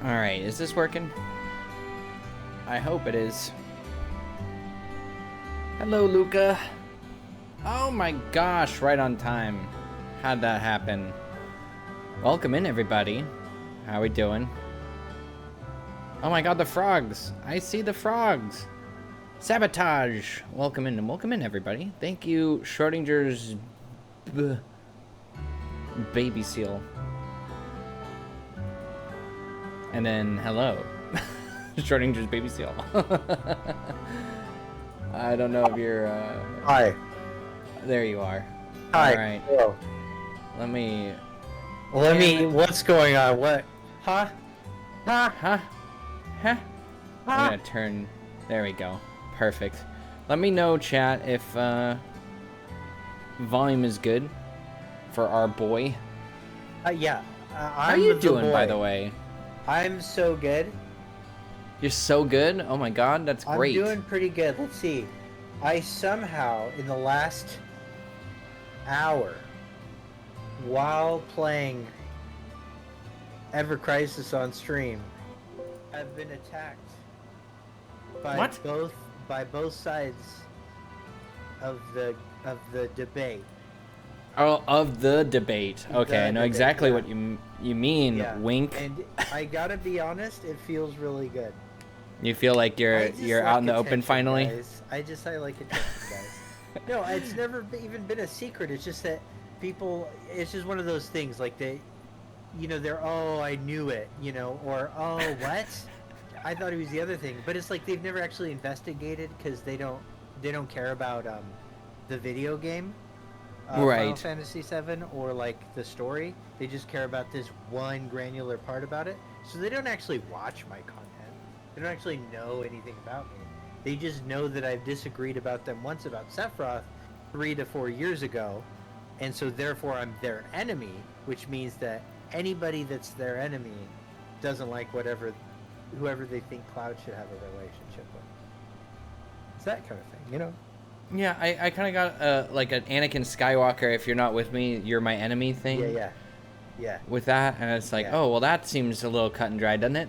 Alright, is this working? I hope it is. Hello, Luca. Oh my gosh, right on time. How'd that happen? Welcome in, everybody. How we doing? Oh my god, the frogs. I see the frogs. Sabotage. Welcome in, everybody. Thank you, Schrodinger's baby seal. And then, hello. Schrodinger's baby seal. I don't know if you're, Hi. There you are. Hi. Alright. Hello. Let me... What's going on? What? Huh? Huh? Huh? Huh? I'm gonna turn... There we go. Perfect. Let me know, chat, if, volume is good for our boy. Yeah. How you doing, by the way? I'm so good. You're so good? Oh my god, that's great. I'm doing pretty good. Let's see. I somehow, in the last hour, while playing Ever Crisis on stream, have been attacked by both sides of the debate. Oh, of the debate. Okay, I know exactly what you mean. Yeah. Wink. And I gotta be honest, it feels really good. You feel like you're out in the open finally? Guys. I like attention, guys. No, it's never even been a secret. It's just that people. It's just one of those things. Like they're, oh, I knew it, or oh, what? I thought it was the other thing. But it's like they've never actually investigated because they don't care about the video game. Right. Final Fantasy VII or like the story. They just care about this one granular part about it. So they don't actually watch my content. They don't actually know anything about me. They just know that I've disagreed about them once about Sephiroth 3 to 4 years ago, and so therefore I'm their enemy, which means that anybody that's their enemy doesn't like whoever they think Cloud should have a relationship with. It's that kind of thing, Yeah, I kind of got like an Anakin Skywalker, if you're not with me, you're my enemy thing. Yeah. With that, and it's like, oh, well, that seems a little cut and dry, doesn't it?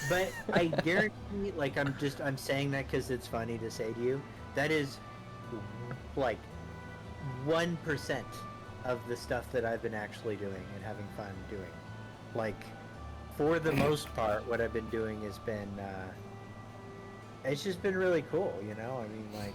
But I guarantee, like, I'm saying that because it's funny to say to you, that is, like, 1% of the stuff that I've been actually doing and having fun doing. Like, for the most part, what I've been doing has been, it's just been really cool, I mean, like,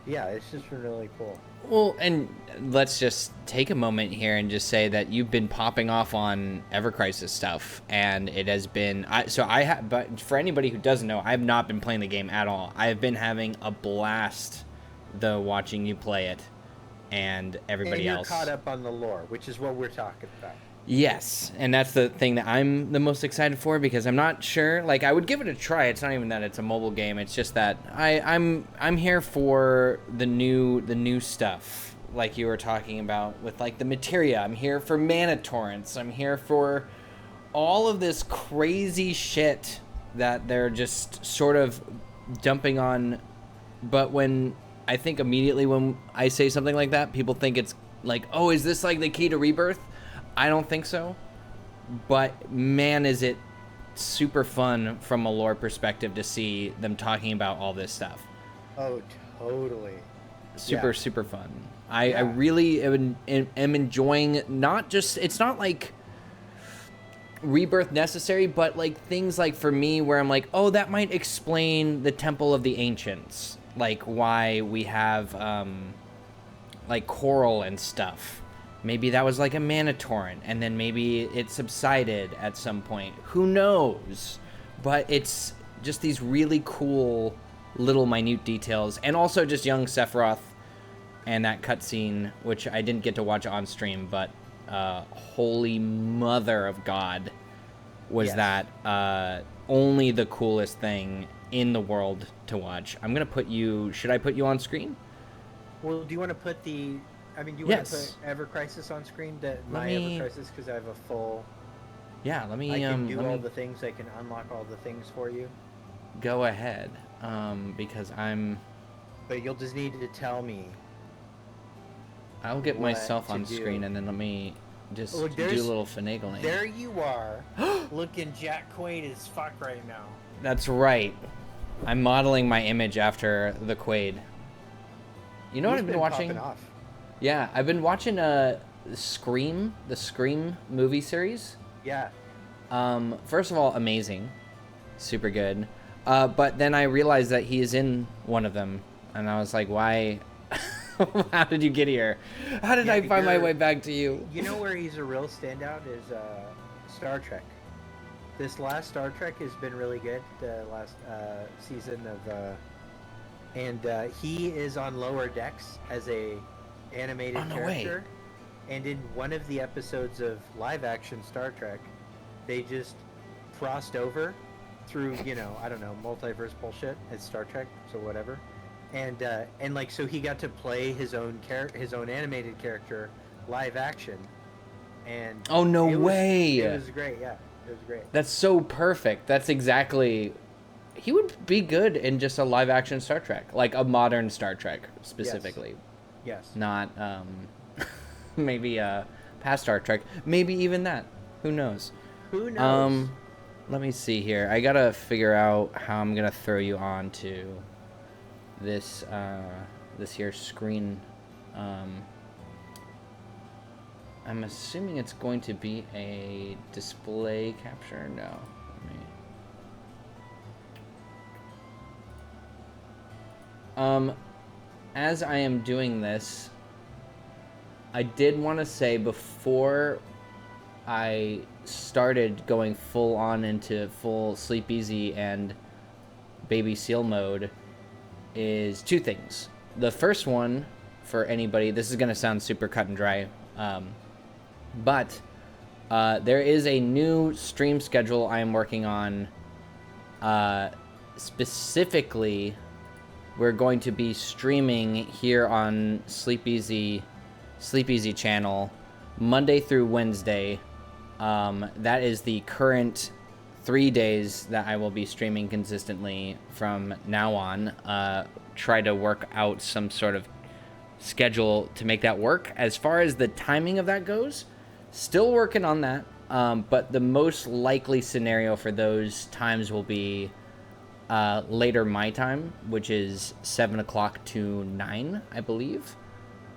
yeah, it's just been really cool. Well, and let's just take a moment here and just say that you've been popping off on Ever Crisis stuff, and it has been but for anybody who doesn't know, I've not been playing the game at all. I've been having a blast though watching you play it and everybody else. And you're caught up on the lore, which is what we're talking about. Yes, and that's the thing that I'm the most excited for, because I'm not sure. Like, I would give it a try. It's not even that it's a mobile game. It's just that I'm here for the new stuff, like you were talking about with like the materia. I'm here for mana torrents. I'm here for all of this crazy shit that they're just sort of dumping on. But when I think immediately when I say something like that, people think it's like, oh, is this like the key to Rebirth? I don't think so, but man, is it super fun from a lore perspective to see them talking about all this stuff. Oh, totally. Super fun. I really am enjoying not just, it's not like Rebirth necessary, but like things like for me where I'm like, oh, that might explain the Temple of the Ancients, like why we have like coral and stuff. Maybe that was like a mana torrent, and then maybe it subsided at some point. Who knows? But it's just these really cool little minute details. And also just young Sephiroth and that cutscene, which I didn't get to watch on stream, but holy mother of God, was that only the coolest thing in the world to watch. I'm going to put you... Should I put you on screen? Well, do you want to put the... I mean, do you want to put Ever Crisis on screen? Ever Crisis, because I have a full... Yeah, let me... I can do all the things. I can unlock all the things for you. Go ahead, because I'm... But you'll just need to tell me... I'll get myself on screen, and then let me just Look, do a little finagling. There you are, looking Jack Quaid as fuck right now. That's right. I'm modeling my image after the Quaid. You know what I've been watching? Off. Yeah, I've been watching Scream, the Scream movie series. Yeah. First of all, amazing, super good. But then I realized that he is in one of them, and I was like, why? How did you get here? How did I find my way back to you? You know where he's a real standout is Star Trek. This last Star Trek has been really good. The last season of, and he is on Lower Decks as a animated character. And in one of the episodes of live action Star Trek, they just crossed over through, you know, I don't know, multiverse bullshit. It's Star Trek, so whatever. And like, so he got to play his own animated character live action. And oh, no way. It was great. Yeah, it was great. That's so perfect. That's exactly. He would be good in just a live action Star Trek, like a modern Star Trek specifically. Yes. Not maybe past Star Trek. Maybe even that. Who knows? Who knows? Let me see here. I gotta figure out how I'm gonna throw you on to this this here screen. I'm assuming it's going to be a display capture. No. Let me... as I am doing this, I did want to say before I started going full on into full Sleepezi and Baby Seal mode is two things. The first one, for anybody, this is going to sound super cut and dry, but there is a new stream schedule I am working on. Specifically, we're going to be streaming here on Sleepezi channel Monday through Wednesday. That is the current 3 days that I will be streaming consistently from now on. Try to work out some sort of schedule to make that work. As far as the timing of that goes, still working on that. But the most likely scenario for those times will be later my time, which is 7 o'clock to 9, I believe.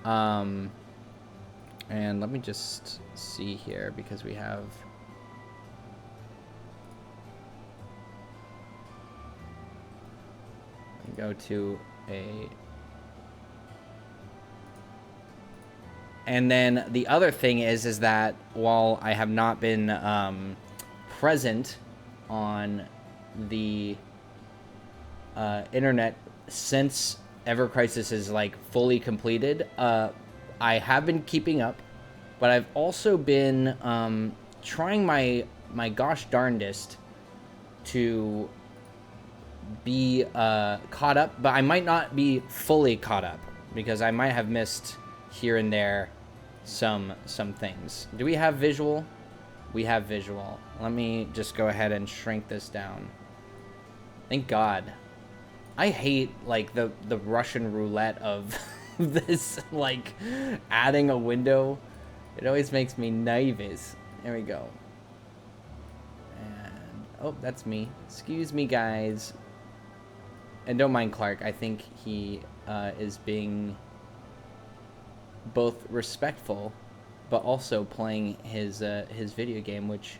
And let me just see here, because we have... go to a... And then the other thing is that while I have not been present on the internet since Ever Crisis is like fully completed, I have been keeping up, but I've also been trying my gosh darndest to be caught up, but I might not be fully caught up because I might have missed here and there some things. Do we have visual? We have visual. Let me just go ahead and shrink this down. Thank God. I hate like the Russian roulette of this, like adding a window. It always makes me nervous. There we go. And oh, that's me. Excuse me, guys. And don't mind Clark. I think he is being both respectful, but also playing his video game, which...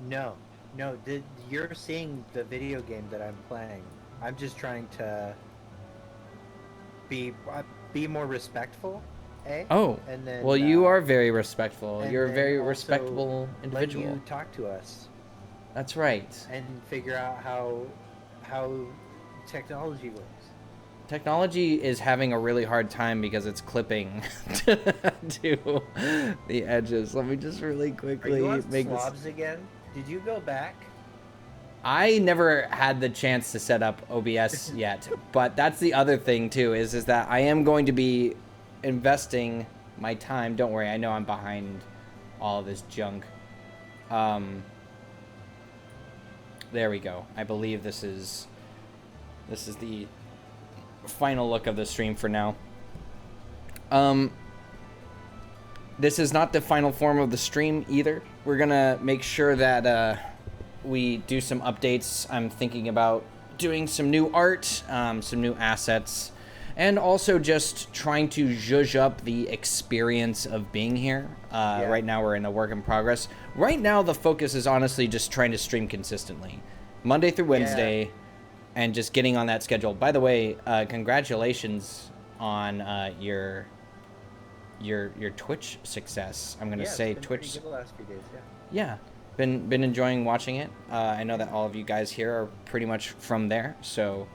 No, you're seeing the video game that I'm playing. I'm just trying to be more respectful, eh? Oh, and then, well, you are very respectful. You're a very respectable individual. Let you talk to us. That's right. And figure out how technology works. Technology is having a really hard time because it's clipping to the edges. Let me just really quickly make slobs again. Did you go back? I never had the chance to set up OBS yet, but that's the other thing too, is that I am going to be investing my time. Don't worry, I know I'm behind all of this junk. There we go. I believe this is the final look of the stream for now. this is not the final form of the stream either. We're gonna make sure that we do some updates. I'm thinking about doing some new art, some new assets, and also just trying to zhuzh up the experience of being here. Right now we're in a work in progress. Right now the focus is honestly just trying to stream consistently, Monday through Wednesday, and just getting on that schedule. By the way, congratulations on your Twitch success. I'm gonna say it's been Twitch. pretty good the last few days, Yeah, been enjoying watching it. I know that all of you guys here are pretty much from there, so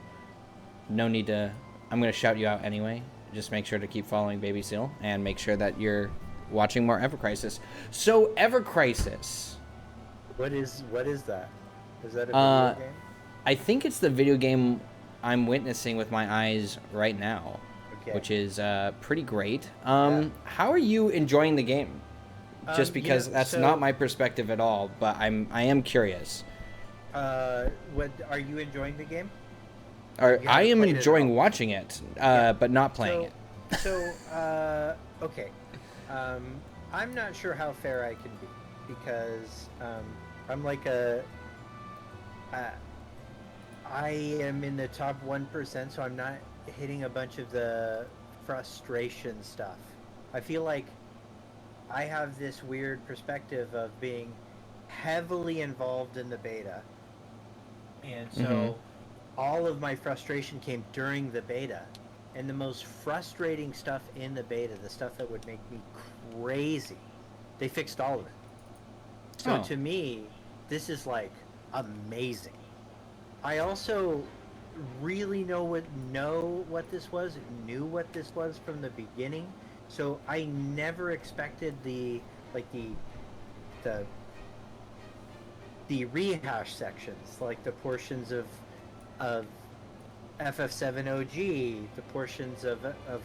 no need to. I'm gonna shout you out anyway. Just make sure to keep following Babyseal and make sure that you're watching more Ever Crisis. So Ever Crisis. What is that? Is that a video game? I think it's the video game I'm witnessing with my eyes right now, which is pretty great. How are you enjoying the game? Just because that's not my perspective at all, but I am curious. What are you enjoying the game? I am enjoying watching it, but not playing it. So, okay. I'm not sure how fair I can be because I'm like I am in the top 1%, so I'm not hitting a bunch of the frustration stuff. I feel like I have this weird perspective of being heavily involved in the beta, and so all of my frustration came during the beta, and the most frustrating stuff in the beta, the stuff that would make me crazy, they fixed all of it. So to me, this is like amazing. I also really knew what this was from the beginning. So I never expected the rehash sections, like the portions of FF7 OG, the portions of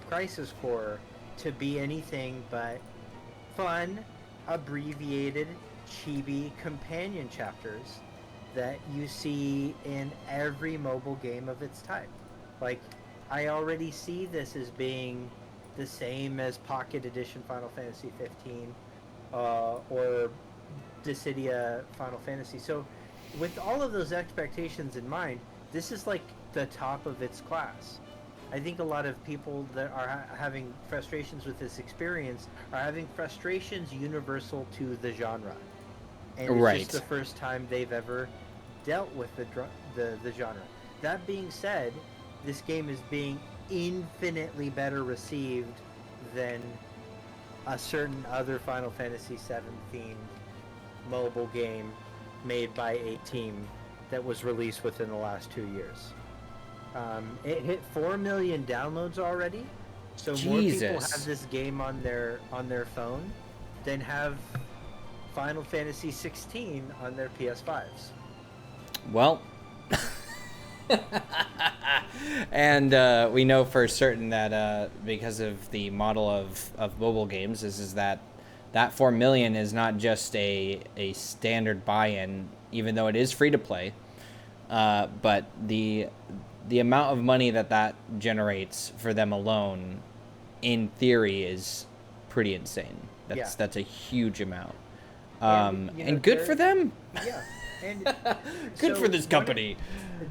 Crisis Core, to be anything but fun, abbreviated, chibi companion chapters that you see in every mobile game of its type. Like, I already see this as being the same as Pocket Edition Final Fantasy 15 or Dissidia Final Fantasy. So with all of those expectations in mind, this is like the top of its class. I think a lot of people that are having frustrations with this experience are having frustrations universal to the genre. And it's just the first time they've ever dealt with the genre. That being said, this game is being infinitely better received than a certain other Final Fantasy VII themed mobile game made by a team that was released within the last 2 years. It hit 4 million downloads already, so more people have this game on their phone than have Final Fantasy 16 on their PS5s. Well, and we know for certain that because of the model of mobile games, is that 4 million is not just a standard buy-in, even though it is free to play, but the amount of money that generates for them alone, in theory, is pretty insane. That's a huge amount, and good for them. Yeah. And good for this company.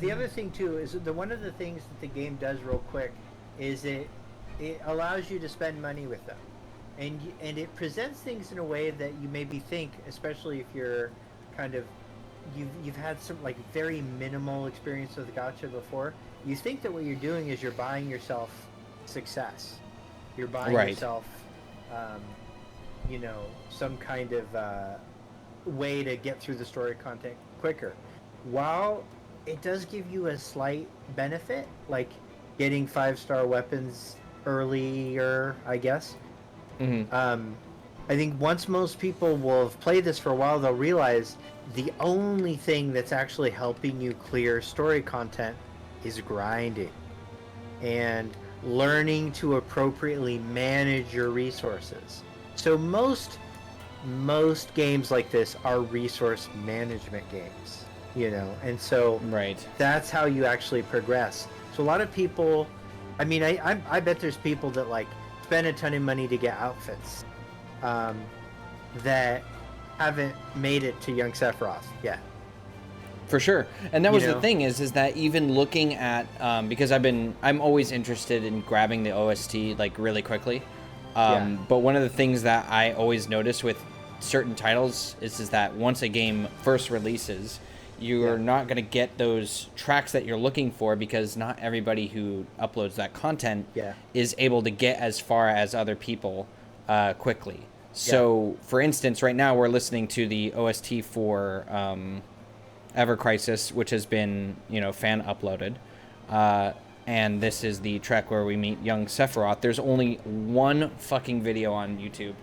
The other thing too is one of the things that the game does real quick is it allows you to spend money with them, and it presents things in a way that you maybe think, especially if you're kind of you've had some like very minimal experience with gacha before, you think that what you're doing is you're buying yourself success, you're buying yourself some kind of way to get through the story content quicker. While it does give you a slight benefit, like getting 5-star weapons earlier, I guess. I think once most people will have played this for a while, they'll realize the only thing that's actually helping you clear story content is grinding and learning to appropriately manage your resources. So most games like this are resource management games, and so that's how you actually progress. So a lot of people, I mean, I bet there's people that like spend a ton of money to get outfits, that haven't made it to Young Sephiroth yet. For sure. And that was You the know? thing is that even looking at, because I'm always interested in grabbing the OST like really quickly. But one of the things that I always notice with certain titles is that once a game first releases, you're not going to get those tracks that you're looking for because not everybody who uploads that content is able to get as far as other people quickly. So, for instance, right now we're listening to the OST for Ever Crisis, which has been, fan uploaded. And this is the track where we meet young Sephiroth. There's only one fucking video on YouTube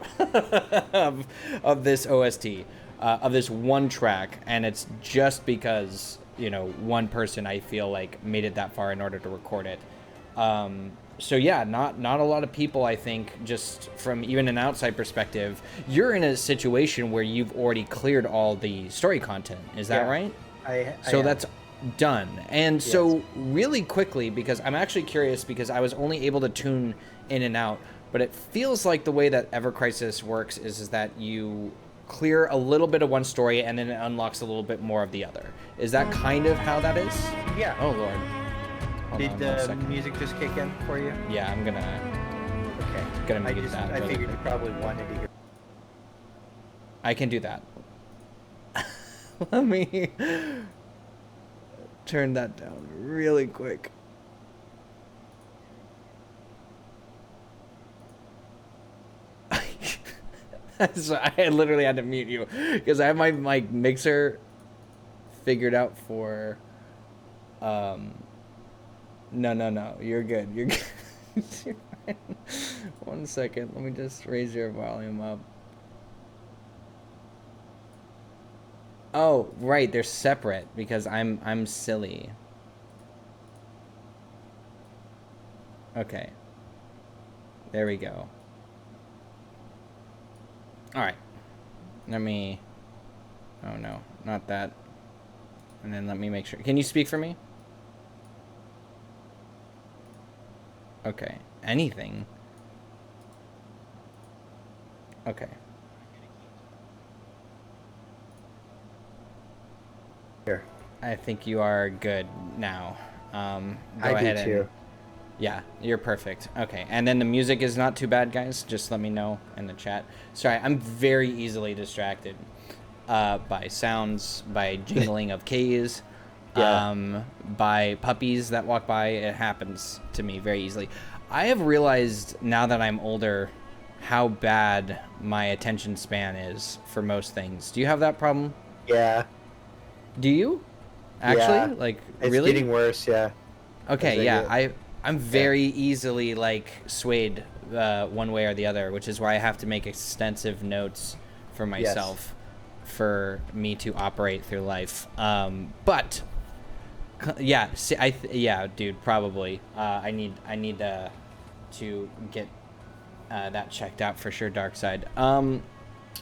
of this OST, of this one track. And it's just because, one person I feel like made it that far in order to record it. So yeah, not a lot of people, I think, just from even an outside perspective, you're in a situation where you've already cleared all the story content. Is that right? So that's done. And so really quickly, because I'm actually curious, because I was only able to tune in and out, but it feels like the way that Ever Crisis works is that you clear a little bit of one story and then it unlocks a little bit more of the other. Is that kind of how that is? Yeah. Oh, Lord. Did the music just kick in for you? Yeah, I'm gonna mute that. I figured you probably wanted to hear. I can do that. Let me turn that down really quick. So I literally had to mute you because I have my mixer figured out for No, you're good. You're good. You're fine. 1 second. Let me just raise your volume up. Oh, right. They're separate because I'm silly. Okay. There we go. All right. Let me... Oh, no. Not that. And then let me make sure. Can you speak for me? Okay. Anything? Okay. Here. I think you are good now. Go I ahead do too. Yeah, you're perfect. Okay, and then the music is not too bad, guys. Just let me know in the chat. Sorry, I'm very easily distracted by sounds, by jingling of keys, by puppies that walk by. It happens to me very easily. I have realized now that I'm older how bad my attention span is for most things. Do you have that problem? Yeah. Do you? Actually? Like, it's really? getting worse, yeah. Okay, yeah. I'm very easily, like, swayed one way or the other, which is why I have to make extensive notes for myself for me to operate through life. But, yeah, dude, probably. I need to get that checked out for sure, Dark Side.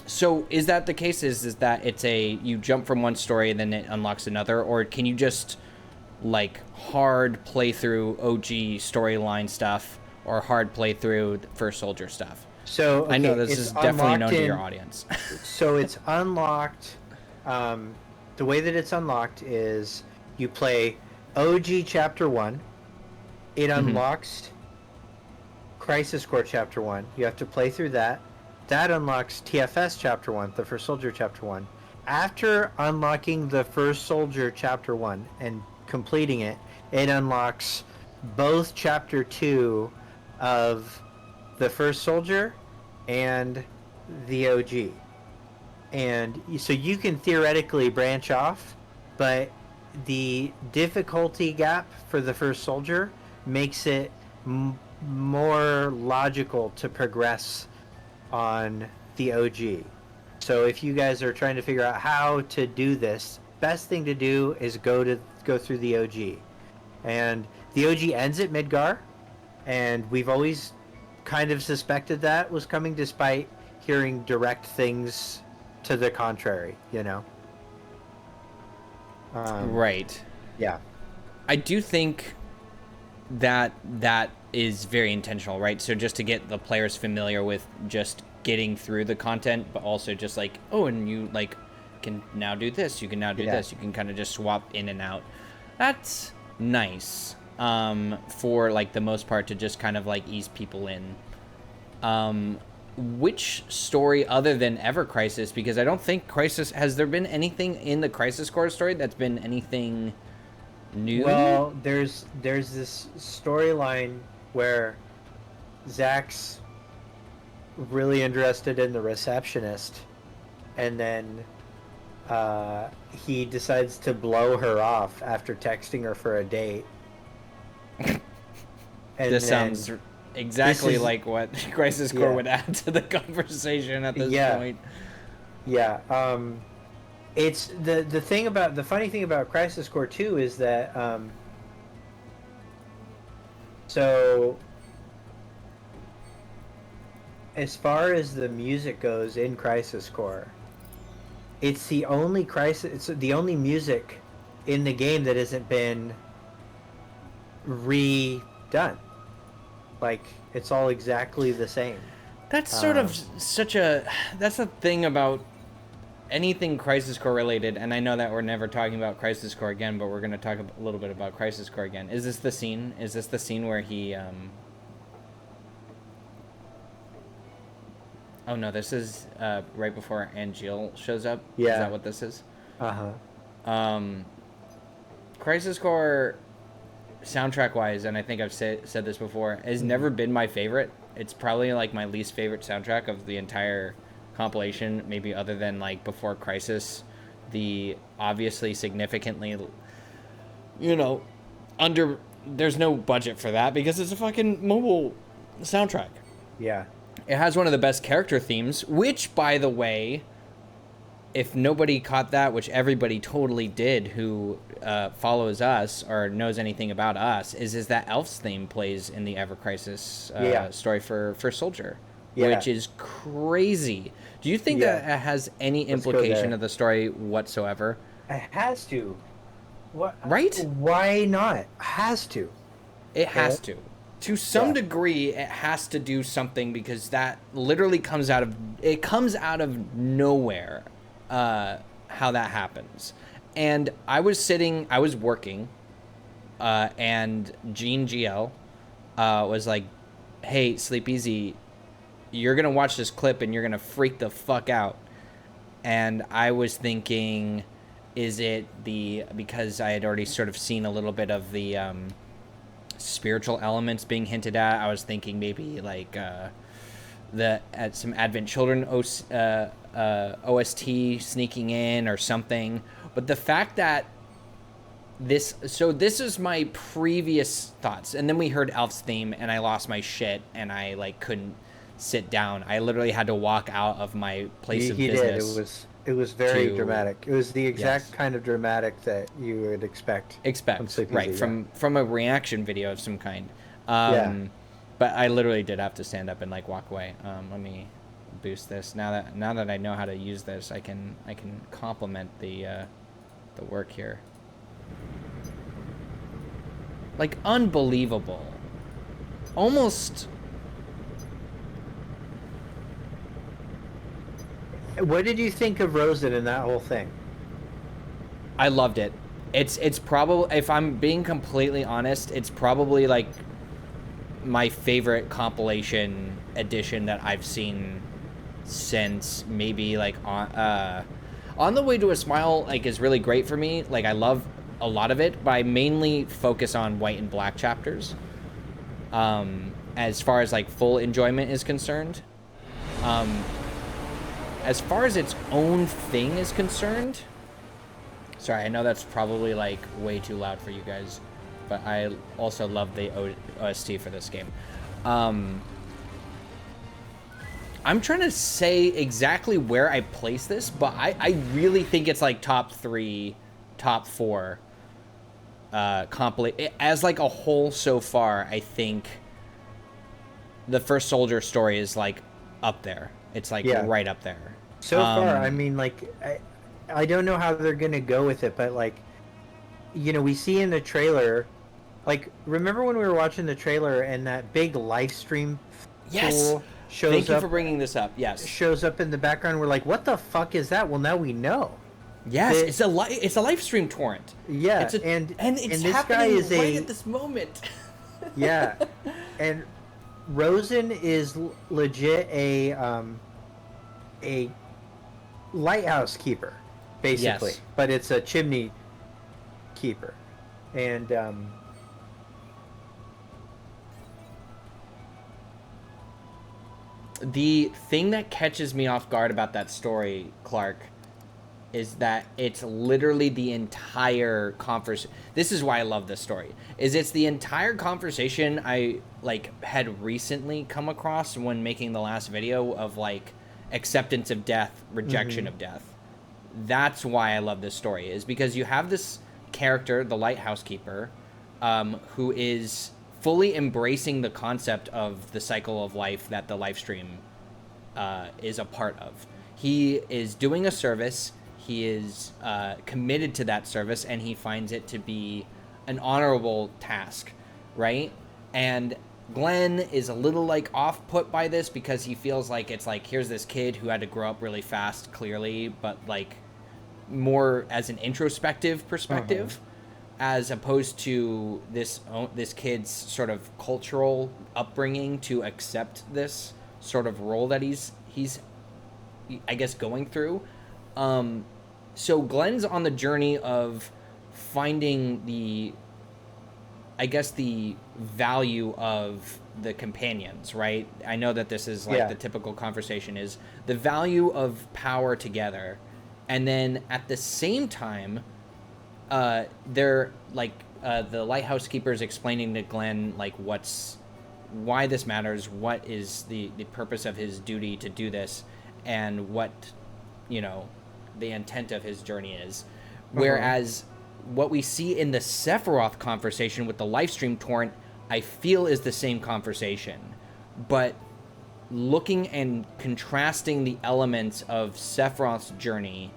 So is that the case? Is that it's you jump from one story and then it unlocks another, or can you just like hard playthrough OG storyline stuff or hard playthrough First Soldier stuff? So okay, I know this is definitely known to your audience. So it's unlocked. The way that it's unlocked is you play OG Chapter 1. It unlocks Crisis Core Chapter 1. You have to play through that. That unlocks TFS Chapter 1, the First Soldier Chapter 1. After unlocking the First Soldier Chapter 1 and completing it, it unlocks both Chapter 2 of the First Soldier and the OG. And so you can theoretically branch off, but the difficulty gap for the First Soldier makes it more logical to progress on the OG. So if you guys are trying to figure out how to do this, best thing to do is go through the OG. And the OG ends at Midgar, and we've always kind of suspected that was coming despite hearing direct things to the contrary, you know? Right. Yeah. I do think that is very intentional, right? So just to get the players familiar with just getting through the content, but also just like, oh, and you like can now do this, you can now do this, you can kind of just swap in and out. That's nice, for like the most part, to just kind of like ease people in. Which story other than Ever Crisis, because I don't think Crisis, has there been anything in the Crisis Core story that's been anything new? Well, there's this storyline where Zach's really interested in the receptionist, and then he decides to blow her off after texting her for a date. This sounds exactly like what Crisis Core would add to the conversation at this point. Yeah. It's the funny thing about Crisis Core 2 is that so as far as the music goes in Crisis Core, it's the only music in the game that hasn't been redone. Like, it's all exactly the same. That's sort of that's the thing about anything Crisis Core related, and I know that we're never talking about Crisis Core again, but we're going to talk a little bit about Crisis Core again. Is this the scene? Is this the scene where he, Oh no, this is right before Angeal shows up? Yeah. Is that what this is? Uh-huh. Crisis Core, soundtrack-wise, and I think I've said this before, has never been my favorite. It's probably like my least favorite soundtrack of the entire compilation, maybe other than like Before Crisis, the obviously significantly, there's no budget for that because it's a fucking mobile soundtrack. Yeah. It has one of the best character themes, which, by the way, if nobody caught that, which everybody totally did who follows us or knows anything about us, is that Elf's theme plays in the Ever Crisis story for Soldier, which is crazy. Do you think that it has any implication of the story whatsoever? It has to. What? Right? Why not? It has to. It has to. To some degree, it has to do something because that literally comes out of nowhere. How that happens. And I was working, and Gene GL was like, hey, Sleepezi, you're gonna watch this clip and you're gonna freak the fuck out. And I was thinking, is it because I had already sort of seen a little bit of the spiritual elements being hinted at, I was thinking maybe like some Advent Children OST sneaking in or something. But the fact that this is my previous thoughts, and then we heard Elf's theme and I lost my shit and I like couldn't sit down. I literally had to walk out of my place of business. It was very dramatic. It was the exact kind of dramatic that you would expect from Sleepezi, from a reaction video of some kind. But I literally did have to stand up and like walk away. Let me boost this. Now that I know how to use this, I can complement the work here. Like, unbelievable. Almost. What did you think of Rosen in that whole thing? I loved it. It's probably, if I'm being completely honest, it's probably like my favorite compilation edition that I've seen since maybe like on the Way to a Smile. Like, is really great for me. Like, I love a lot of it, but I mainly focus on White and Black chapters. As far as like full enjoyment is concerned. As far as its own thing is concerned, sorry, I know that's probably like way too loud for you guys, but I also love the OST for this game. I'm trying to say exactly where I place this, but I really think it's like top 3, top 4 as like a whole so far. I think the First Soldier story is like up there. It's like right up there. So far, I mean, like, I don't know how they're going to go with it, but, like, we see in the trailer, like, remember when we were watching the trailer and that big live stream Yes! tool shows Thank you up for bringing this up. Yes. shows up in the background. We're like, what the fuck is that? Well, now we know. Yes, That- it's a live stream torrent. Yeah, It's and it's this guy happening is right at this moment. yeah, and Rosen is legit a lighthouse keeper, basically, Yes. but it's a chimney keeper, and The thing that catches me off guard about that story, Clark, is that it's literally the entire conversation. This is why I love this story. It's the entire conversation I had recently come across when making the last video of acceptance of death, rejection of death. That's why I love this story, is because you have this character, the lighthouse keeper, who is fully embracing the concept of the cycle of life that the live stream is a part of. He is doing a service. He is committed to that service, and he finds it to be an honorable task, right? And Glenn is a little off-put by this because he feels like it's here's this kid who had to grow up really fast, clearly, but more as an introspective perspective, as opposed to this kid's sort of cultural upbringing to accept this sort of role that he's I guess going through. So Glenn's on the journey of finding the value of the companions, right? I know that this is the typical conversation is the value of power together. And then at the same time, they're the lighthouse keepers explaining to Glenn why this matters, what is the purpose of his duty to do this, and what the intent of his journey is. Whereas what we see in the Sephiroth conversation with the livestream torrent, I feel is the same conversation, but looking and contrasting the elements of Sephiroth's journey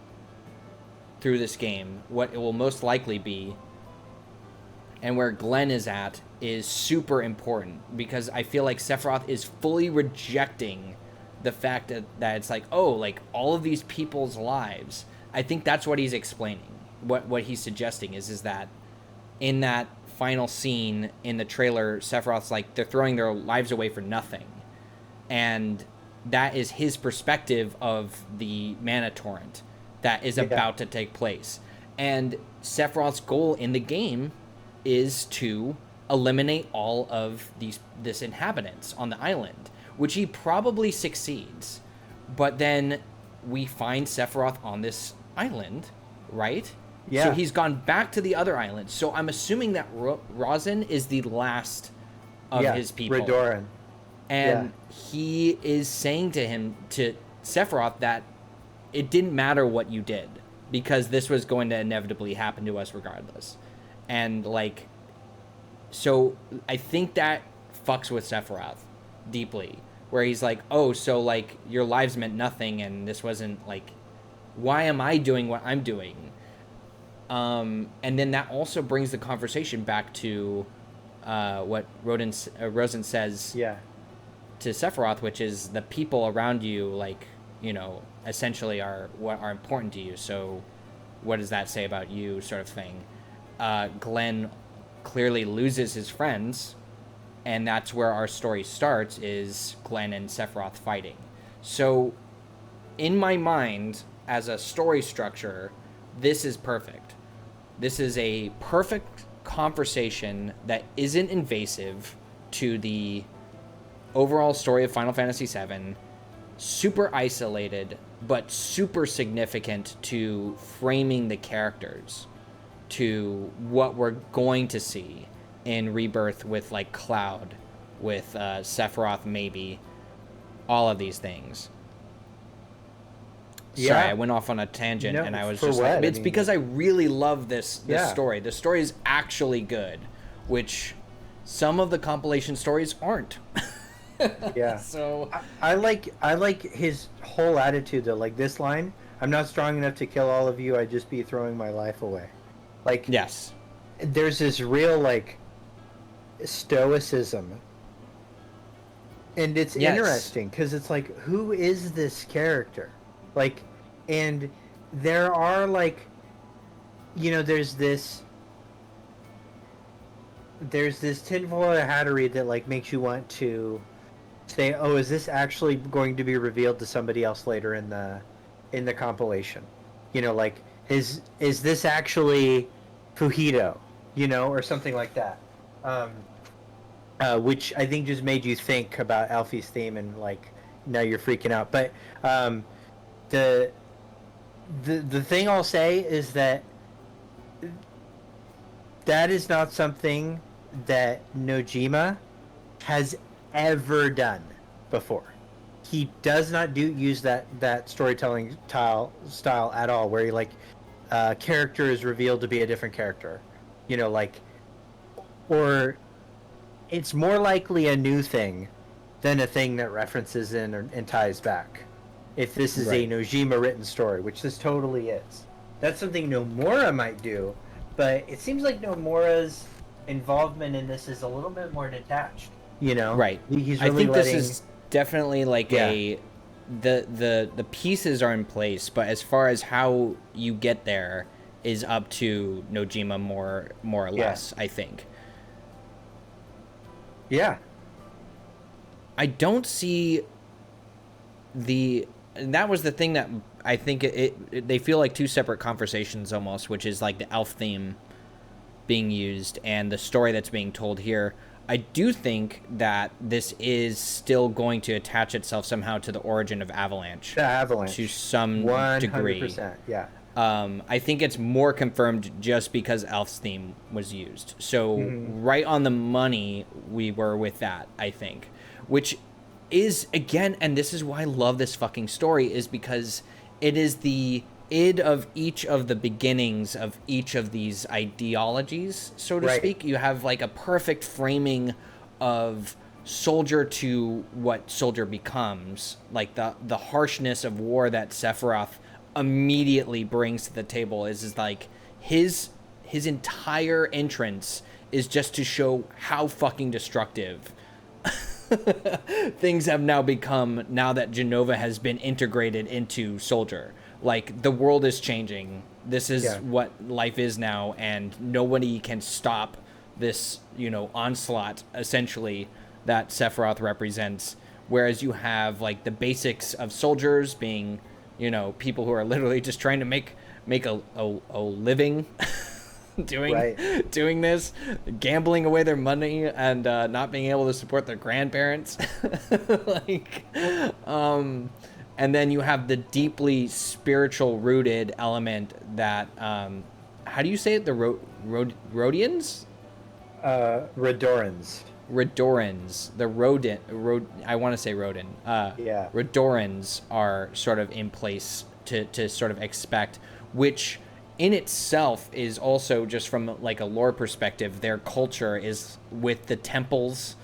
through this game, what it will most likely be, and where Glenn is at, is super important, because I feel like Sephiroth is fully rejecting the fact that it's all of these people's lives. I think that's what he's explaining. What he's suggesting is that in that final scene in the trailer, Sephiroth's they're throwing their lives away for nothing. And that is his perspective of the mana torrent that is about to take place. And Sephiroth's goal in the game is to eliminate all of this inhabitants on the island, which he probably succeeds. But then we find Sephiroth on this island, right? Yeah. So he's gone back to the other island. So I'm assuming that Rosin is the last of his people. Redoran. And he is saying to Sephiroth that it didn't matter what you did, because this was going to inevitably happen to us regardless. And so I think that fucks with Sephiroth deeply, where he's so your lives meant nothing, and this wasn't why am I doing what I'm doing? And then that also brings the conversation back to what Rosen says to Sephiroth, which is the people around you, essentially are what are important to you. So what does that say about you, sort of thing? Glenn clearly loses his friends, and that's where our story starts, is Glenn and Sephiroth fighting. So in my mind, as a story structure, this is perfect. This is a perfect conversation that isn't invasive to the overall story of Final Fantasy VII, super isolated, but super significant to framing the characters, to what we're going to see in Rebirth with Cloud, with Sephiroth, maybe, all of these things. Sorry, I went off on a tangent, and I was just it's because I really love this story. The story is actually good, which some of the compilation stories aren't. Yeah. So I like his whole attitude though. This line, "I'm not strong enough to kill all of you. I'd just be throwing my life away." Yes. There's this real stoicism And it's Yes. interesting because it's like, who is this character? Like, and there are like, there's this tinfoil hattery that like makes you want to say, oh, is this actually going to be revealed to somebody else later in the compilation? Like, is this actually Fujito? Or something like that. Which I think just made you think about Alfie's theme, and like now you're freaking out. But the thing I'll say is that is not something that Nojima has ever done before. He does not use that storytelling style at all, where he like character is revealed to be a different character, like, or it's more likely a new thing than a thing that references in and ties back. If this is a Nojima written story, which this totally is, that's something Nomura might do, but it seems like Nomura's involvement in this is a little bit more detached. Right. He's I really think this is definitely like the pieces are in place, but as far as how you get there is up to Nojima more or less, I think. Yeah. I don't see and that was the thing that I think they feel like two separate conversations almost, which is like the elf theme being used and the story that's being told here. I do think that this is still going to attach itself somehow to the origin of Avalanche. The Avalanche. To some 100%, degree. yeah. I think it's more confirmed just because Elf's theme was used. So right on the money we were with that, I think. Which is, again, and this is why I love this fucking story, is because it is the id of each of the beginnings of each of these ideologies, so to speak. You have like a perfect framing of Soldier to what Soldier becomes, like the harshness of war that Sephiroth immediately brings to the table is like his entire entrance is just to show how fucking destructive things have now become now that Genova has been integrated into Soldier. Like, the world is changing. This is what life is now, and nobody can stop this, onslaught, essentially, that Sephiroth represents. Whereas you have, like, the basics of soldiers being, people who are literally just trying to make a living doing this, gambling away their money and not being able to support their grandparents. And then you have the deeply spiritual rooted element that how do you say it? The Rhodians? Redorans. The I want to say Rodin. Redorans are sort of in place to sort of expect, which in itself is also, just from like a lore perspective, their culture is with the temples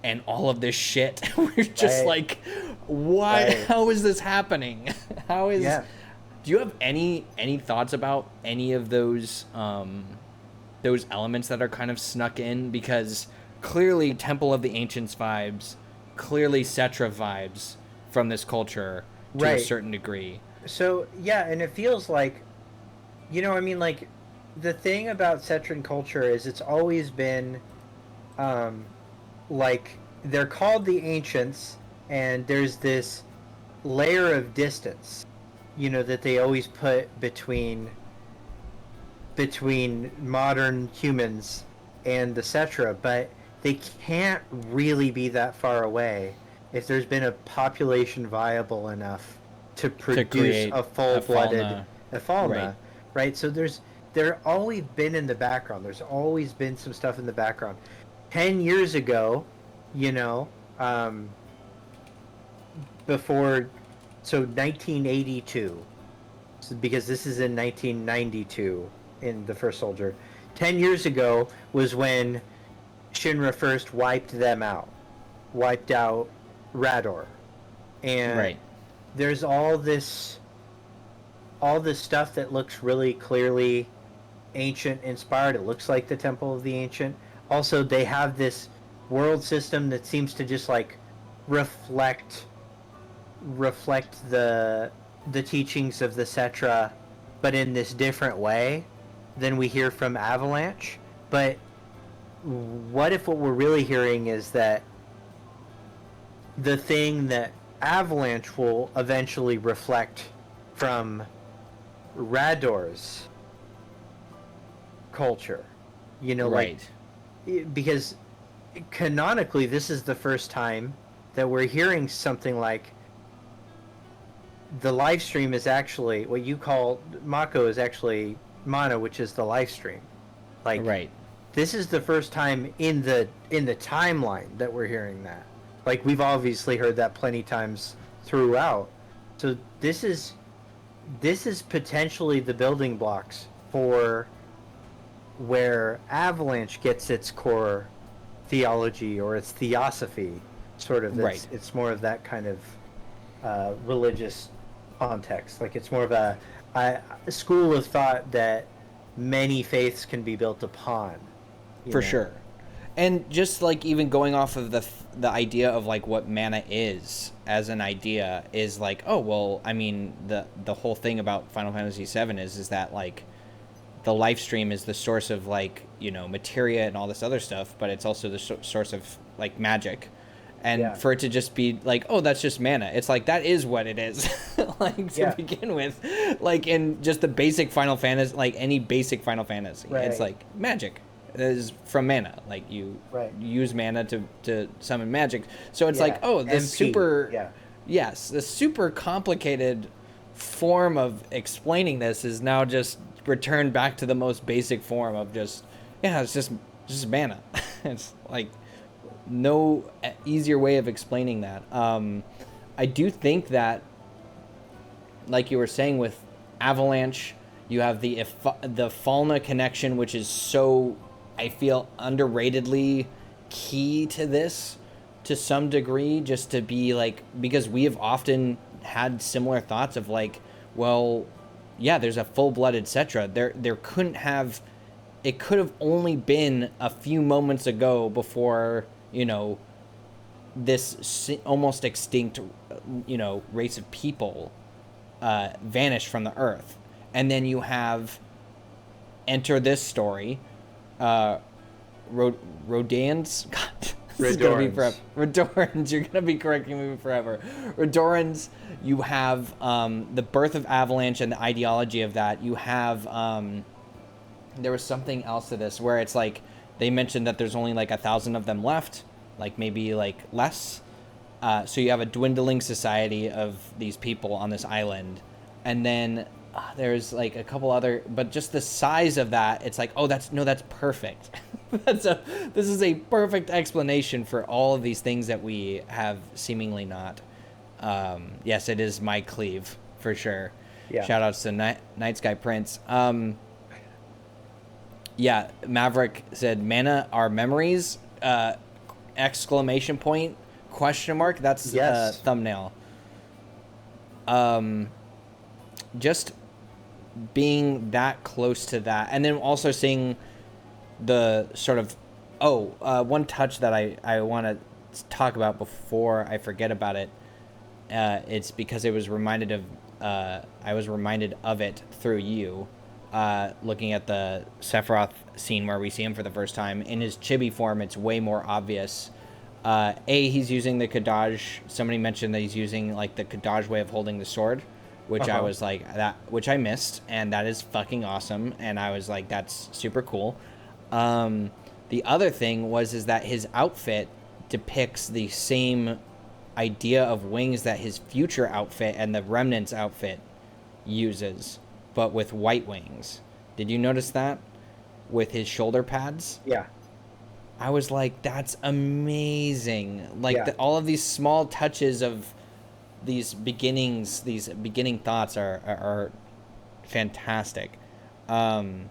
and all of this shit. We're just like, why? How is this happening? How is? Yeah. Do you have any thoughts about any of those elements that are kind of snuck in? Because clearly Temple of the Ancients vibes, clearly Cetra vibes from this culture to a certain degree. So yeah, and it feels like, like the thing about Cetran culture is it's always been, like, they're called the Ancients, and there's this layer of distance, that they always put between modern humans and the Cetra, but they can't really be that far away if there's been a population viable enough to produce a full-blooded Falna, right? So they're always been in the background. There's always been some stuff in the background. 10 years ago, before, so 1982, because this is in 1992 in the first Soldier. 10 years ago was when Shinra first wiped out Rador, and there's all this stuff that looks really clearly ancient inspired. It looks like the Temple of the Ancient. Also, they have this world system that seems to just like reflect the teachings of the Cetra, but in this different way than we hear from Avalanche. But what if what we're really hearing is that the thing that Avalanche will eventually reflect from Rador's culture, you know, Right. like, because canonically this is the first time that we're hearing something like the live stream is actually what you call Mako is actually Mana, which is the live stream. Like, Right. this is the first time in the timeline that we're hearing that. Like, we've obviously heard that plenty times throughout. So this is potentially the building blocks for where Avalanche gets its core theology or its theosophy, sort of. Right. It's more of that kind of religious context. Like, it's more of a school of thought that many faiths can be built upon. For sure. And just like even going off of the idea of like what mana is as an idea is like, oh well, I mean the whole thing about Final Fantasy VII is that like the life stream is the source of like, you know, materia and all this other stuff, but it's also the source of like magic. And for it to just be like, oh, that's just mana. It's like, that is what it is, like, to begin with. Like, in just the basic Final Fantasy, like, any basic Final Fantasy. Right. It's like, magic is from mana. Like, you use mana to summon magic. So it's like, oh, this super... Yes, the super complicated form of explaining this is now just returned back to the most basic form of just, it's just mana. It's like... no easier way of explaining that. I do think that, like you were saying with Avalanche, you have the Falna connection, which is so, I feel, underratedly key to this to some degree, just to be like, because we have often had similar thoughts of like, well, yeah, there's a full-blooded Cetra. There couldn't have, it could have only been a few moments ago before, you know, this almost extinct, you know, race of people vanished from the earth. And then you have, enter this story, Rodans? God, this is going to be forever. Redorans, you're going to be correcting me forever. Redorans, you have the birth of Avalanche and the ideology of that. You have, there was something else to this where it's like, they mentioned that there's only like 1,000 of them left, like maybe like less. So you have a dwindling society of these people on this island. And then there's like a couple other, but just the size of that, it's like, oh, that's perfect. This is a perfect explanation for all of these things that we have seemingly not. Yes, it is my cleave for sure. Yeah. Shout outs to Night Sky Prince. Yeah, Maverick said, mana are memories, exclamation point, question mark, that's thumbnail. Just being that close to that, and then also seeing the sort of, one touch that I want to talk about before I forget about it, it's because it was reminded of, I was reminded of it through you. Looking at the Sephiroth scene where we see him for the first time. In his chibi form, it's way more obvious. He's using the Kadaj. Somebody mentioned that he's using like the Kadaj way of holding the sword, which I was like, which I missed, and that is fucking awesome. And I was like, that's super cool. The other thing is that his outfit depicts the same idea of wings that his future outfit and the Remnant's outfit uses, but with white wings. Did you notice that? With his shoulder pads? Yeah. I was like, that's amazing. Like, all of these small touches of these beginnings, these beginning thoughts are fantastic. But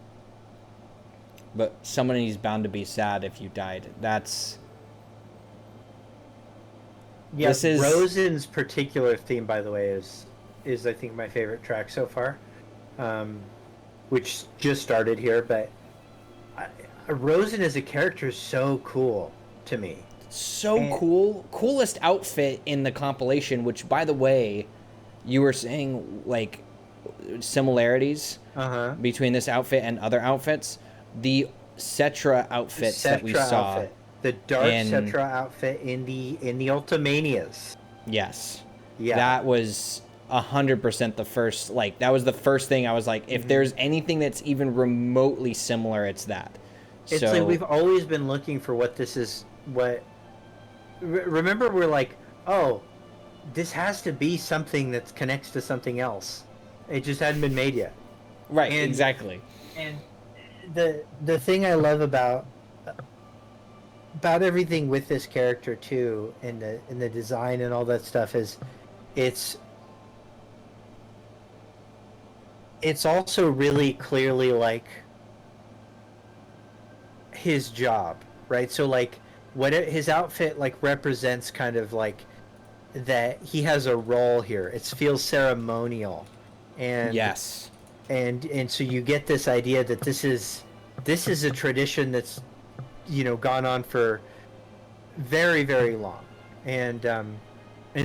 somebody's bound to be sad if you died. That's... Yeah, Rosen's particular theme, by the way, is I think my favorite track so far. Which just started here, but Rosen as a character is so cool to me. So cool. Coolest outfit in the compilation, which, by the way, you were saying, like, similarities between this outfit and other outfits. The Cetra outfits that we saw. Outfit. The dark Cetra outfit in the Ultimanias. Yes. Yeah. That was 100% the first, like, that was the first thing I was like, if there's anything that's even remotely similar, it's that. It's like we've always been looking for what this is, remember we're like, oh, this has to be something that connects to something else. It just hadn't been made yet. Right, exactly. And the thing I love about everything with this character too, and the design and all that stuff is, it's also really clearly like his job, right? So like what his outfit like represents kind of like that he has a role here. It feels ceremonial, and yes, and so you get this idea that this is a tradition that's, you know, gone on for very, very long, and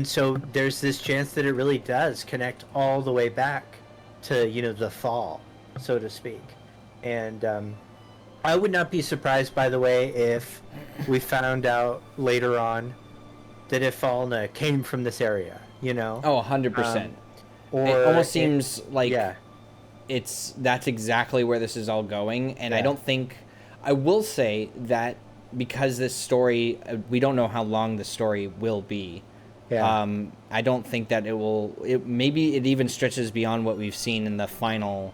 so there's this chance that it really does connect all the way back to, you know, the fall, so to speak. And I would not be surprised, by the way, if we found out later on that Ifalna came from this area, you know? Oh, 100%. Or it almost seems like yeah. that's exactly where this is all going. And I don't think, I will say that because this story, we don't know how long the story will be. Yeah. I don't think that maybe it even stretches beyond what we've seen in the final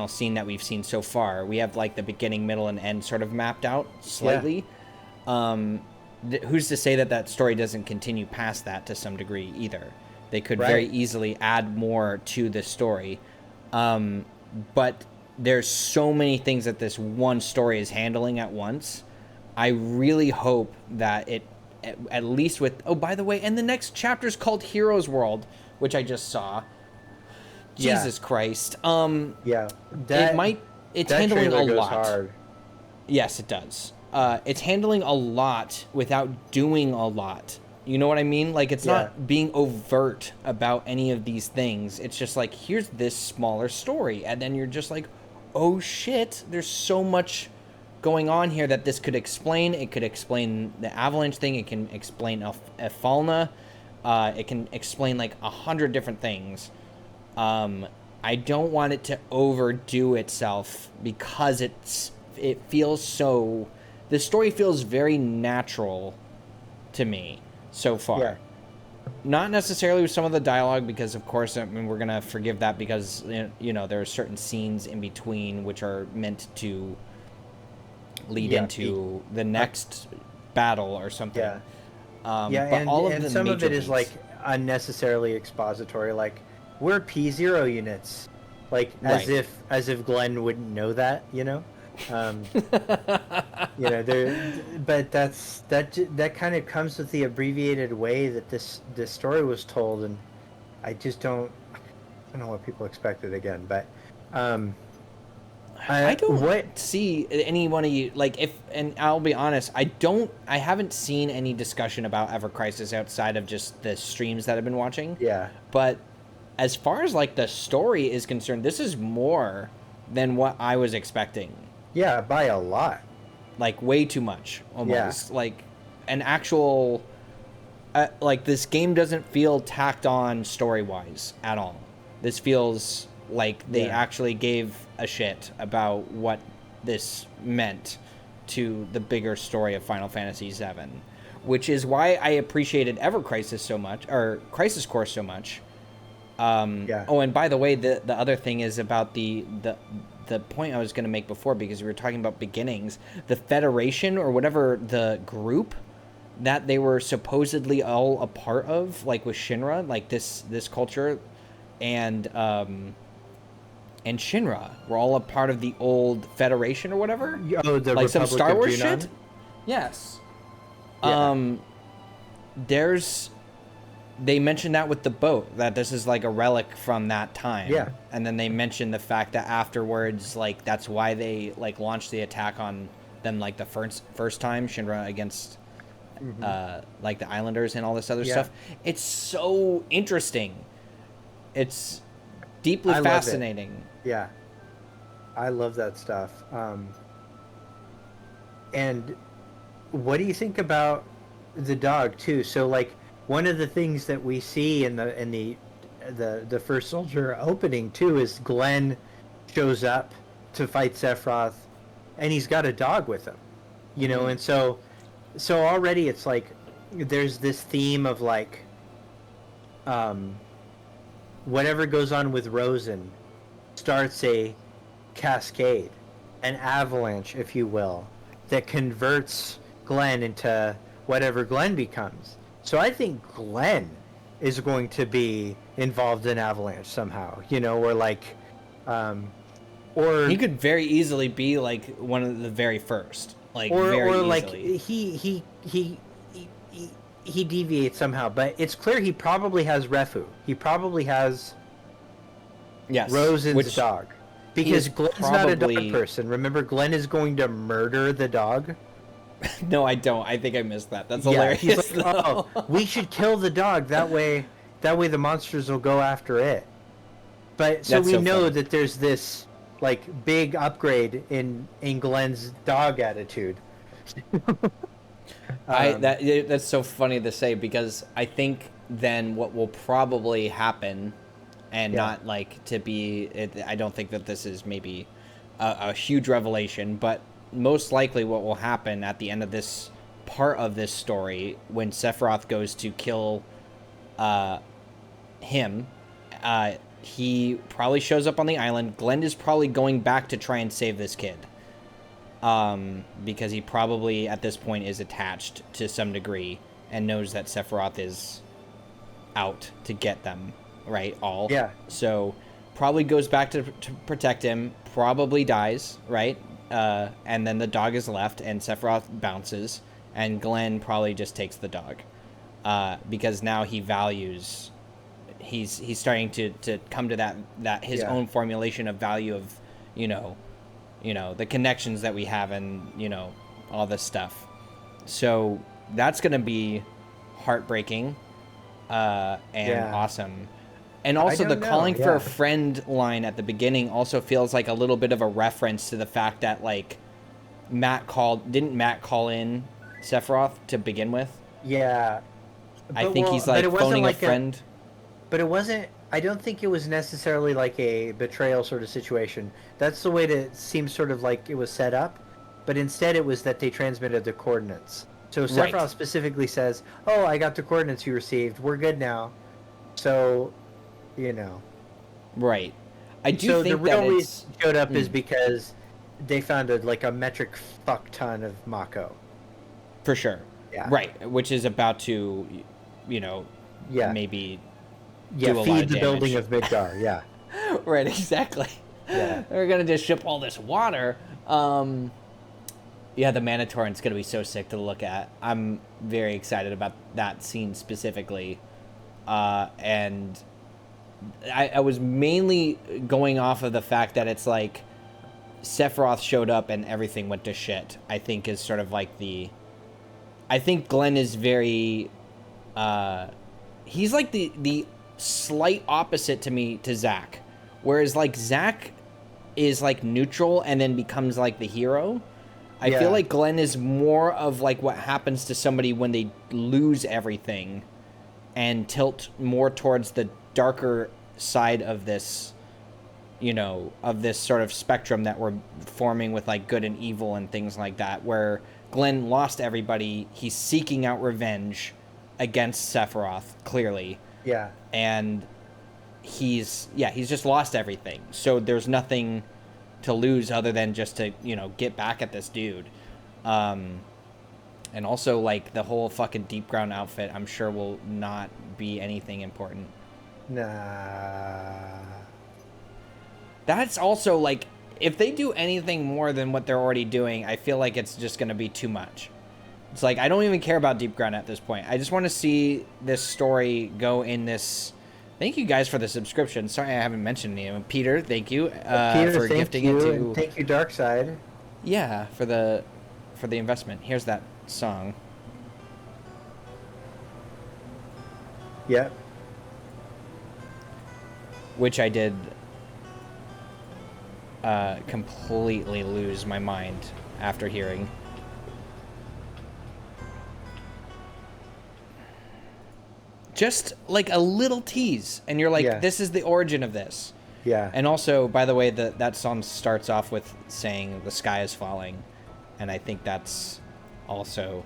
scene that we've seen so far. We have like the beginning, middle, and end sort of mapped out slightly. Yeah. Who's to say that story doesn't continue past that to some degree either? They could very easily add more to the story. But there's so many things that this one story is handling at once. I really hope that it, at least with, oh, by the way, and the next chapter is called Heroes World, which I just saw. Jesus Christ. Yeah. It's handling a lot. Hard. Yes, it does. It's handling a lot without doing a lot. You know what I mean? Like, it's not being overt about any of these things. It's just like, here's this smaller story. And then you're just like, oh shit, there's so much going on here that this could explain. It could explain the Avalanche thing. It can explain Ifalna. It can explain like 100 different things. I don't want it to overdo itself because it feels so... The story feels very natural to me so far. Yeah. Not necessarily with some of the dialogue, because of course, I mean, we're going to forgive that because, you know, there are certain scenes in between which are meant to lead into the next battle or something. Yeah. But and, all of and the some of it is beats, like unnecessarily expository, like we're P0 units, like as if Glenn wouldn't know that, you know. You know, but that kind of comes with the abbreviated way that this story was told, and I just don't know what people expected again. But I don't see any one of you, like, and I'll be honest, I haven't seen any discussion about Ever Crisis outside of just the streams that I've been watching. Yeah. But as far as like the story is concerned, this is more than what I was expecting. Yeah, by a lot. Like way too much, almost. Yeah. Like an actual, like this game doesn't feel tacked on story-wise at all. This feels like they actually gave a shit about what this meant to the bigger story of Final Fantasy VII, which is why I appreciated Ever Crisis so much, or Crisis Core so much. Oh, and by the way, the other thing is about the point I was going to make before, because we were talking about beginnings, the Federation or whatever, the group that they were supposedly all a part of, like with Shinra, like this culture, and Shinra were all a part of the old Federation or whatever. Oh, the like Republic some Star Wars Junon? shit. Yes. Yeah. They mentioned that with the boat, that this is like a relic from that time. Yeah. And then they mentioned the fact that afterwards, like, that's why they, like, launched the attack on them, like, the first time, Shinra against like the Islanders and all this other Yeah. stuff. It's so interesting. It's deeply I love it. fascinating. Yeah, I love that stuff. And what do you think about the dog too? So like one of the things that we see in the first soldier opening too is Glenn shows up to fight Sephiroth, and he's got a dog with him, you know, and so already it's like there's this theme of like whatever goes on with Rosen starts a cascade, an avalanche, if you will, that converts Glenn into whatever Glenn becomes. So I think Glenn is going to be involved in Avalanche somehow, you know, or like, or He could very easily be like one of the very first, like or very or like easily. he deviates somehow. But it's clear he probably has Refu. He probably has Yes, Rosen's dog. Because is Glenn's not a probably- dog person. Remember, Glenn is going to murder the dog. No, I don't. I think I missed that. That's Yeah, hilarious. he's like, though. oh, we should kill the dog. That way the monsters will go after it. But so That's we so know funny. that there's this like big upgrade in Glenn's dog attitude. That's so funny to say, because I think then what will probably happen, and Yeah. not like to be, I don't think that this is maybe a huge revelation, but most likely what will happen at the end of this part of this story, when Sephiroth goes to kill him, he probably shows up on the island. Glenn is probably going back to try and save this kid. Because he probably at this point is attached to some degree and knows that Sephiroth is out to get them, right? All. Yeah. So probably goes back to protect him, probably dies, right? And then the dog is left and Sephiroth bounces, and Glenn probably just takes the dog. Because now he values, he's starting to come to that his Yeah. own formulation of value of, you know, the connections that we have, and, you know, all this stuff. So that's going to be heartbreaking and Yeah. awesome. And also the don't know, calling for yeah. a friend line at the beginning also feels like a little bit of a reference to the fact that, like, didn't Matt call in Sephiroth to begin with? Yeah. I But, think well, he's but like it wasn't phoning like a friend. But it wasn't. I don't think it was necessarily like a betrayal sort of situation. That's the way it seems sort of like it was set up. But instead, it was that they transmitted the coordinates. So Sephiroth Right. specifically says, "Oh, I got the coordinates you received. We're good now." So, you know. Right. I do So the think real that reason it's... it showed up is because they found a metric fuck ton of Mako. For sure. Yeah. Right. Which is about to, you know, Yeah. maybe... Yeah. do a lot Feed of the building damage. of Midgar. Yeah. Right, exactly. Yeah. We're gonna just ship all this water. Yeah, the Manitoran's gonna be so sick to look at. I'm very excited about that scene specifically. And I was mainly going off of the fact that it's like Sephiroth showed up and everything went to shit. I think is sort of like the... I think Glenn is very... he's like the slight opposite to me to Zack. Whereas like Zack is like neutral and then becomes like the hero. I Yeah. feel like Glenn is more of like what happens to somebody when they lose everything and tilt more towards the darker side of this, you know, of this sort of spectrum that we're forming with like good and evil and things like that, where Glenn lost everybody. He's seeking out revenge against Sephiroth, clearly. Yeah. And he's just lost everything. So there's nothing to lose other than just to, you know, get back at this dude. And also, like, the whole fucking deep ground outfit, I'm sure will not be anything important. Nah. That's also, like, if they do anything more than what they're already doing, I feel like it's just going to be too much. It's like, I don't even care about deep ground at this point. I just want to see this story go in this... Thank you guys for the subscription. Sorry I haven't mentioned you. Peter, thank you Peter, for thank gifting you, it to... and thank you, Darkside. Yeah, for the investment. Here's that song. Yep. Which I did completely lose my mind after hearing. Just like a little tease, and you're like, Yeah. this is the origin of this. Yeah. And also, by the way, that song starts off with saying the sky is falling, and I think that's also...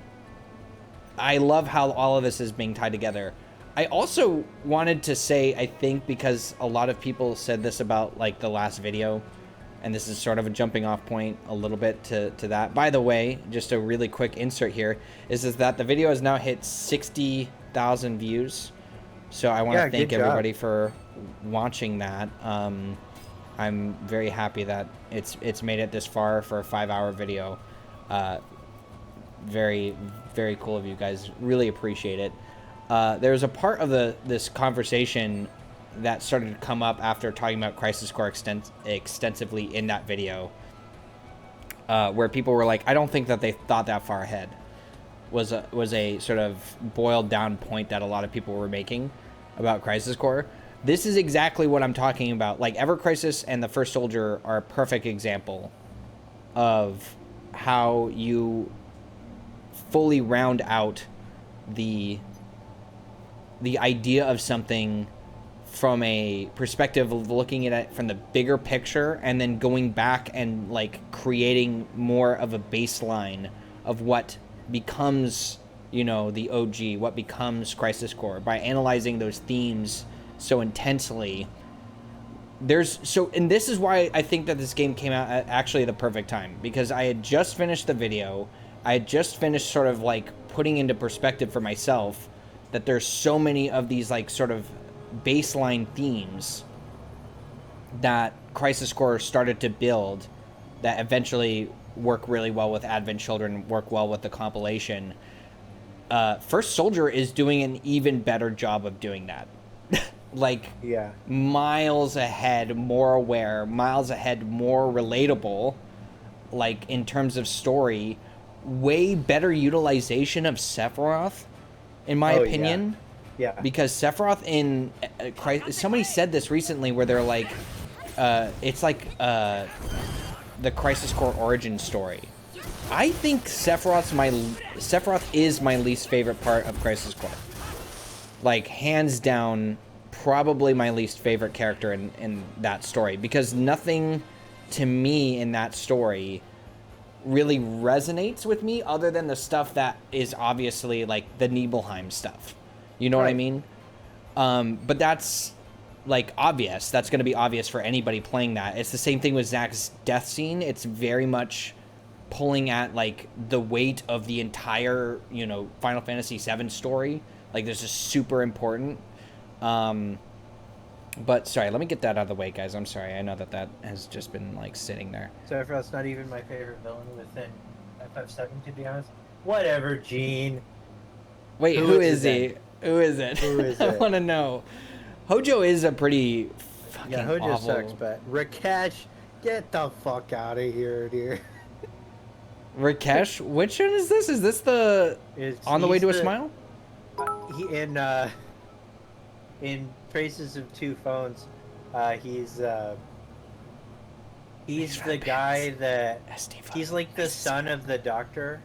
I love how all of this is being tied together. I also wanted to say, I think, because a lot of people said this about, like, the last video, and this is sort of a jumping off point a little bit to that. By the way, just a really quick insert here, is that the video has now hit 60,000 views. So I want to thank everybody for watching that. I'm very happy that it's made it this far for a 5-hour video. Very, very cool of you guys. Really appreciate it. There's a part of this conversation that started to come up after talking about Crisis Core extensively in that video, where people were like, I don't think that they thought that far ahead, was a sort of boiled down point that a lot of people were making about Crisis Core. This is exactly what I'm talking about. Like, Ever Crisis and the First Soldier are a perfect example of how you fully round out the idea of something from a perspective of looking at it from the bigger picture, and then going back and like creating more of a baseline of what becomes, you know, the OG, what becomes Crisis Core, by analyzing those themes so intensely. And this is why I think that this game came out at actually the perfect time, because I had just finished the video. I had just finished sort of like putting into perspective for myself that there's so many of these like sort of baseline themes that Crisis Core started to build that eventually work really well with Advent Children, work well with the compilation. First Soldier is doing an even better job of doing that. Like, yeah, miles ahead, more aware, miles ahead, more relatable, like in terms of story, way better utilization of Sephiroth, in my opinion. Yeah. Because Sephiroth in somebody said this recently, where they're like, it's like the Crisis Core origin story. I think Sephiroth is my least favorite part of Crisis Core. Like, hands down, probably my least favorite character in that story, because nothing to me in that story really resonates with me other than the stuff that is obviously like the Nibelheim stuff. You know what I mean? But that's like obvious. That's going to be obvious for anybody playing that. It's the same thing with Zack's death scene. It's very much pulling at like the weight of the entire, you know, Final Fantasy VII story. Like, this is super important. But sorry, let me get that out of the way, guys. I'm sorry. I know that has just been like sitting there. Sephiroth's not even my favorite villain within FF7, to be honest. Whatever, Gene. Wait, who is he? Who is it? Who is I it? want to know. Hojo is a pretty fucking Hojo awful... sucks, but Rakesh, get the fuck out of here, dude. Rakesh? Which one is this? Is this the On the Way to a Smile? He in Traces of Two Phones, he's the guy that he's like the son of the doctor.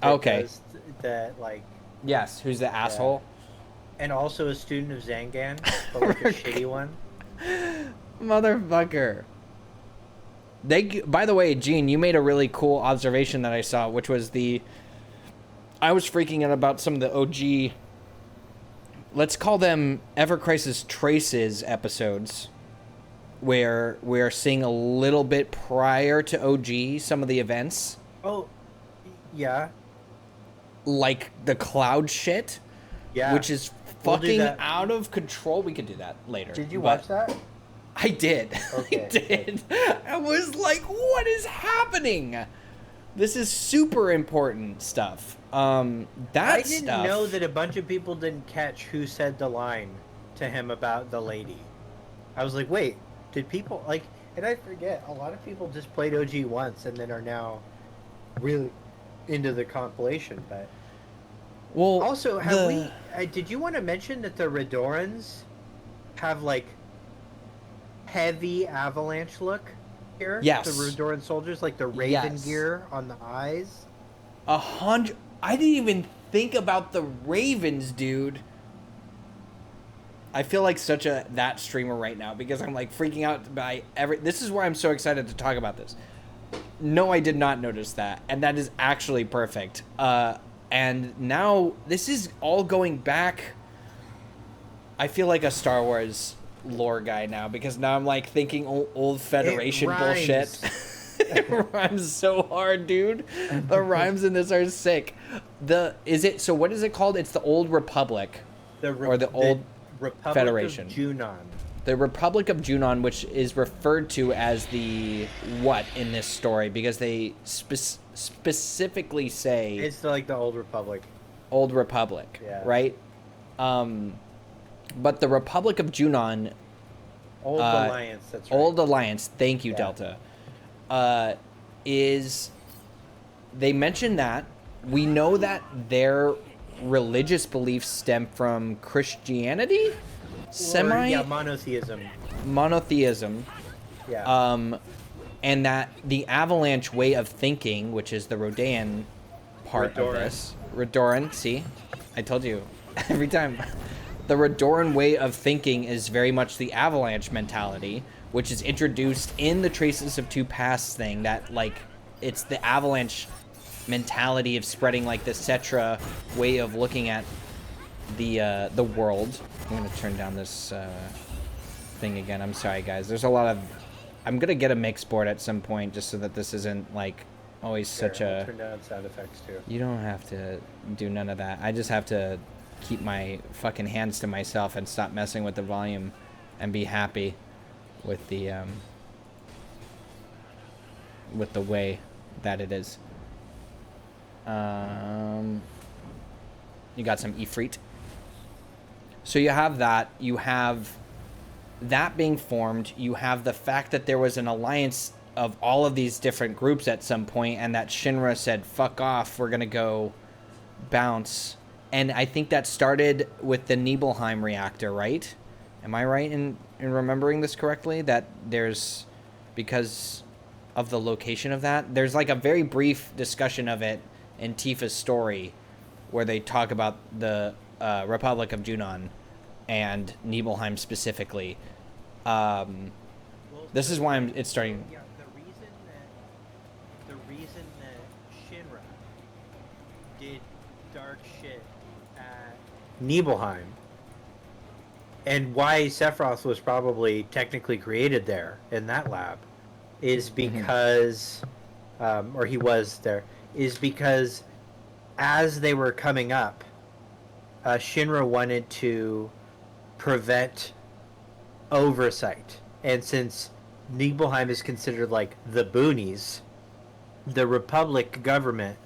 Okay. That like. Yes, who's the asshole? And also a student of Zangan, but like a shitty one. Motherfucker. By the way, Gene, you made a really cool observation that I saw, which was I was freaking out about some of the OG, let's call them Ever Crisis Traces episodes, where we're seeing a little bit prior to OG some of the events. Oh, yeah. Like the cloud shit, which is fucking out of control. We could do that later. Did you watch that? I did. Okay, I did. I was like, what is happening? This is super important stuff. I didn't know that a bunch of people didn't catch who said the line to him about the lady. I was like, wait, did people like? And I forget, a lot of people just played OG once and then are now really into the compilation, but Well, Also, did you want to mention that the Redorans have like heavy avalanche look here? Yes. The Redoran soldiers, like the raven gear on the eyes. 100. I didn't even think about the ravens, dude. I feel like such a that streamer right now because I'm like freaking out by every. This is why I'm so excited to talk about this. No, I did not notice that, and that is actually perfect. And now this is all going back. I feel like a Star Wars lore guy now because now I'm like thinking old Federation bullshit. It rhymes so hard, dude. The rhymes in this are sick. So what is it called? It's the Old Republic. Or the Old Republic Federation. Of Junon. The Republic of Junon, which is referred to as the what in this story because they specifically say it's like the Old Republic. Old Republic, yeah. Right? But the Republic of Junon, Old Alliance. That's right. Old Alliance. Thank you, Delta. Is they mention that we know that their religious beliefs stem from Christianity, monotheism. Yeah. And that the avalanche way of thinking, which is the Rodan part of this, Redoran. See, I told you every time. The Redoran way of thinking is very much the avalanche mentality, which is introduced in the Traces of Two Pasts thing. That like, it's the avalanche mentality of spreading like the Cetra way of looking at the world. I'm gonna turn down this thing again. I'm sorry, guys. There's a lot of. I'm gonna get a mix board at some point just so that this isn't like always such a. Turn down sound effects too. You don't have to do none of that. I just have to keep my fucking hands to myself and stop messing with the volume, and be happy with the way that it is. You got some Ifrit. So you have that. You have that being formed. You have the fact that there was an alliance of all of these different groups at some point, and that Shinra said, fuck off, we're going to go bounce. And I think that started with the Nibelheim reactor, right? Am I right in remembering this correctly? That there's, because of the location of that, there's like a very brief discussion of it in Tifa's story where they talk about the Republic of Junon and Nibelheim specifically. This is why it's starting. Yeah, the reason that Shinra did dark shit at Nibelheim, and why Sephiroth was probably technically created there in that lab, is because, or he was there, is because as they were coming up, Shinra wanted to prevent oversight. And since Nibelheim is considered like the boonies, the Republic government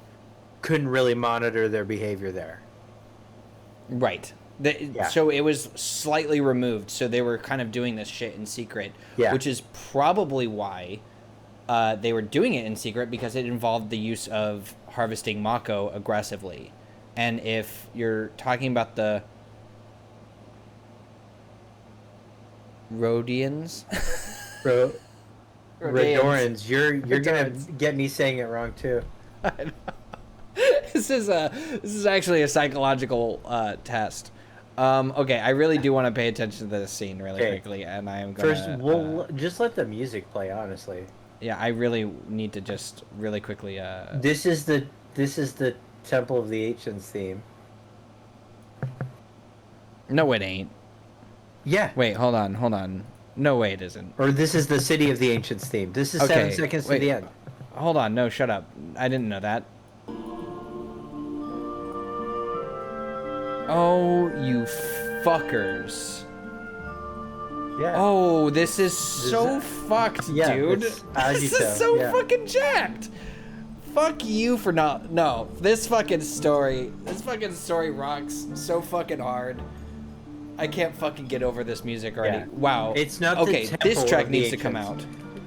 couldn't really monitor their behavior there. Right. So it was slightly removed, so they were kind of doing this shit in secret, which is probably why they were doing it in secret, because it involved the use of harvesting Mako aggressively. And if you're talking about the Rhodians, Redorans, you're gonna get me saying it wrong too. I know. This is actually a psychological test. Okay, I really do want to pay attention to this scene really quickly, and I am gonna. First, we'll just let the music play. Honestly. Yeah, I really need to just really quickly. This is the Temple of the Ancients theme. No, it ain't. Yeah. Wait, hold on. No, wait, it isn't. Or this is the City of the Ancients theme. This is 7 seconds to the end. Hold on, no, shut up. I didn't know that. Oh, you fuckers. Yeah. Oh, this is so fucked, dude. This is so fucking jacked. Fuck you for not. No, this fucking story rocks so fucking hard. I can't fucking get over this music already. Yeah. Wow. It's not okay. This track needs to come out.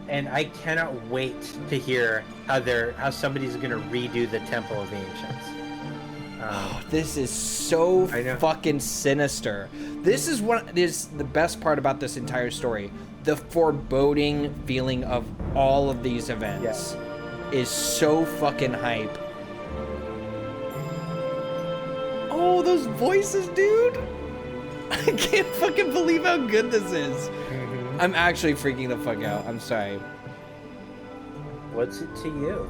And I cannot wait to hear how somebody's gonna redo the Temple of the Ancients. This is so I know. fucking sinister. This is what is the best part about this entire story. The foreboding feeling of all of these events is so fucking hype. Oh, those voices, dude. I can't fucking believe how good this is. I'm actually freaking the fuck out. I'm sorry. What's it to you?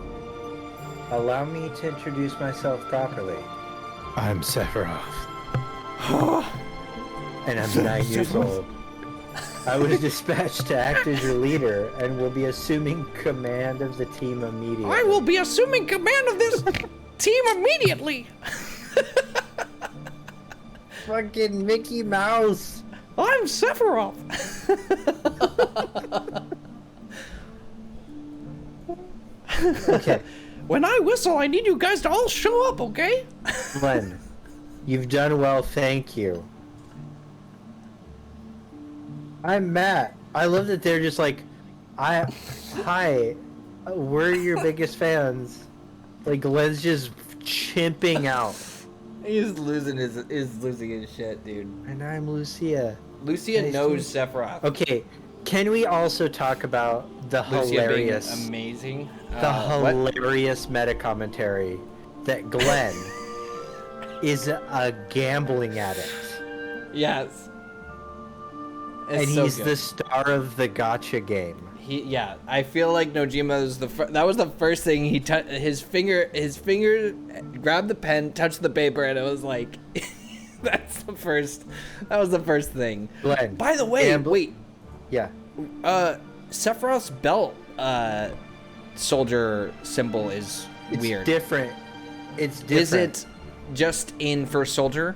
Allow me to introduce myself properly. I'm Sephiroth. And I'm 9 years old. I was dispatched to act as your leader and will be assuming command of the team immediately. I will be assuming command of this team immediately. Fucking Mickey Mouse. I'm Sephiroth. Okay. When I whistle, I need you guys to all show up, okay? Glenn, you've done well, thank you. I'm Matt. I love that they're just like, hi, we're your biggest fans. Like, Glenn's just chimping out. He's losing his shit, dude. And I'm Lucia. Lucia Nice knows to Sephiroth. Okay, can we also talk about the Lucia hilarious, being amazing, hilarious meta commentary that Glenn is a gambling addict, Yes. and It's so he's good. the star of the gotcha game. Yeah, I feel like Nojima was that was the first thing he touched. His finger grabbed the pen, touched the paper, and it was like, that was the first thing. Glenn, By the way, wait, yeah, Sephiroth's belt soldier symbol is it's weird. different. It's different. Is it just in First Soldier,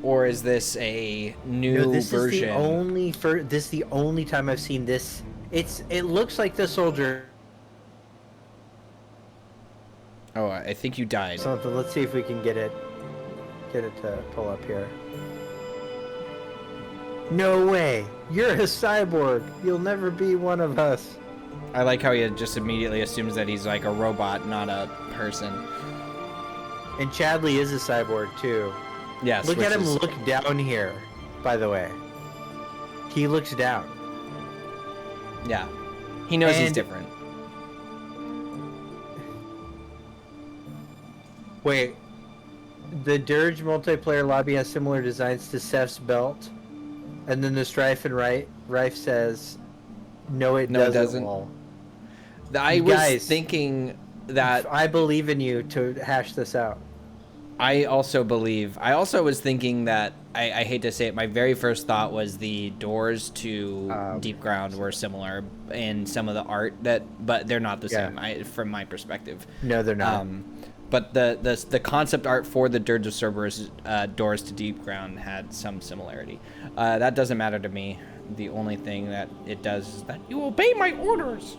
or is this a new No, this version? This is the only time I've seen this. It looks like the soldier. Oh, I think you died. Something. Let's see if we can get it to pull up here. No way! You're a cyborg. You'll never be one of us. I like how he just immediately assumes that he's like a robot, not a person. And Chadley is a cyborg too. Yes. Look at him look down here. By the way, he looks down. Yeah. He knows he's And- different. Wait. The Dirge multiplayer lobby has similar designs to Seth's belt. And then the Strife and Rife says, no, it doesn't. Lol. I was Guys, thinking that I believe in you to hash this out. I also was thinking that I hate to say it, my very first thought was the doors to Deep Ground were similar in some of the art but they're not the same from my perspective. No, they're not. But the concept art for the Dirge of Cerberus doors to Deep Ground had some similarity. That doesn't matter to me. The only thing that it does is that you obey my orders.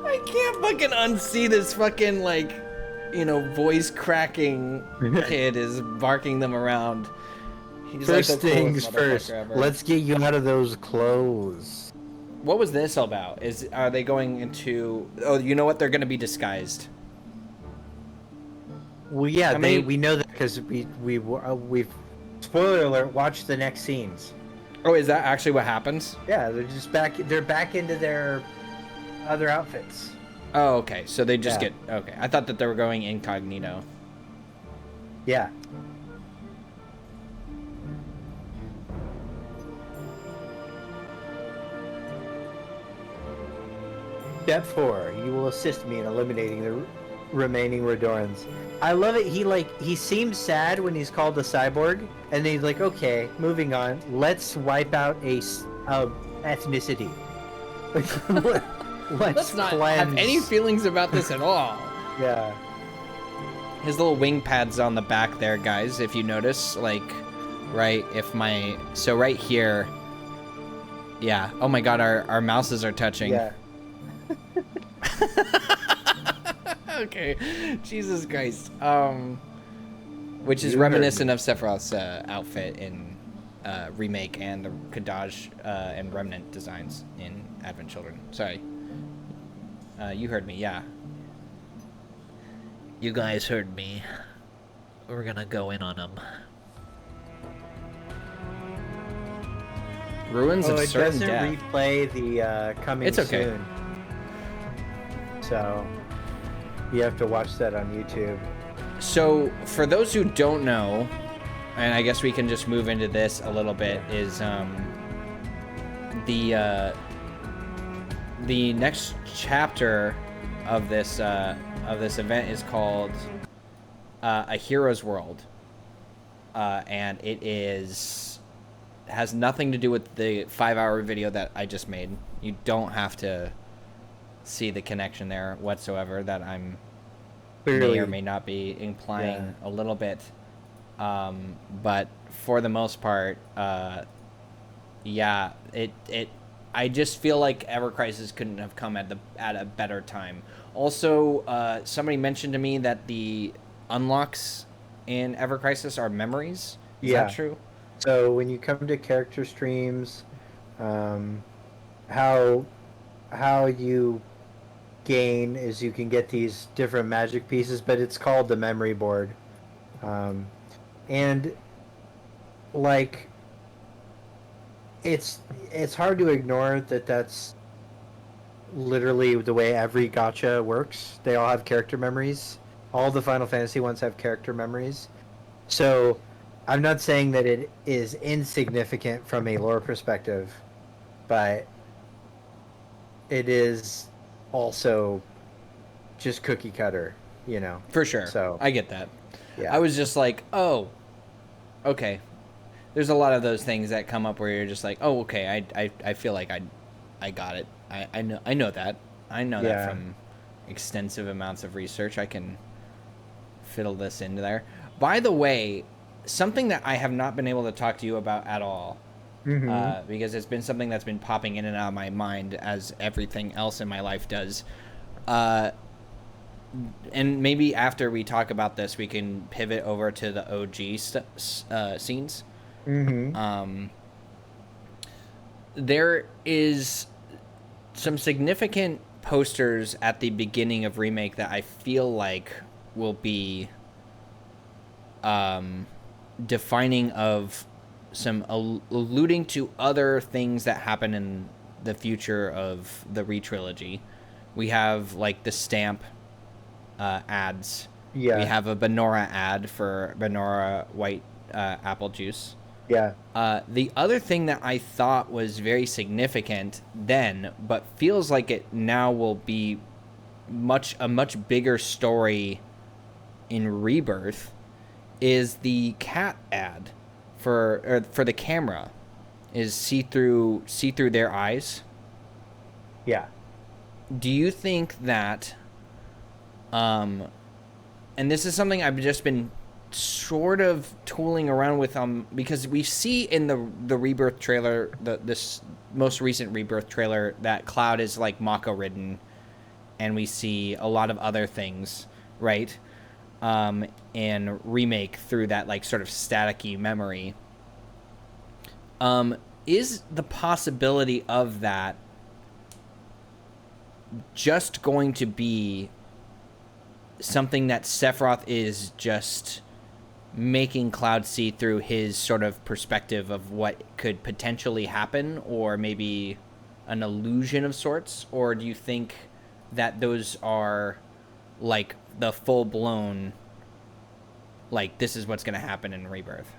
I can't fucking unsee this fucking, like, voice cracking kid is barking them around. He's First like the things coolest first, motherfucker ever. let's get you out of those clothes. What was this all about? Are they going into... Oh, you know what? They're going to be disguised. Well, yeah, we know that because we've spoiler alert. Watch the next scenes. Oh, is that actually what happens? Yeah, they're just back. They're back into their other outfits. Oh, okay. So they just get... Okay. I thought that they were going incognito. Yeah. Step 4. You will assist me in eliminating the remaining Redorans. I love it. He seems sad when he's called a cyborg, and then he's like, okay, moving on. Let's wipe out a ethnicity. Let's not cleanse. have any feelings about this at all. Yeah. His little wing pads on the back there, guys, if you notice, like, right here. Yeah. Oh my god, our mouses are touching. Yeah. Okay. Jesus Christ. Which is reminiscent of Sephiroth's outfit in Remake and the Kadaj and Remnant designs in Advent Children. Sorry. You heard me, yeah. You guys heard me. We're gonna go in on them. Ruins of it Certain doesn't Death. replay the coming It's okay. soon. So you have to watch that on YouTube. So, for those who don't know, and I guess we can just move into this a little bit, is the next chapter of this event is called A Hero's World, and it has nothing to do with the 5-hour video that I just made. You don't have to see the connection there whatsoever that I'm may or may not be implying a little bit, but for the most part, yeah, it I just feel like Ever Crisis couldn't have come at a better time. Also, somebody mentioned to me that the unlocks in Ever Crisis are memories. Is that true? So when you come to character streams, how you gain is you can get these different magic pieces, but it's called the memory board, and like it's hard to ignore that that's literally the way every gacha works. They all have character memories. All the Final Fantasy ones have character memories. So I'm not saying that it is insignificant from a lore perspective, but it is also just cookie cutter, you know. For sure. So I get that. yeah. I was just like, oh, okay. There's a lot of those things that come up where you're just like, oh, okay, I feel like I got it. I know that. I know that from extensive amounts of research. I can fiddle this into there. By the way, something that I have not been able to talk to you about at all, because it's been something that's been popping in and out of my mind as everything else in my life does. And maybe after we talk about this, we can pivot over to the OG scenes. There is some significant posters at the beginning of Remake that I feel like will be defining of some alluding to other things that happen in the future of the re-trilogy. We have like the stamp ads. We have a Benora ad for Benora white apple juice. The other thing that I thought was very significant then, but feels like it now will be a much bigger story in Rebirth, is the cat ad for the camera is see through their eyes. Do you think that and this is something I've just been sort of tooling around with because we see in the Rebirth trailer, this most recent Rebirth trailer, that Cloud is like Mako ridden, and we see a lot of other things, right? And Remake through that like sort of staticky memory. Is the possibility of that just going to be something that Sephiroth is just making Cloud see through his sort of perspective of what could potentially happen, or maybe an illusion of sorts? Or do you think that those are like the full-blown, like, this is what's going to happen in Rebirth?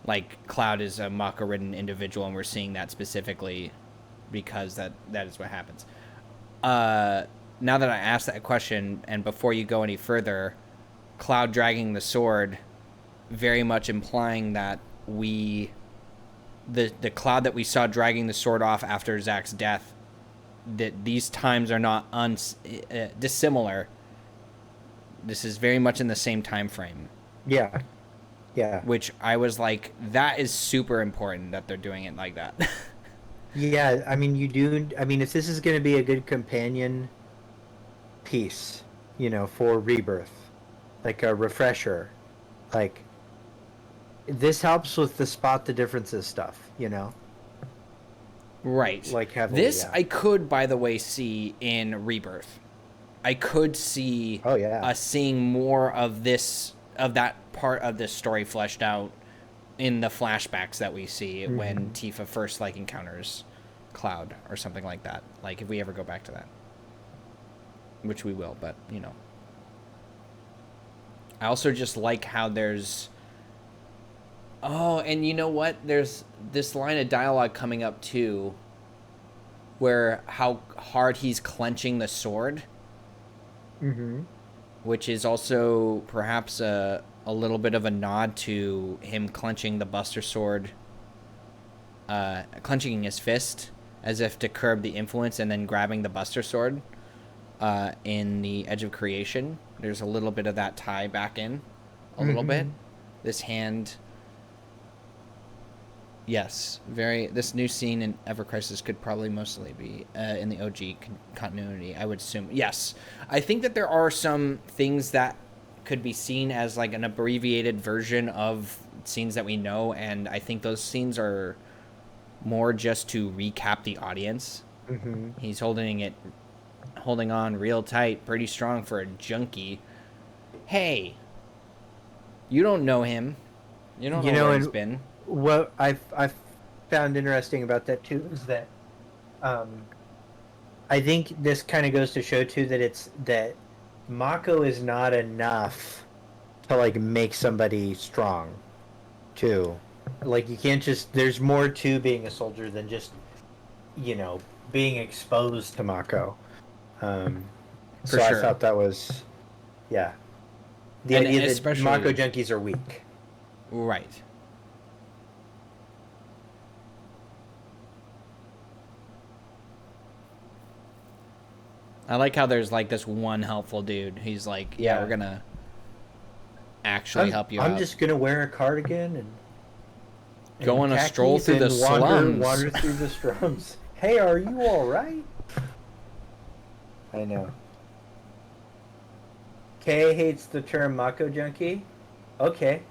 Like, Cloud is a Mako-ridden individual, and we're seeing that specifically because that is what happens. Now that I asked that question, and before you go any further, Cloud dragging the sword, very much implying that the Cloud that we saw dragging the sword off after Zack's death, that these times are not dissimilar. This is very much in the same time frame. Yeah. Which I was like, that is super important that they're doing it like that. Yeah, I mean, if this is going to be a good companion piece, you know, for Rebirth, like a refresher, like, this helps with the spot the differences stuff, you know? Right. Like heavily, this I could, by the way, see in Rebirth. I could see us seeing more of that part of this story fleshed out in the flashbacks that we see when Tifa first like encounters Cloud or something like that. Like if we ever go back to that, which we will, but you know. I also just like how there's. Oh, and you know what? There's this line of dialogue coming up too, where how hard he's clenching the sword. Which is also perhaps a little bit of a nod to him clenching the Buster Sword, clenching his fist as if to curb the influence, and then grabbing the Buster Sword in the Edge of Creation. There's a little bit of that tie back in, a little bit. This hand. Yes, this new scene in Ever Crisis could probably mostly be in the OG continuity, I would assume. Yes, I think that there are some things that could be seen as like an abbreviated version of scenes that we know, and I think those scenes are more just to recap the audience. He's holding on real tight, pretty strong for a junkie. Hey, you don't know him. You don't know where he's been. What I've found interesting about that too is that I think this kind of goes to show too that Mako is not enough to like make somebody strong too. Like you can't just, there's more to being a soldier than just, you know, being exposed to Mako. So sure. I thought that was the idea that Mako junkies are weak. Right. I like how there's like this one helpful dude. He's like, we're gonna actually help you out. I'm just gonna wear a cardigan and go on a stroll through the slums. Wander through the slums. Hey, are you all right? I know. Kay hates the term Mako junkie. Okay.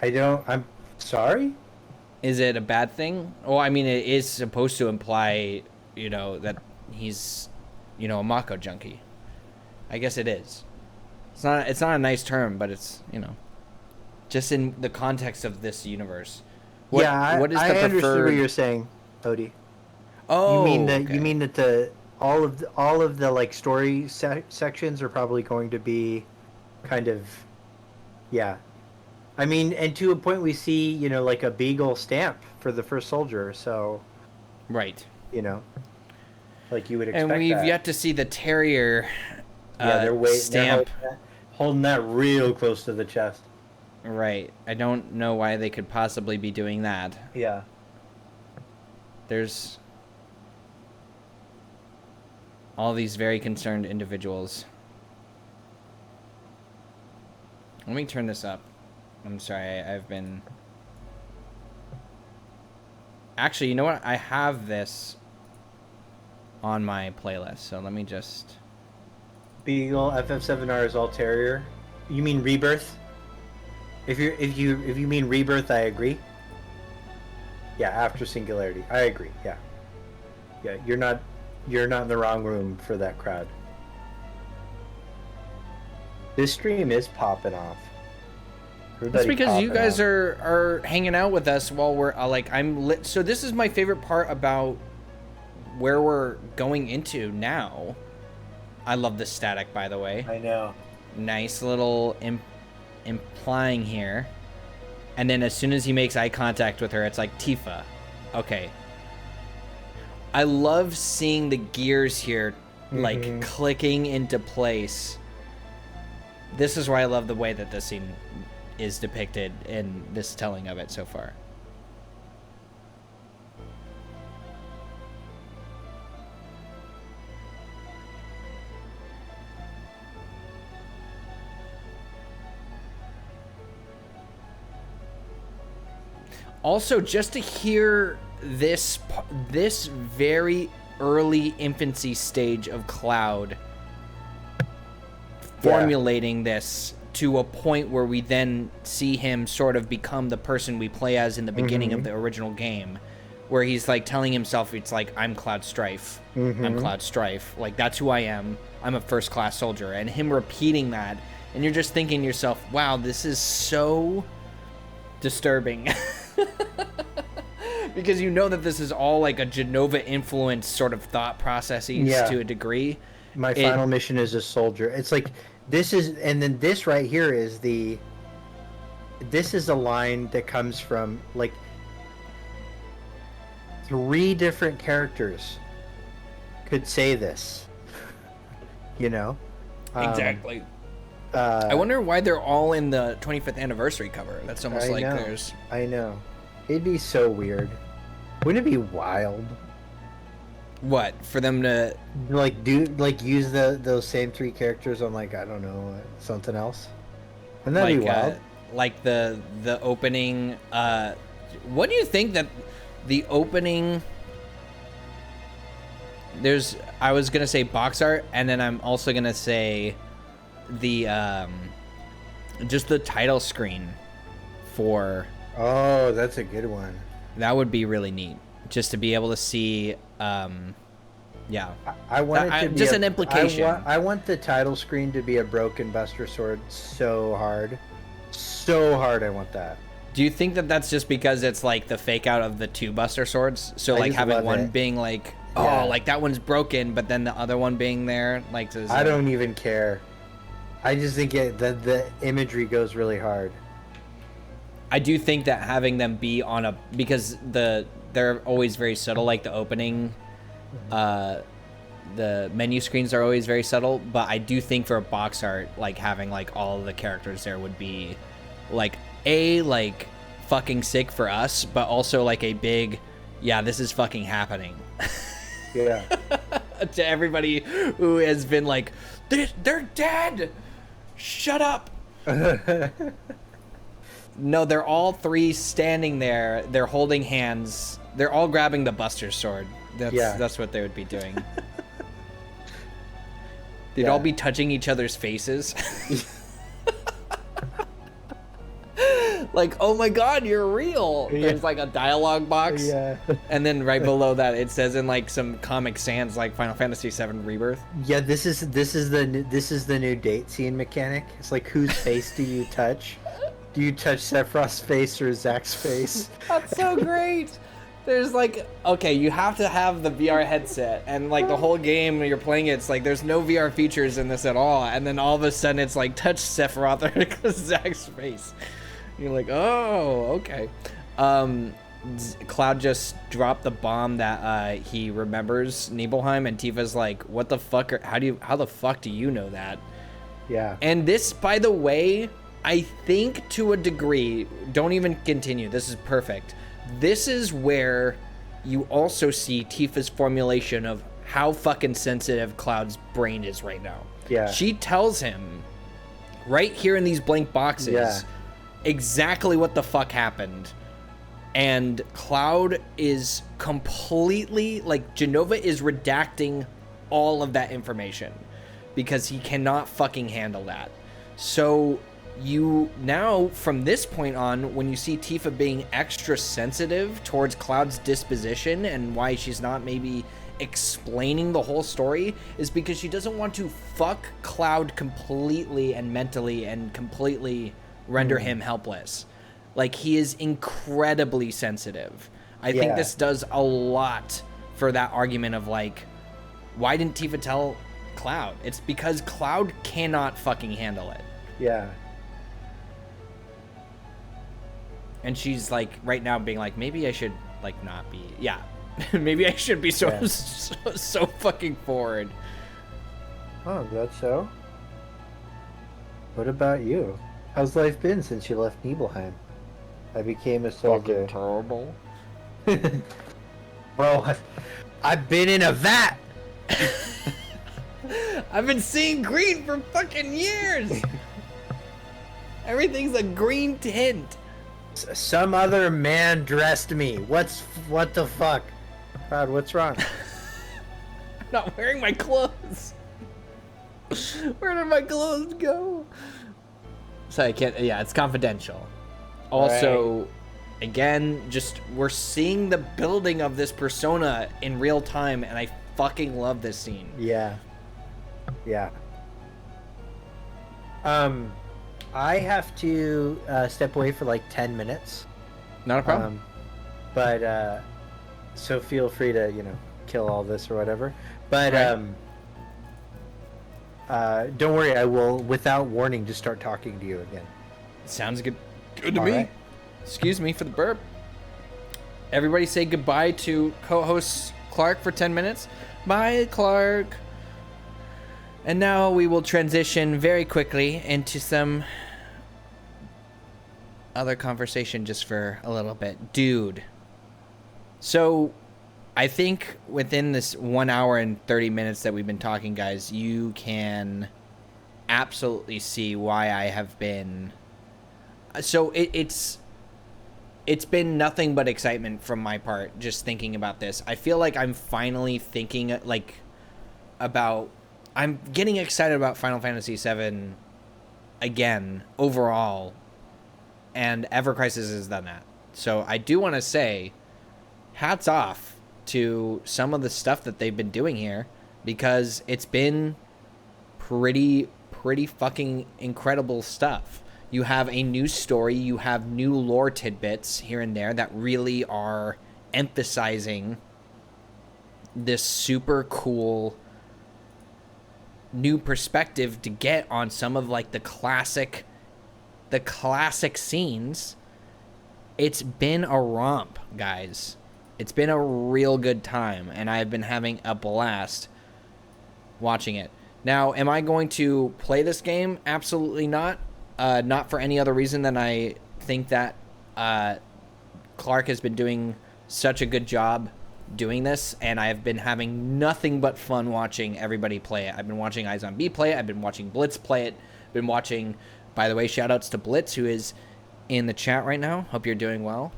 I'm sorry? Is it a bad thing? Well, I mean, it is supposed to imply, you know, that he's, you know, a Mako junkie. I guess it is. It's not a nice term, but it's, you know, just in the context of this universe. What is the I understood what you're saying, Odie. Oh, you mean that all of the like story sections are probably going to be kind of, I mean, and to a point we see, you know, like a beagle stamp for the first soldier, so right, you know, like you would expect. And we've yet to see the terrier they're stamp. They're holding that real close to the chest. Right. I don't know why they could possibly be doing that. Yeah. There's all these very concerned individuals. Let me turn this up. I'm sorry, I've been... Actually, you know what? I have this on my playlist, so let me just... Beagle, FF7R is all terrier. You mean Rebirth? If you mean Rebirth, I agree. Yeah, after Singularity, I agree. Yeah, you're not in the wrong room for that crowd. This stream is popping off. That's because you guys are hanging out with us while we're I'm lit. So this is my favorite part about where we're going into now. I love the static, by the way. I know. Nice little implying here. And then as soon as he makes eye contact with her, it's like, Tifa. Okay. I love seeing the gears here, like, clicking into place. This is why I love the way that this scene is depicted in this telling of it so far. Also, just to hear this very early infancy stage of Cloud formulating this to a point where we then see him sort of become the person we play as in the beginning of the original game, where he's like telling himself, it's like, I'm Cloud Strife. I'm Cloud Strife. Like, that's who I am. I'm a first class soldier. And him repeating that, and you're just thinking to yourself, wow, this is so disturbing. Because you know that this is all like a Genova influence sort of thought processes to a degree. My final mission is a soldier. It's like, this is, and then this right here is this is a line that comes from like 3 different characters could say this, you know? Exactly. I wonder why they're all in the 25th anniversary cover. That's almost like there's... I know. It'd be so weird. Wouldn't it be wild? What? For them to... use those same 3 characters on, like, I don't know, something else? Wouldn't that be wild? Like the opening... what do you think that the opening... I was going to say box art, and then I'm also going to say the... just the title screen for... Oh, that's a good one. That would be really neat, just to be able to see. Yeah, I want it to be just an implication. I want the title screen to be a broken Buster Sword so hard, so hard. I want that. Do you think that that's just because it's like the fake out of the 2 Buster Swords? So like having one being like, like that one's broken, but then the other one being there, like. I don't even care. I just think the imagery goes really hard. I do think that having them be on because they're always very subtle, like the opening, the menu screens are always very subtle, but I do think for a box art, like having like all of the characters there would be like like fucking sick for us, but also like a big, yeah, this is fucking happening. Yeah. To everybody who has been like, they're dead. Shut up. No, they're all 3 standing there. They're holding hands. They're all grabbing the Buster Sword. That's what they would be doing. They'd all be touching each other's faces. Like, oh my god, you're real. There's like a dialogue box. Yeah. And then right below that, it says in like some Comic Sans, like Final Fantasy VII Rebirth. Yeah, this is the new date scene mechanic. It's like, whose face do you touch? Do you touch Sephiroth's face or Zack's face? That's so great. There's like, okay, you have to have the VR headset, and like the whole game you're playing it's like there's no VR features in this at all, and then all of a sudden it's like touch Sephiroth or Zack's face. And you're like, oh, okay. Cloud just dropped the bomb that he remembers Nibelheim, and Tifa's like, what the fuck? How the fuck do you know that? Yeah. And this, by the way, I think to a degree, don't even continue, this is perfect. This is where you also see Tifa's formulation of how fucking sensitive Cloud's brain is right now. Yeah. She tells him right here in these blank boxes exactly what the fuck happened. And Cloud is completely, like, Genova is redacting all of that information because he cannot fucking handle that. So you now, from this point on, when you see Tifa being extra sensitive towards Cloud's disposition and why she's not maybe explaining the whole story, is because she doesn't want to fuck Cloud completely and mentally and completely render him helpless. Like, he is incredibly sensitive. I think this does a lot for that argument of, like, why didn't Tifa tell Cloud? It's because Cloud cannot fucking handle it. Yeah. And she's, like, right now being like, maybe I should, like, not be... Yeah. Maybe I should be so fucking forward. Oh, that's so? What about you? How's life been since you left Nibelheim? I became a soldier. Fucking terrible. Bro, I've been in a vat! I've been seeing green for fucking years! Everything's a green tint. Some other man dressed me. What the fuck? God, what's wrong? I'm not wearing my clothes. Where did my clothes go? So I can't, yeah, it's confidential. Also, again, just we're seeing the building of this persona in real time, and I fucking love this scene. Yeah. Yeah. I have to step away for like 10 minutes. Not a problem. But so feel free to, kill all this or whatever. But don't worry, I will, without warning, just start talking to you again. Sounds good. Good to All me. right. Excuse me for the burp. Everybody say goodbye to co-host Clark for 10 minutes. Bye, Clark. And now we will transition very quickly into some other conversation just for a little bit. Dude. So, I think within this 1 hour and 30 minutes that we've been talking, guys, you can absolutely see why I have been... So, it's been nothing but excitement from my part, just thinking about this. I feel like I'm finally thinking, about... I'm getting excited about Final Fantasy VII again, overall, and Ever Crisis has done that. So I do want to say, hats off to some of the stuff that they've been doing here, because it's been pretty fucking incredible stuff. You have a new story, you have new lore tidbits here and there that really are emphasizing this super cool new perspective to get on some of the classic scenes. It's been a romp, guys. It's been a real good time, and I've been having a blast watching it. Now, am I going to play this game? Absolutely not. Not for any other reason than I think that Clark has been doing such a good job doing this, and I've been having nothing but fun watching everybody play it. I've been watching Eyes on B play it. I've been watching Blitz play it. Been watching, by the way, shout outs to Blitz, who is in the chat right now. Hope you're doing well.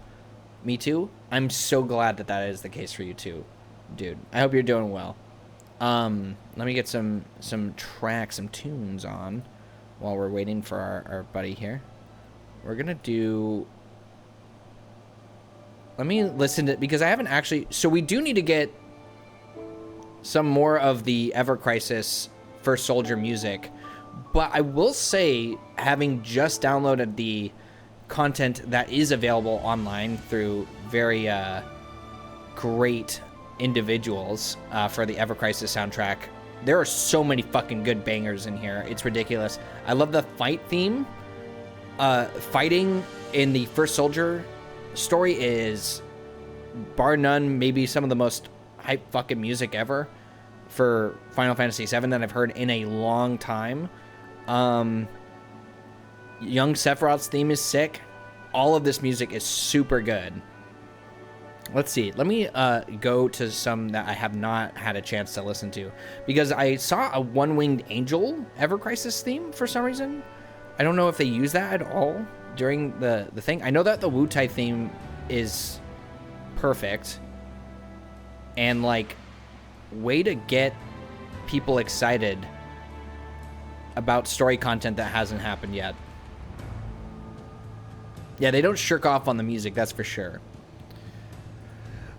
Me too. I'm so glad that that is the case for you too, dude. I hope you're doing well. Let me get some tracks, some tunes on while we're waiting for our buddy here. We're gonna do... Let me listen to... Because I haven't actually... So we do need to get some more of the Ever Crisis First Soldier music. But I will say, having just downloaded the content that is available online through very great individuals for the Ever Crisis soundtrack, there are so many fucking good bangers in here. It's ridiculous. I love the fight theme. Fighting in the First Soldier story is, bar none, maybe some of the most hype fucking music ever for Final Fantasy VII that I've heard in a long time. Young Sephiroth's theme is sick. All of this music is super good. Let's see. Let me go to some that I have not had a chance to listen to, because I saw a One-Winged Angel Ever Crisis theme for some reason. I don't know if they use that at all during the thing. I know that the Wu-Tai theme is perfect, and way to get people excited about story content that hasn't happened yet. Yeah, they don't shirk off on the music, that's for sure.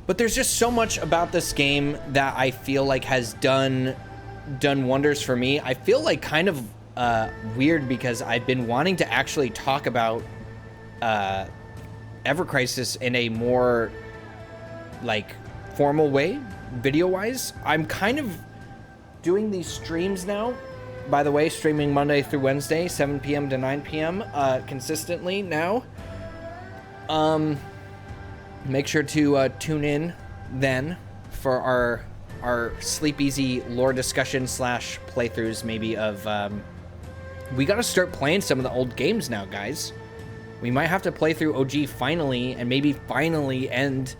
But there's just so much about this game that I feel like has done wonders for me. I feel like kind of weird, because I've been wanting to actually talk about Ever Crisis in a more formal way, video-wise. I'm kind of doing these streams now, by the way, streaming Monday through Wednesday, 7 p.m. to 9 p.m. Consistently now. Make sure to tune in then for our Sleepezi lore discussion / playthroughs, maybe, of... we gotta start playing some of the old games now, guys. We might have to play through OG finally, and maybe finally end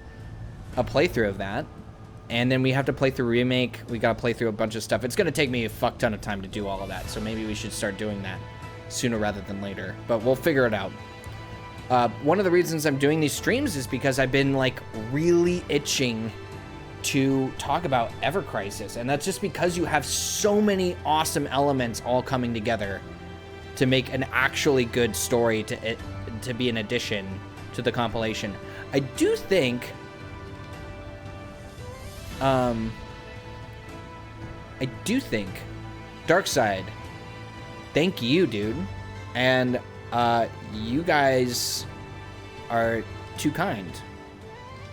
a playthrough of that. And then we have to play through Remake. We gotta play through a bunch of stuff. It's gonna take me a fuck ton of time to do all of that, so maybe we should start doing that sooner rather than later. But we'll figure it out. One of the reasons I'm doing these streams is because I've been really itching to talk about Ever Crisis, and that's just because you have so many awesome elements all coming together to make an actually good story to be an addition to the compilation. I do think Darkside, thank you, dude. And you guys are too kind.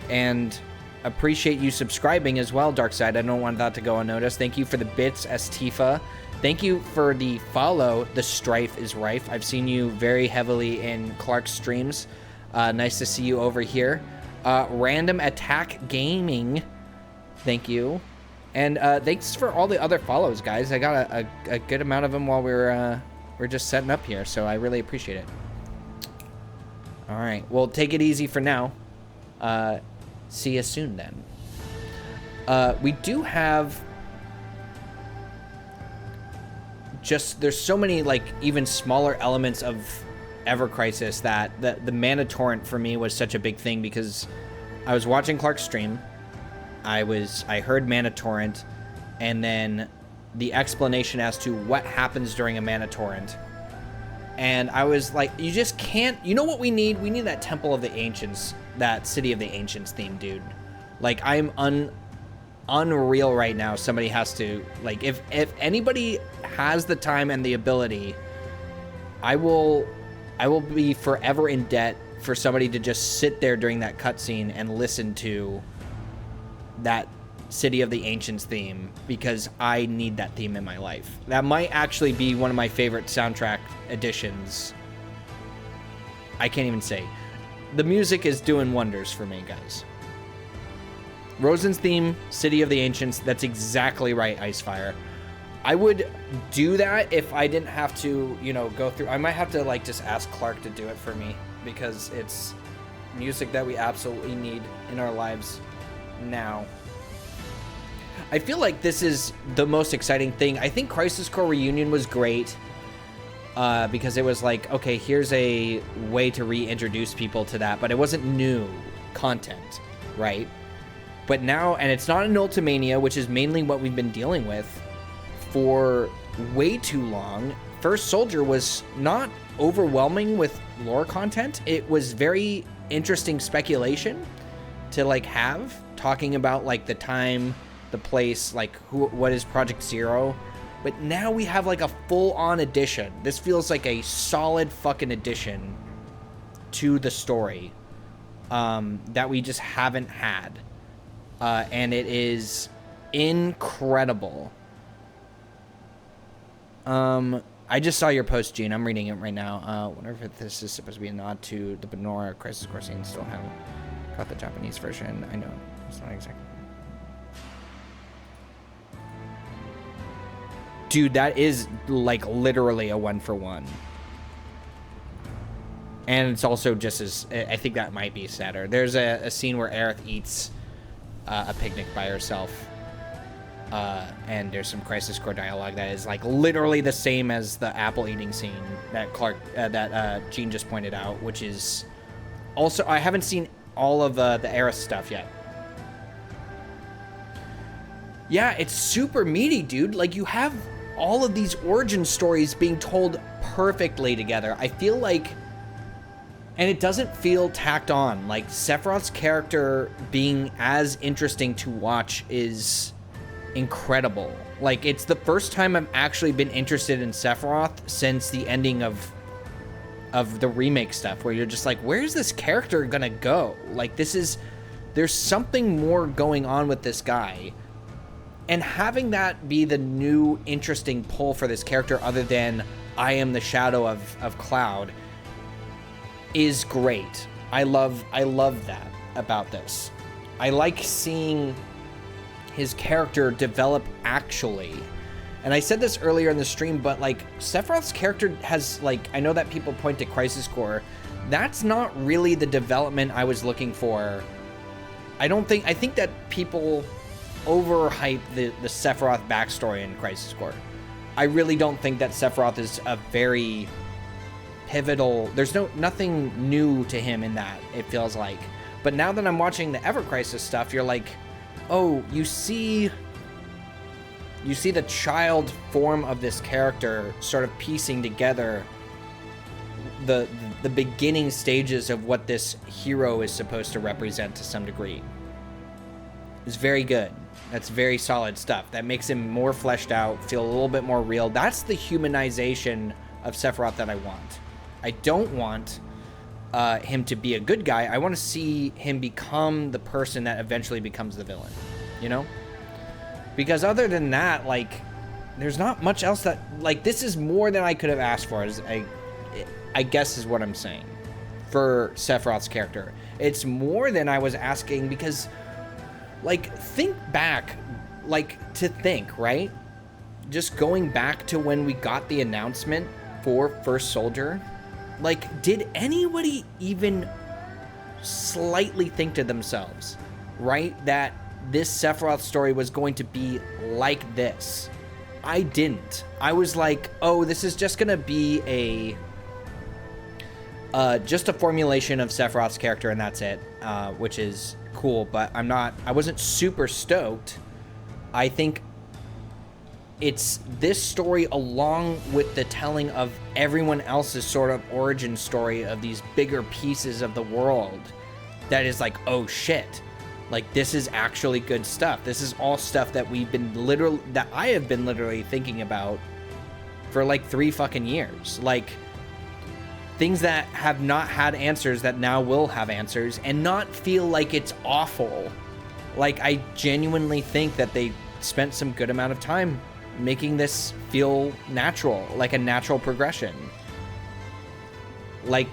And appreciate you subscribing as well, Darkside. I don't want that to go unnoticed. Thank you for the bits, Estifa. Thank you for the follow. The Strife is Rife. I've seen you very heavily in Clark's streams. Nice to see you over here. Random Attack Gaming. Thank you. And thanks for all the other follows, guys. I got a good amount of them while we're just setting up here, so I really appreciate it. All right. Well, take it easy for now. See you soon, then. We do have... there's so many, like, even smaller elements of Ever Crisis that the Mana Torrent for me was such a big thing, because I was watching Clark's stream, I heard Mana Torrent, and then the explanation as to what happens during a Mana Torrent, and I was like, you just can't, you know what we need? We need that Temple of the Ancients, that City of the Ancients theme, dude. Like, I'm unreal right now. Somebody has to, like, if anybody has the time and the ability, I will be forever in debt for somebody to just sit there during that cutscene and listen to that City of the Ancients theme, because I need that theme in my life. That might actually be one of my favorite soundtrack additions. I can't even say. The music is doing wonders for me, guys. Rosen's theme, City of the Ancients, that's exactly right, Icefire. I would do that if I didn't have to, you know, go through... I might have to, like, just ask Clark to do it for me, because it's music that we absolutely need in our lives now. I feel like this is the most exciting thing. I think Crisis Core Reunion was great, because it was like, okay, here's a way to reintroduce people to that, but it wasn't new content, right? But now, and it's not an Ultimania, which is mainly what we've been dealing with for way too long. First Soldier was not overwhelming with lore content. It was very interesting speculation to, like, have, talking about, like, the time, the place, like, what is Project Zero. But now we have, like, a full-on addition. This feels like a solid fucking addition to the story that we just haven't had. And it is incredible. I just saw your post, Gene. I'm reading it right now. Wonder if this is supposed to be a nod to the Benora Crisis Core scene. Still haven't got the Japanese version. I know it's not exactly. Dude, that is, like, literally a 1-for-1. And it's also just as... I think that might be sadder. There's a scene where Aerith eats a picnic by herself. And there's some Crisis Core dialogue that is, like, literally the same as the apple eating scene that Gene just pointed out, which is... Also, I haven't seen all of the Aerith stuff yet. Yeah, it's super meaty, dude. Like, you have all of these origin stories being told perfectly together. I feel like... And it doesn't feel tacked on. Like, Sephiroth's character being as interesting to watch is incredible. Like, it's the first time I've actually been interested in Sephiroth since the ending of the remake stuff, where you're just like, where's this character gonna go? Like, there's something more going on with this guy. And having that be the new interesting pull for this character, other than I am the shadow of Cloud, is great. I love that about this. I like seeing his character develop actually. And I said this earlier in the stream, but, like, Sephiroth's character has, like, I know that people point to Crisis Core. That's not really the development I was looking for. I think that people overhype the Sephiroth backstory in Crisis Core. I really don't think that Sephiroth is a very pivotal... There's nothing new to him in that, it feels like. But now that I'm watching the Ever Crisis stuff, you're like, oh, you see the child form of this character sort of piecing together the beginning stages of what this hero is supposed to represent to some degree. It's very good. That's very solid stuff. That makes him more fleshed out, feel a little bit more real. That's the humanization of Sephiroth that I want. I don't want him to be a good guy. I want to see him become the person that eventually becomes the villain, you know? Because other than that, like, there's not much else that, like, this is more than I could have asked for, I guess is what I'm saying, for Sephiroth's character. It's more than I was asking because, like, think back, like, to think, right? Just going back to when we got the announcement for First Soldier, like, did anybody even slightly think to themselves, right, that this Sephiroth story was going to be like this? I didn't. I was like, oh, this is just gonna be just a formulation of Sephiroth's character and that's it, which is cool, but I wasn't super stoked. I think it's this story along with the telling of everyone else's sort of origin story of these bigger pieces of the world that is like, oh shit, like this is actually good stuff. This is all stuff that I have been literally thinking about for like 3 fucking years. Like things that have not had answers that now will have answers and not feel like it's awful. Like I genuinely think that they spent some good amount of time making this feel natural, like a natural progression. Like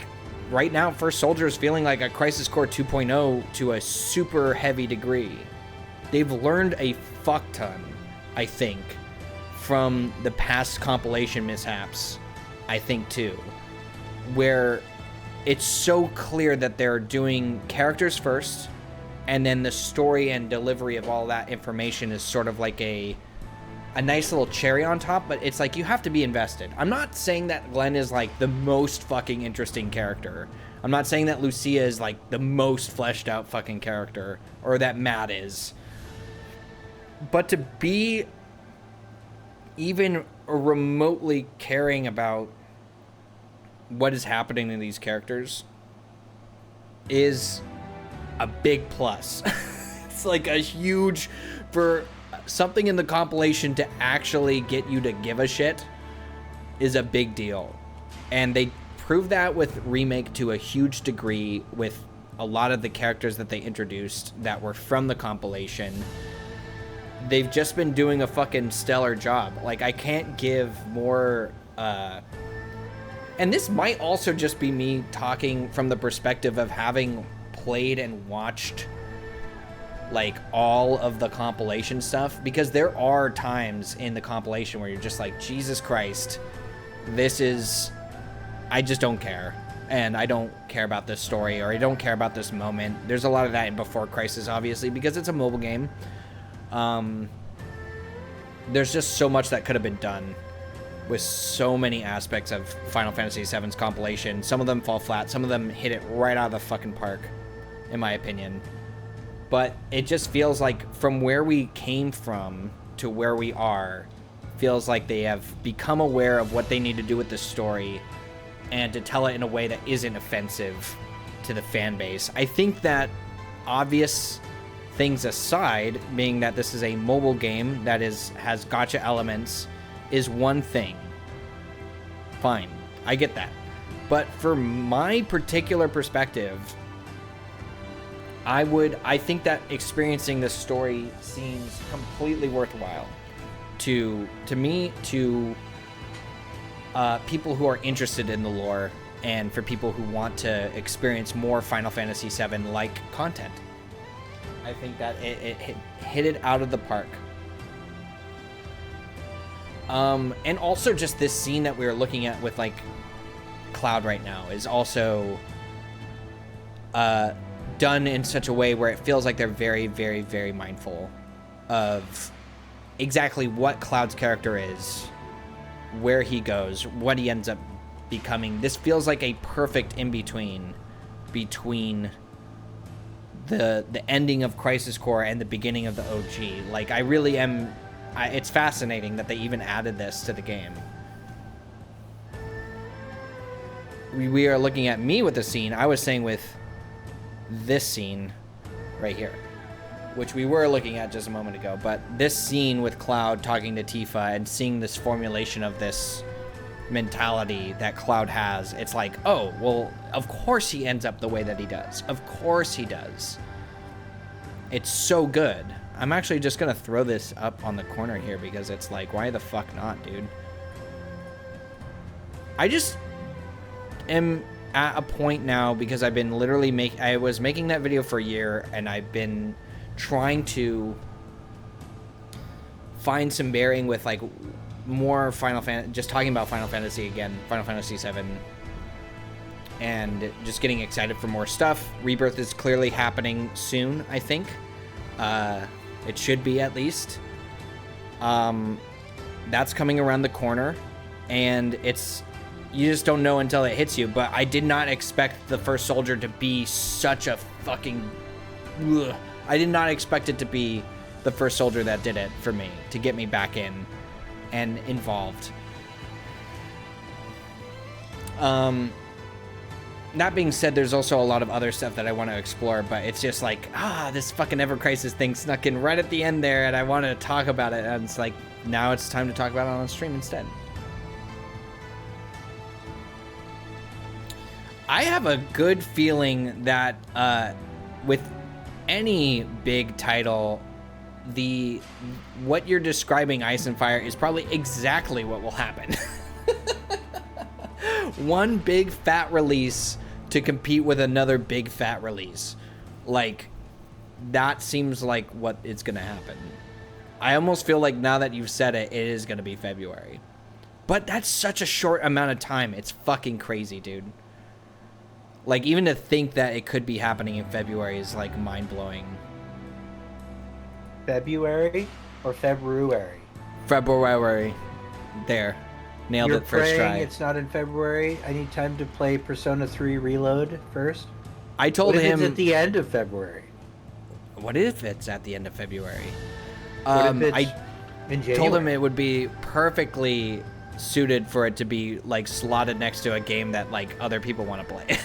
right now, First Soldier is feeling like a Crisis Core 2.0 to a super heavy degree. They've learned a fuck ton, I think, from the past compilation mishaps, I think too, where it's so clear that they're doing characters first, and then the story and delivery of all that information is sort of like a nice little cherry on top, but it's like you have to be invested. I'm not saying that Glenn is like the most fucking interesting character. I'm not saying that Lucia is like the most fleshed out fucking character, or that Matt is. But to be even remotely caring about what is happening to these characters is a big plus. It's like a huge, for something in the compilation to actually get you to give a shit is a big deal. And they proved that with Remake to a huge degree with a lot of the characters that they introduced that were from the compilation. They've just been doing a fucking stellar job. Like, I can't give more, and this might also just be me talking from the perspective of having played and watched like all of the compilation stuff, because there are times in the compilation where you're just like, Jesus Christ, I just don't care, and I don't care about this story, or I don't care about this moment. There's a lot of that in Before Crisis, obviously, because it's a mobile game. There's just so much that could have been done with so many aspects of Final Fantasy VII's compilation. Some of them fall flat, some of them hit it right out of the fucking park, in my opinion. But it just feels like from where we came from to where we are, feels like they have become aware of what they need to do with the story and to tell it in a way that isn't offensive to the fan base. I think that, obvious things aside, being that this is a mobile game that has gacha elements, is one thing. Fine, I get that. But for my particular perspective, I think that experiencing this story seems completely worthwhile to me, to people who are interested in the lore, and for people who want to experience more Final Fantasy VII like content. I think that it hit it out of the park. And also just this scene that we were looking at with like Cloud right now is also done in such a way where it feels like they're very, very, very mindful of exactly what Cloud's character is, where he goes, what he ends up becoming. This feels like a perfect in-between between the ending of Crisis Core and the beginning of the OG. Like, I really am... it's fascinating that they even added this to the game. we are looking at me with the scene, I was saying with this scene right here, which we were looking at just a moment ago. But this scene with Cloud talking to Tifa and seeing this formulation of this mentality that Cloud has, it's like, oh, well, of course he ends up the way that he does. Of course he does. It's so good. I'm actually just gonna throw this up on the corner here because it's like, why the fuck not, dude? I just am at a point now because I've been literally I was making that video for a year, and I've been trying to find some bearing with like more Final Fantasy, just talking about Final Fantasy again, Final Fantasy 7, and just getting excited for more stuff. Rebirth is clearly happening soon, I think. It should be, at least. That's coming around the corner, and you just don't know until it hits you. But I did not expect the first soldier to be such a fucking... Ugh. I did not expect it to be the first soldier that did it for me, to get me back in and involved. That being said, there's also a lot of other stuff that I want to explore, but it's just like, this fucking Ever Crisis thing snuck in right at the end there, and I want to talk about it, and it's like, now it's time to talk about it on stream instead. I have a good feeling that with any big title, what you're describing, Ice and Fire, is probably exactly what will happen. One big fat release to compete with another big fat release. Like, that seems like what is going to happen. I almost feel like now that you've said it, it is going to be February. But that's such a short amount of time. It's fucking crazy, dude. Like, even to think that it could be happening in February is, like, mind-blowing. February or February? February. There. Nailed You're it first praying try. it's not in February. I need time to play Persona 3 Reload first. I told What if him... it's at the end of February? What if it's at the end of February? What if it's in January? Told him it would be perfectly suited for it to be, like, slotted next to a game that, like, other people want to play.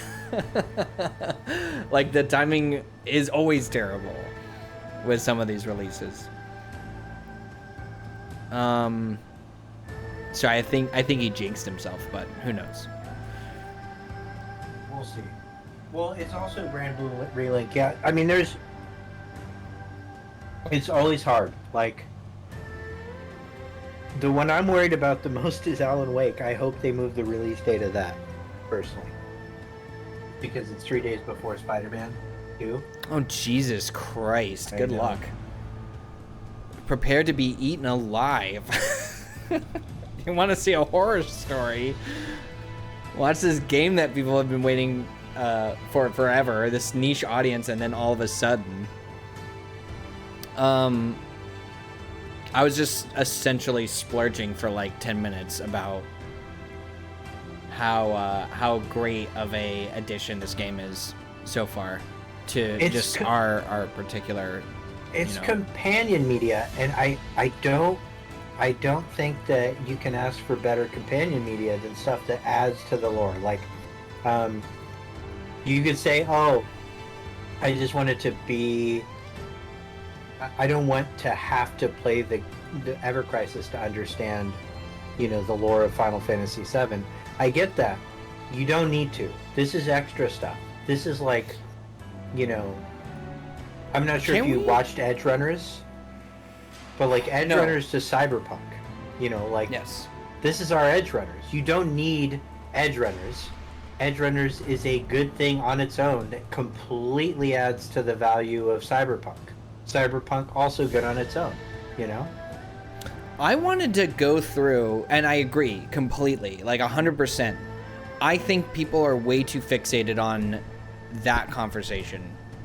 Like, the timing is always terrible with some of these releases. So I think he jinxed himself, but who knows? We'll see. Well, it's also Grand Blue Relink. Yeah, I mean, it's always hard. Like, the one I'm worried about the most is Alan Wake. I hope they move the release date of that, personally. Because it's 3 days before Spider-Man 2. Oh, Jesus Christ. I Good know. luck. Prepare to be eaten alive. You want to see a horror story? Watch this game that people have been waiting for forever. This niche audience, and then all of a sudden... I was just essentially splurging for like 10 minutes about how great of a addition this game is so far to just our particular. It's companion media, and I don't think that you can ask for better companion media than stuff that adds to the lore. Like, you could say, oh, I just want it to be. I don't want to have to play the Ever Crisis to understand, the lore of Final Fantasy VII. I get that. You don't need to. This is extra stuff. This is like, I'm not sure if you watched Edge Runners, but like Edge Runners to Cyberpunk, Yes. This is our Edge Runners. You don't need Edge Runners. Edge Runners is a good thing on its own that completely adds to the value of Cyberpunk. Cyberpunk also good on its own, I wanted to go through, and I agree completely, like 100%. I think people are way too fixated on that conversation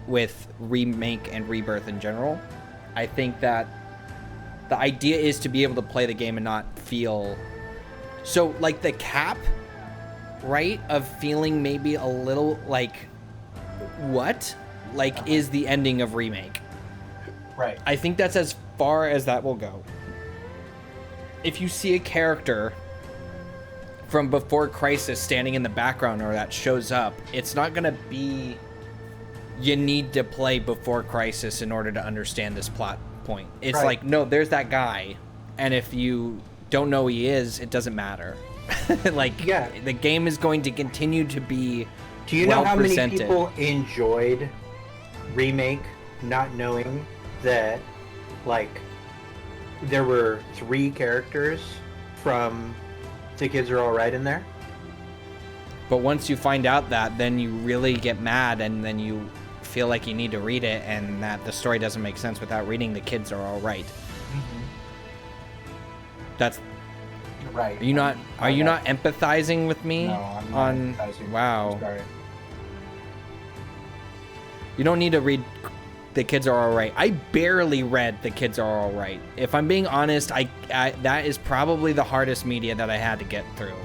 with remake and rebirth in general. I think that the idea is to be able to play the game and not feel... So, like, the cap, right, of feeling maybe a little, like, what? Like, is the ending of remake. Right. I think that's as far as that will go. If you see a character from Before Crisis standing in the background or that shows up, it's not gonna be you need to play Before Crisis in order to understand this plot point. It's Right. like, no, there's that guy, and if you don't know who he is, it doesn't matter. Like, Yeah. the game is going to continue to be Do you know well how many presented. people enjoyed Remake not knowing that, like, there were 3 characters from The Kids Are Alright in there? But once you find out that, then you really get mad, and then you feel like you need to read it, and that the story doesn't make sense without reading The Kids Are Alright. That's Right. Are you not? Are you not empathizing with me? No, I'm not on empathizing. wow. Sorry. You don't need to read The Kids Are Alright. I barely read The Kids Are Alright. If I'm being honest, I that is probably the hardest media that I had to get through.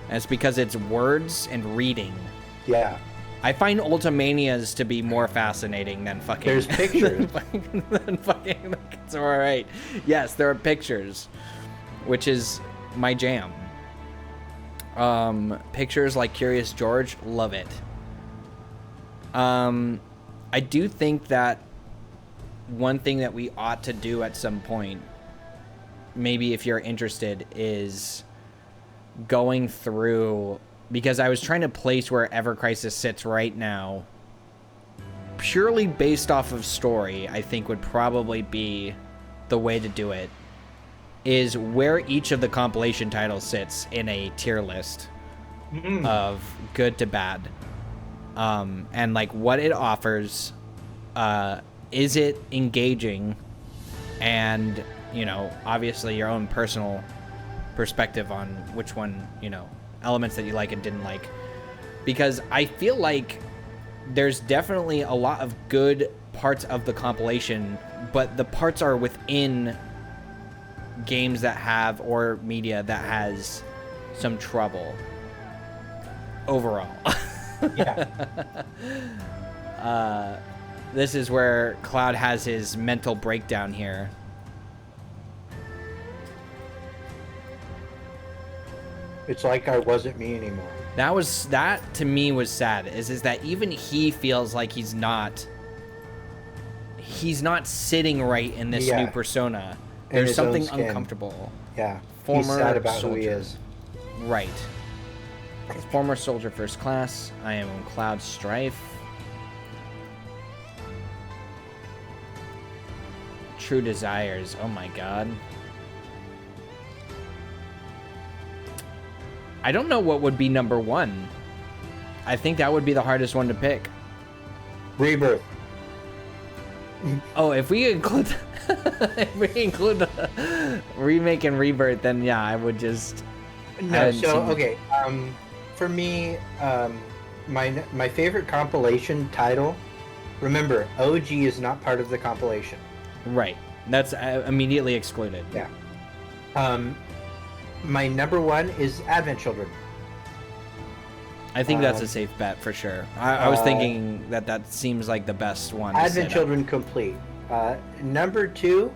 And it's because it's words and reading. Yeah. I find Ultimanias to be more fascinating than fucking. There's pictures. than fucking The Kids Are Alright. Yes, there are pictures, which is my jam. Pictures like Curious George, love it. I do think that one thing that we ought to do at some point, maybe if you're interested, is going through, because I was trying to place where Ever Crisis sits right now, purely based off of story, I think would probably be the way to do it, is where each of the compilation titles sits in a tier list of good to bad. And like what it offers, is it engaging, and you know, obviously your own personal perspective on which one, you know, elements that you like and didn't like, because I feel like there's definitely a lot of good parts of the compilation, but the parts are within games that have, or media that has some trouble overall. Yeah. This is where Cloud has his mental breakdown here. It's like I wasn't me anymore. That to me was sad, is that even he feels like he's not sitting right in this Yeah. new persona. In There's his own something skin. uncomfortable. Yeah. Former He's sad about soldier. who he is. Right. Former soldier first class. I am on Cloud Strife. True Desires. Oh my god. I don't know what would be number 1. I think that would be the hardest one to pick. Rebirth. Oh, if we include if we include the remake and rebirth, then yeah, I would just. No, so okay. For me, my favorite compilation title. Remember, OG is not part of the compilation. Right. That's immediately excluded. Yeah. My number 1 is Advent Children. I think that's a safe bet for sure. I was thinking that seems like the best one. Advent Children complete. Number 2,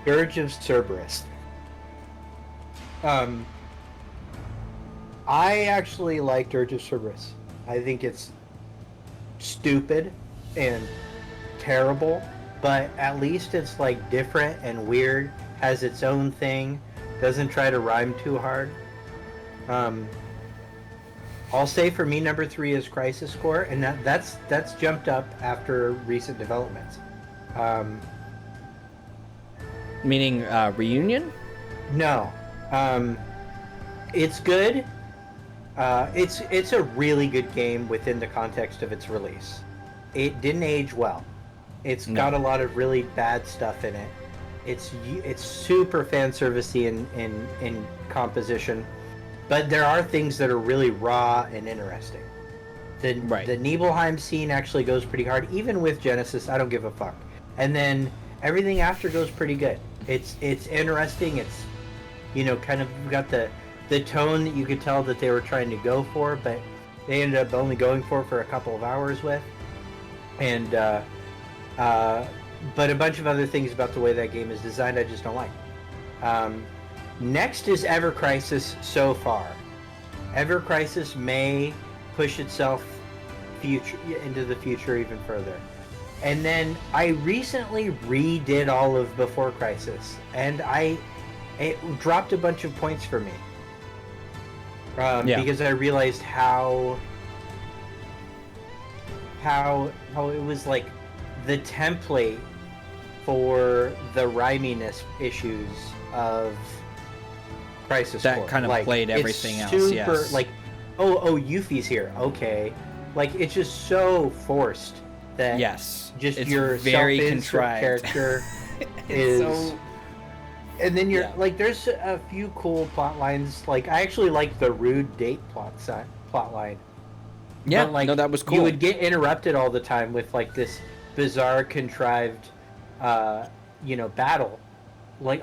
Dirge of Cerberus. I actually like Dirge of Cerberus. I think it's stupid and terrible, but at least it's like different and weird, has its own thing, doesn't try to rhyme too hard. I'll say for me, number 3 is Crisis Core, and that's jumped up after recent developments. Meaning reunion? No, it's good. It's a really good game within the context of its release. It didn't age well. It's got a lot of really bad stuff in it. It's super fan servicey in composition, but there are things that are really raw and interesting. The Nibelheim scene actually goes pretty hard, even with Genesis. I don't give a fuck. And then everything after goes pretty good. It's interesting. It's, you know, kind of got the tone that you could tell that they were trying to go for, but they ended up only going for a couple of hours with. And but a bunch of other things about the way that game is designed I just don't like. Next is Ever Crisis so far. Ever Crisis may push itself into the future even further. And then I recently redid all of Before Crisis, and it dropped a bunch of points for me. Because I realized how it was like the template for the rhyminess issues of Crisis Core. That kind of like, played everything it's else, super, yes. like, oh, Yuffie's here, okay. Like, it's just so forced that just it's your very self-insert contrived. character is... So... And then you're like, there's a few cool plot lines. Like, I actually like the rude date plot line. Yeah, but, like, no, that was cool. You would get interrupted all the time with like this bizarre, contrived, battle. Like,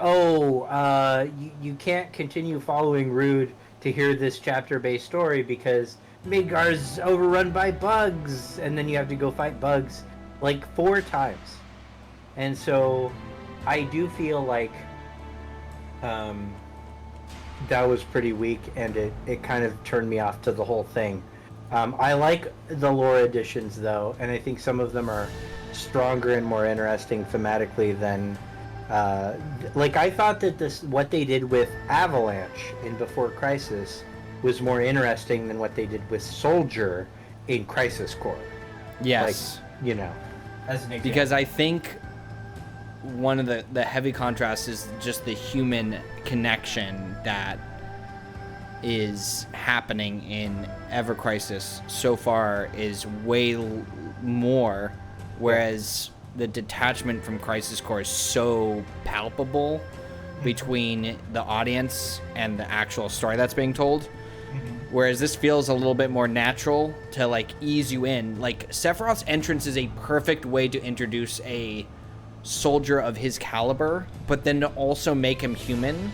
you can't continue following Rude to hear this chapter-based story because Midgar's overrun by bugs, and then you have to go fight bugs like 4 times. And so, I do feel like that was pretty weak, and it kind of turned me off to the whole thing. I like the lore additions though, and I think some of them are stronger and more interesting thematically than like I thought that what they did with Avalanche in Before Crisis was more interesting than what they did with Soldier in Crisis Core. Yes. Like, as an example. Because I think one of the heavy contrasts is just the human connection that is happening in Ever Crisis so far is way more, whereas the detachment from Crisis Core is so palpable between the audience and the actual story that's being told. Whereas this feels a little bit more natural to like ease you in. Like Sephiroth's entrance is a perfect way to introduce a soldier of his caliber, but then to also make him human,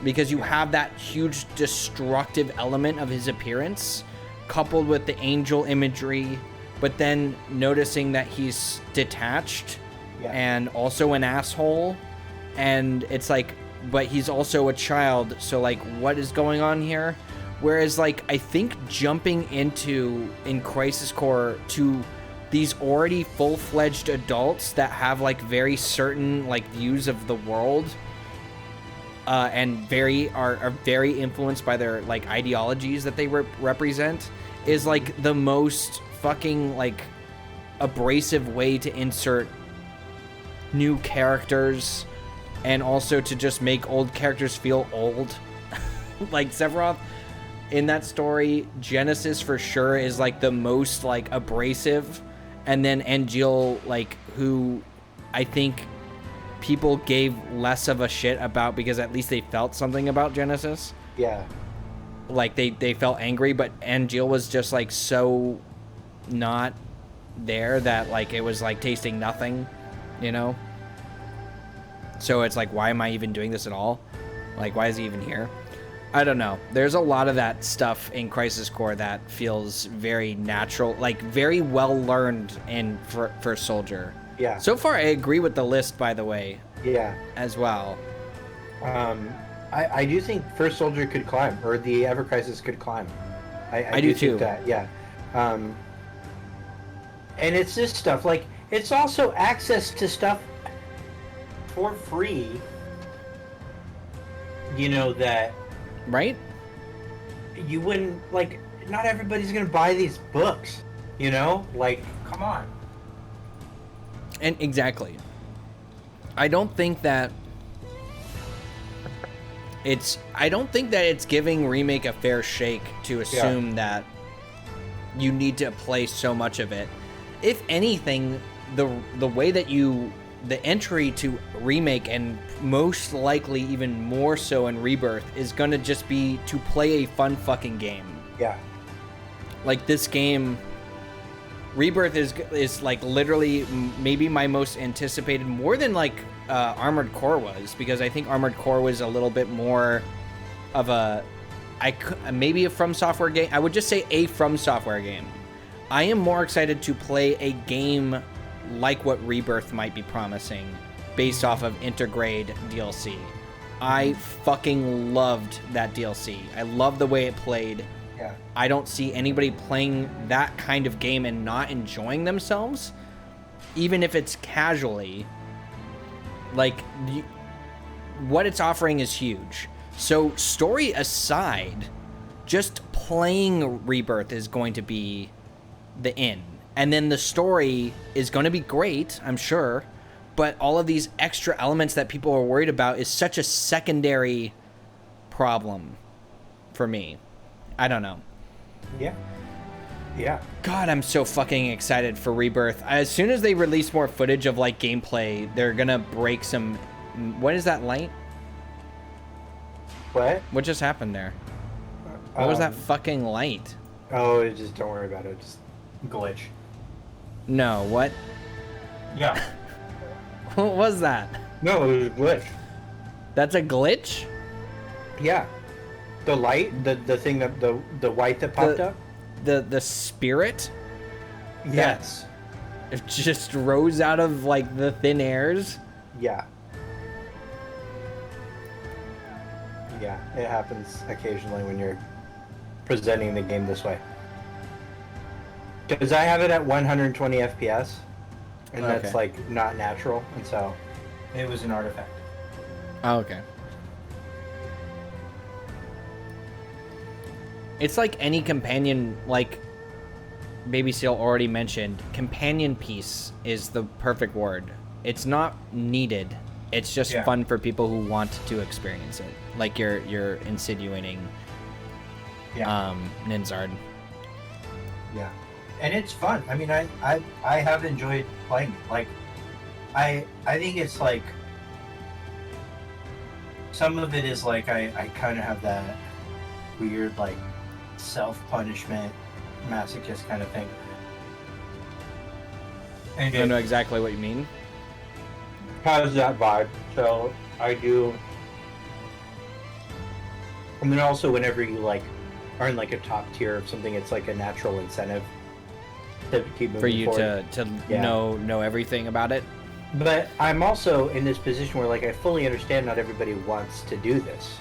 because you have that huge destructive element of his appearance coupled with the angel imagery, but then noticing that he's detached and also an asshole, and it's like, but he's also a child, so like what is going on here? Whereas like I think jumping in Crisis Core to these already full-fledged adults that have like very certain like views of the world and are very influenced by their like ideologies that they represent is like the most fucking like abrasive way to insert new characters and also to just make old characters feel old. Like Sephiroth in that story, Genesis for sure is like the most like abrasive, and then Angeal, like, who I think people gave less of a shit about because at least they felt something about Genesis. Yeah. Like they felt angry, but Angeal was just like so not there that like it was like tasting nothing, So it's like, why am I even doing this at all? Like, why is he even here? I don't know. There's a lot of that stuff in Crisis Core that feels very natural, like very well learned in for Soldier. Yeah. So far, I agree with the list, by the way. Yeah. As well. I do think First Soldier could climb, or the Ever Crisis could climb. I do think too. That, yeah. And it's this stuff, like, it's also access to stuff for free, that... Right? You wouldn't, like, not everybody's gonna buy these books, Like, come on. And exactly. I don't think that it's giving Remake a fair shake to assume that you need to play so much of it. If anything, the way that the entry to Remake, and most likely even more so in Rebirth, is gonna just be to play a fun fucking game. Yeah. Like, this game, Rebirth is like literally maybe my most anticipated, more than like Armored Core was, because I think Armored Core was a little bit more of maybe a From Software game. I would just say a From Software game. I am more excited to play a game like what Rebirth might be promising based off of Intergrade DLC. I fucking loved that DLC. I love the way it played. Yeah. I don't see anybody playing that kind of game and not enjoying themselves, even if it's casually. Like, what it's offering is huge. So, story aside, just playing Rebirth is going to be the in. And then the story is going to be great, I'm sure, but all of these extra elements that people are worried about is such a secondary problem for me. I don't know. Yeah. Yeah. God, I'm so fucking excited for Rebirth. As soon as they release more footage of, like, gameplay, they're gonna break some... What is that light? What? What just happened there? What was that fucking light? Oh, just don't worry about it. Just glitch. No, what? Yeah. What was that? No, it was a glitch. That's a glitch? Yeah. The light, the thing that the white that popped up. The spirit? Yes. It just rose out of, like, the thin airs? Yeah. Yeah, it happens occasionally when you're presenting the game this way. Because I have it at 120 FPS, and that's Okay. like not natural, and so it was an artifact. Oh, okay. It's like any companion, like Babyseal already mentioned, companion piece is the perfect word. It's not needed. It's just Yeah. fun for people who want to experience it. Like you're insinuating Yeah. Ninzard. Yeah, and it's fun. I mean, I have enjoyed playing it. Like, I think it's like some of it is like I kind of have that weird like self-punishment masochist kind of thing. And I know exactly what you mean. has that vibe. So I do. And then also whenever you like are in like a top tier of something, it's like a natural incentive to keep moving For you forward. to Yeah. know everything about it. But I'm also in this position where like I fully understand not everybody wants to do this,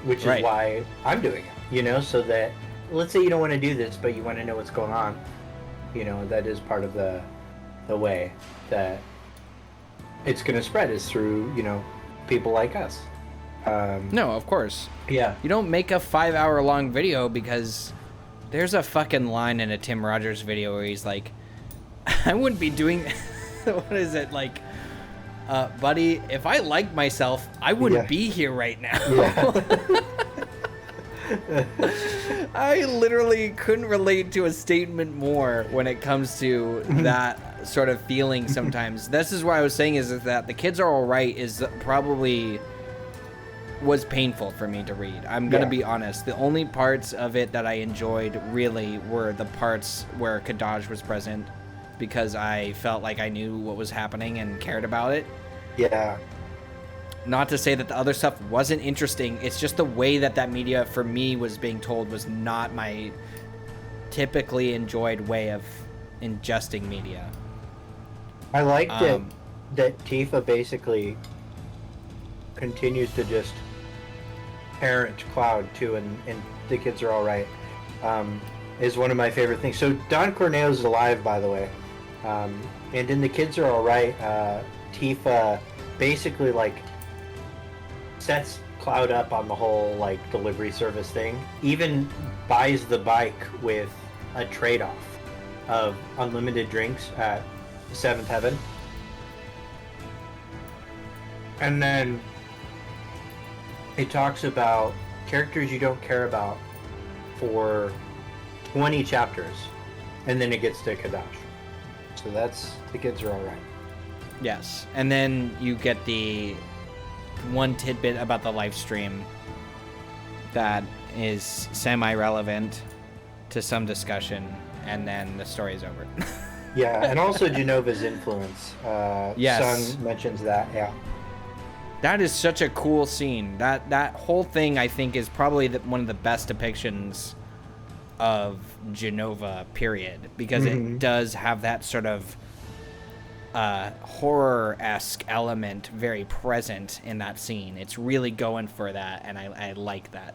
which is Right. why I'm doing it. You know, so that let's say you don't want to do this, but you want to know what's going on. You know, that is part of the way that it's going to spread is through, you know, people like us. No, of course. Yeah. You don't make a 5-hour-long video because there's a fucking line in a Tim Rogers video where he's like, I wouldn't be doing... what is it? Like, buddy, if I liked myself, I wouldn't Yeah. be here right now. Yeah. I literally couldn't relate to a statement more when it comes to that sort of feeling sometimes. This is what I was saying is that The Kids Are Alright is probably was painful for me to read. I'm gonna Yeah. be honest. The only parts of it that I enjoyed really were the parts where Kadaj was present because I felt like I knew what was happening and cared about it. Yeah. Not to say that the other stuff wasn't interesting. It's just the way that that media for me was being told was not my typically enjoyed way of ingesting media. I like Um, that Tifa basically continues to just parent Cloud too, and The Kids Are Alright. Is one of my favorite things. So Don Corneo's alive, by the way, and in The Kids Are Alright, Tifa basically like sets Cloud up on the whole like delivery service thing. Even buys the bike with a trade-off of unlimited drinks at Seventh Heaven. And then it talks about characters you don't care about for 20 chapters, and then it gets to Kadash. So that's The Kids Are Alright. Yes, and then you get the one tidbit about the live stream that is semi-relevant to some discussion, and then the story's over. Yeah, and also Genova's influence. Yes. Sung mentions that, yeah. That is such a cool scene. That whole thing, I think, is probably one of the best depictions of Genova, period, because it does have that sort of horror-esque element very present in that scene. It's really going for that, and I like that.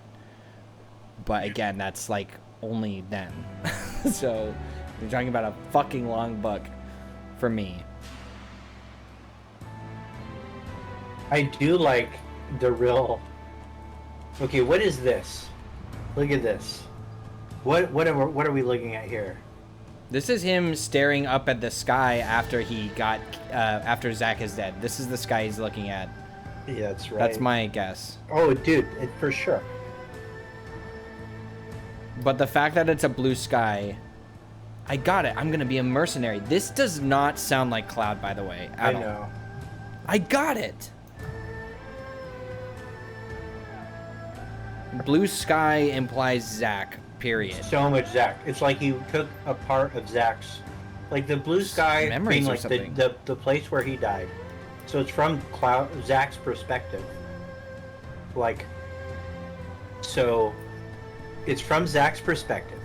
But again, that's like only then. So you're talking about a fucking long book for me. I do like the real. Okay, what is this? Look at this. What are we looking at here? This is him staring up at the sky after he got after Zack is dead. This is the sky he's looking at. Yeah, that's right. That's my guess. Oh, dude, for sure. But the fact that it's a blue sky, I got it. I'm gonna be a mercenary. This does not sound like Cloud, by the way. I know. I got it. Blue sky implies Zack. Period. So much Zack. It's like you took a part of Zack's, like the blue sky Memories being or like something. the place where he died. So it's from Zack's perspective. Like, so it's from Zack's perspective,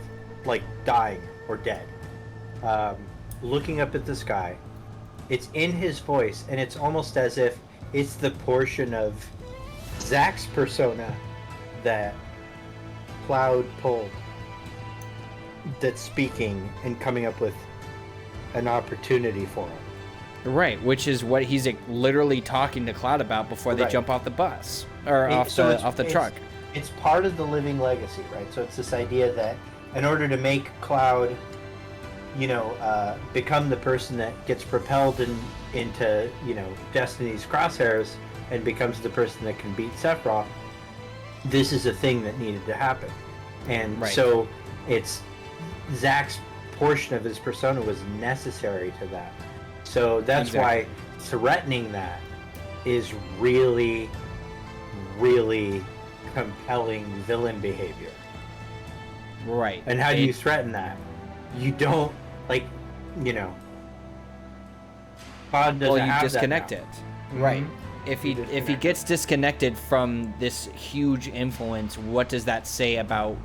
like dying or dead, looking up at the sky. It's in his voice, and it's almost as if it's the portion of Zack's persona that Cloud pulled, that's speaking and coming up with an opportunity for him. Right, which is what he's literally talking to Cloud about before they Right. jump off the bus or off So the truck. It's part of the living legacy, right? So it's this idea that in order to make Cloud, become the person that gets propelled into, Destiny's crosshairs and becomes the person that can beat Sephiroth, this is a thing that needed to happen. And Right. so it's Zack's portion of his persona was necessary to that. So that's Exactly. why threatening that is really, really compelling villain behavior. Right. And how do you threaten that? You don't, Cloud doesn't Well, you have disconnect that it. now. Right. Mhm. If he disconnect gets disconnected from this huge influence, what does that say about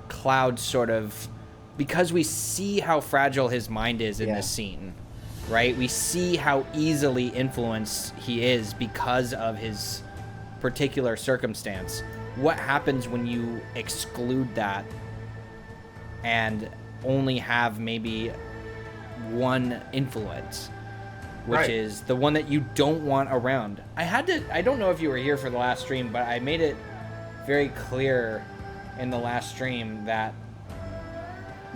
Cloud sort of, because we see how fragile his mind is in Yeah. this scene, right? We see how easily influenced he is because of his particular circumstance. What happens when you exclude that and only have maybe one influence, which Right. is the one that you don't want around? I don't know if you were here for the last stream, but I made it very clear in the last stream that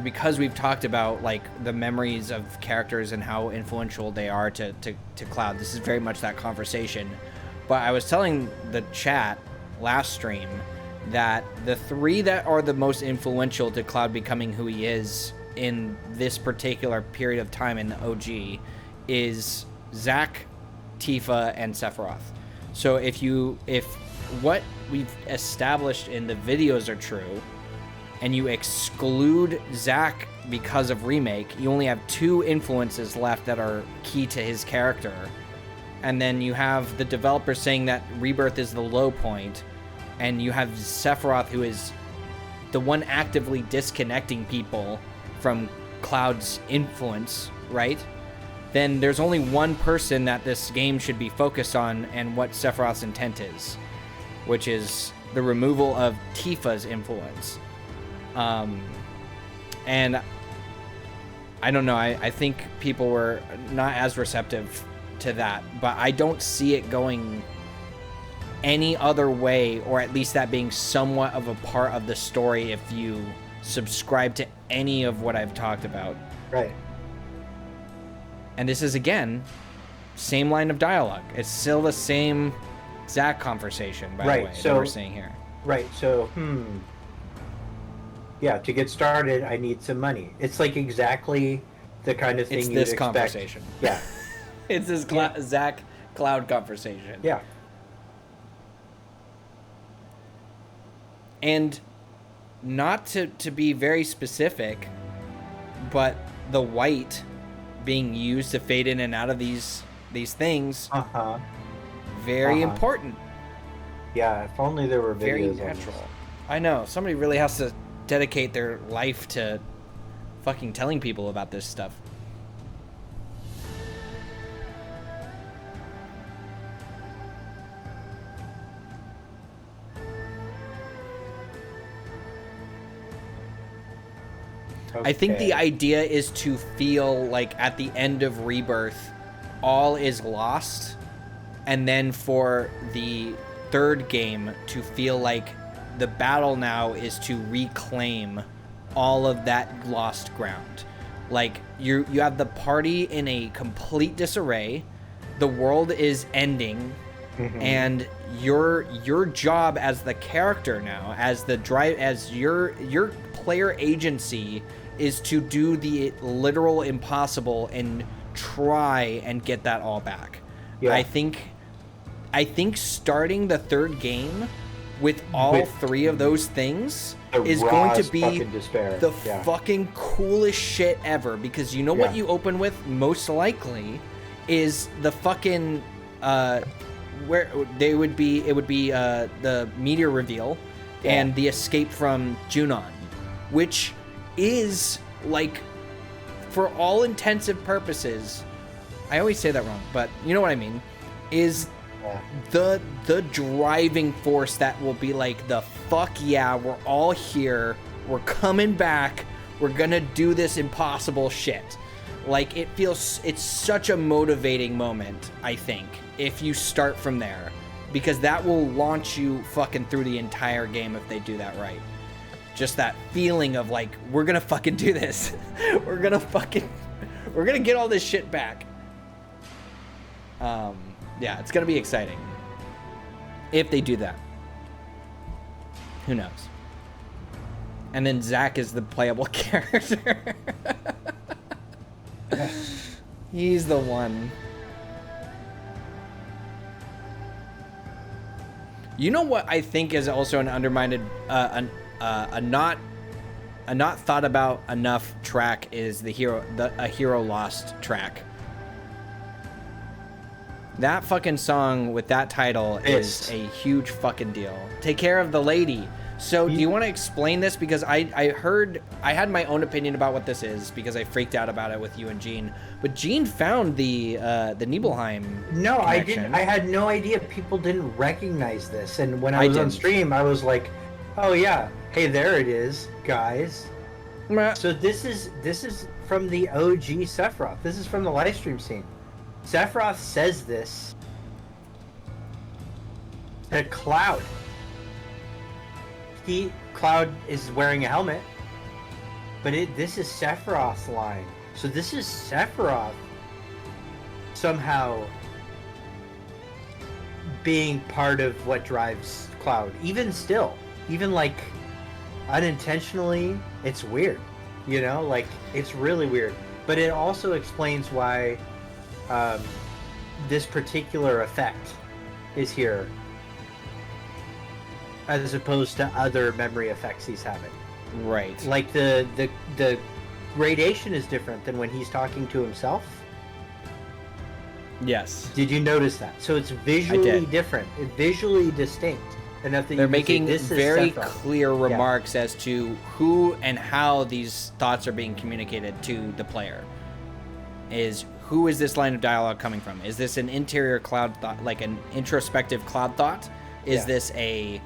because we've talked about like the memories of characters and how influential they are to Cloud, this is very much that conversation. But I was telling the chat last stream that the three that are the most influential to Cloud becoming who he is in this particular period of time in the OG is Zack, Tifa, and Sephiroth. So if what we've established in the videos are true, and you exclude Zack because of Remake, you only have two influences left that are key to his character. And then you have the developer saying that Rebirth is the low point, and you have Sephiroth, who is the one actively disconnecting people from Cloud's influence, right? Then there's only one person that this game should be focused on and what Sephiroth's intent is, which is the removal of Tifa's influence. And I don't know, I think people were not as receptive to that, but I don't see it going any other way, or at least that being somewhat of a part of the story if you subscribe to any of what I've talked about. Right. And this is, again, same line of dialogue. It's still the same Zack conversation, by the way, that we're saying here. Right, so, yeah, to get started, I need some money. It's like exactly the kind of thing It's you'd this expect. conversation. Yeah. It's this Zack Cloud conversation. Yeah. And not to be very specific, but the white being used to fade in and out of these things, Uh-huh. very Uh-huh. important. Yeah, if only there were videos Very on natural. this. I know. Somebody really has to dedicate their life to fucking telling people about this stuff. I think the Okay. idea is to feel like at the end of Rebirth, all is lost, and then for the third game to feel like the battle now is to reclaim all of that lost ground. Like you have the party in a complete disarray, the world is ending, and your job as the character now, as your player agency, is to do the literal impossible and try and get that all back. Yeah. I think starting the third game with all three of those things The is going to rawest be fucking despair. the Yeah. fucking coolest shit ever, because you know what Yeah. you open with most likely is the fucking where it would be the meteor reveal and the escape from Junon, which is like, for all intensive purposes, I always say that wrong, but you know what I mean, is the driving force that will be like, the fuck yeah, we're all here, we're coming back, we're gonna do this impossible shit. Like, it's such a motivating moment, I think, if you start from there, because that will launch you fucking through the entire game if they do that right. Just that feeling of like, we're gonna fucking do this. we're gonna get all this shit back. Yeah, it's gonna be exciting if they do that. Who knows? And then Zack is the playable character. He's the one. You know what I think is also an undermined, a not thought about enough track is a Hero Lost track. That fucking song with that title is a huge fucking deal. Take Care of the Lady. So do you want to explain this? Because I had my own opinion about what this is, because I freaked out about it with you and Gene. But Gene found the Nibelheim No, connection. I didn't. I had no idea people didn't recognize this. And when I was on didn't. stream, I was like, "Oh yeah, hey, there it is, guys." So this is from the OG Sephiroth. This is from the live stream scene. Sephiroth says this to Cloud. Cloud is wearing a helmet, but this is Sephiroth's line. So this is Sephiroth somehow being part of what drives Cloud. Even still, even like unintentionally, it's weird. You know, like, it's really weird. But it also explains why this particular effect is here, as opposed to other memory effects he's having. Right. Like the gradation is different than when he's talking to himself. Yes. Did you notice that? So it's visually different, visually distinct enough that They're you can say, making this is very Sephiroth. clear remarks as to who and how these thoughts are being communicated to the player. Who is this line of dialogue coming from? Is this an interior Cloud thought, like an introspective Cloud thought? Is this a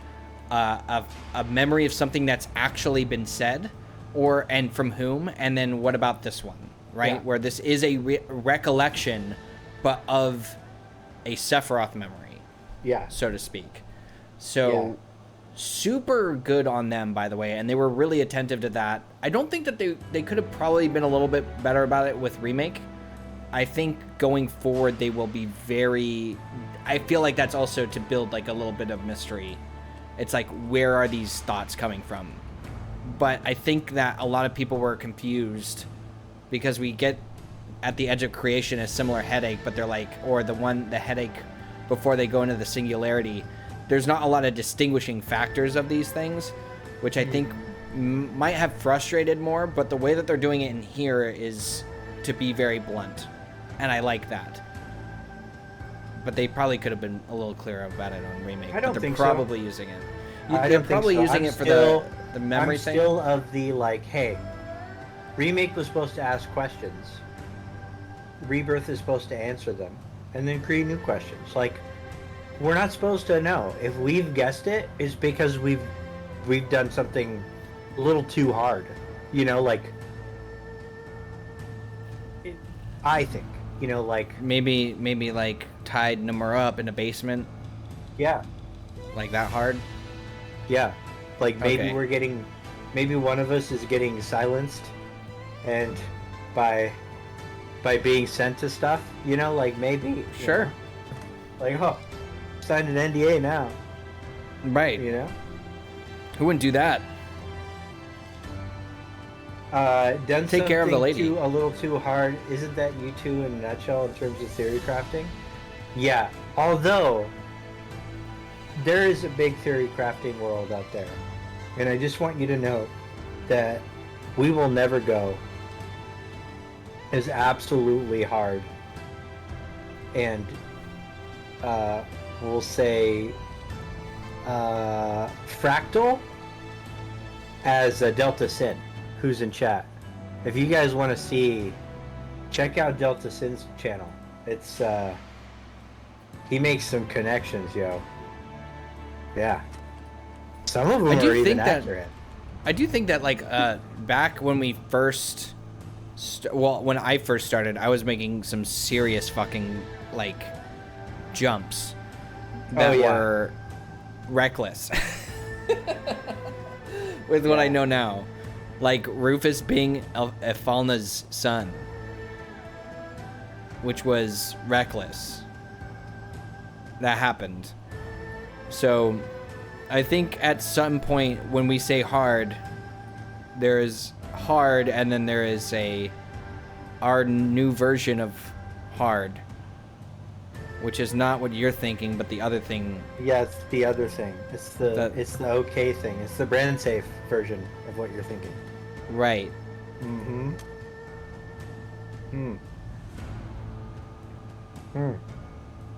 memory of something that's actually been said, and from whom? And then what about this one, right? Where this is a recollection, but of a Sephiroth memory, so to speak. So super good on them, by the way, and they were really attentive to that. I don't think that they could have probably been a little bit better about it with Remake. I think going forward they will be very... I feel like that's also to build like a little bit of mystery. It's like, where are these thoughts coming from? But I think that a lot of people were confused because we get at the edge of creation a similar headache, but they're like, or the headache before they go into the singularity. There's not a lot of distinguishing factors of these things, which I think might have frustrated more, but the way that they're doing it in here is to be very blunt. And I like that. But they probably could have been a little clearer about it on Remake. I don't but they're think probably using it. They're probably using it for the memory thing. I'm still of the, like, hey, Remake was supposed to ask questions. Rebirth is supposed to answer them. And then create new questions. Like, we're not supposed to know. If we've guessed it, it's because we've done something a little too hard. You know, like, I think, you know, like Maybe like tied Nomura up in a basement, yeah, like that hard. yeah, like maybe Okay. maybe one of us is getting silenced, and by being sent to stuff, you know, like maybe you Sure. know, like oh, signed an NDA now, Right. you know. Who wouldn't do that? Done Take care of the something lady. a little too hard. Isn't that you two in a nutshell in terms of theory crafting? Yeah. Although there is a big theory crafting world out there, and I just want you to know that we will never go as absolutely hard, and we'll say fractal as Delta Sin, who's in chat. If you guys want to see, check out Delta Sin's channel. It's he makes some connections, yo. Yeah, some of them I do are even think that- accurate. I do think that like back when we first, when I first started, I was making some serious fucking like jumps that yeah. were reckless with what I know now, like Rufus being Efalna's son, which was reckless. That happened. So I think at some point when we say hard, there is hard, and then there is our new version of hard, which is not what you're thinking, but the other thing. Yeah, it's the other thing. It's the okay thing. It's the brand safe version of what you're thinking. Right. Mm-hmm.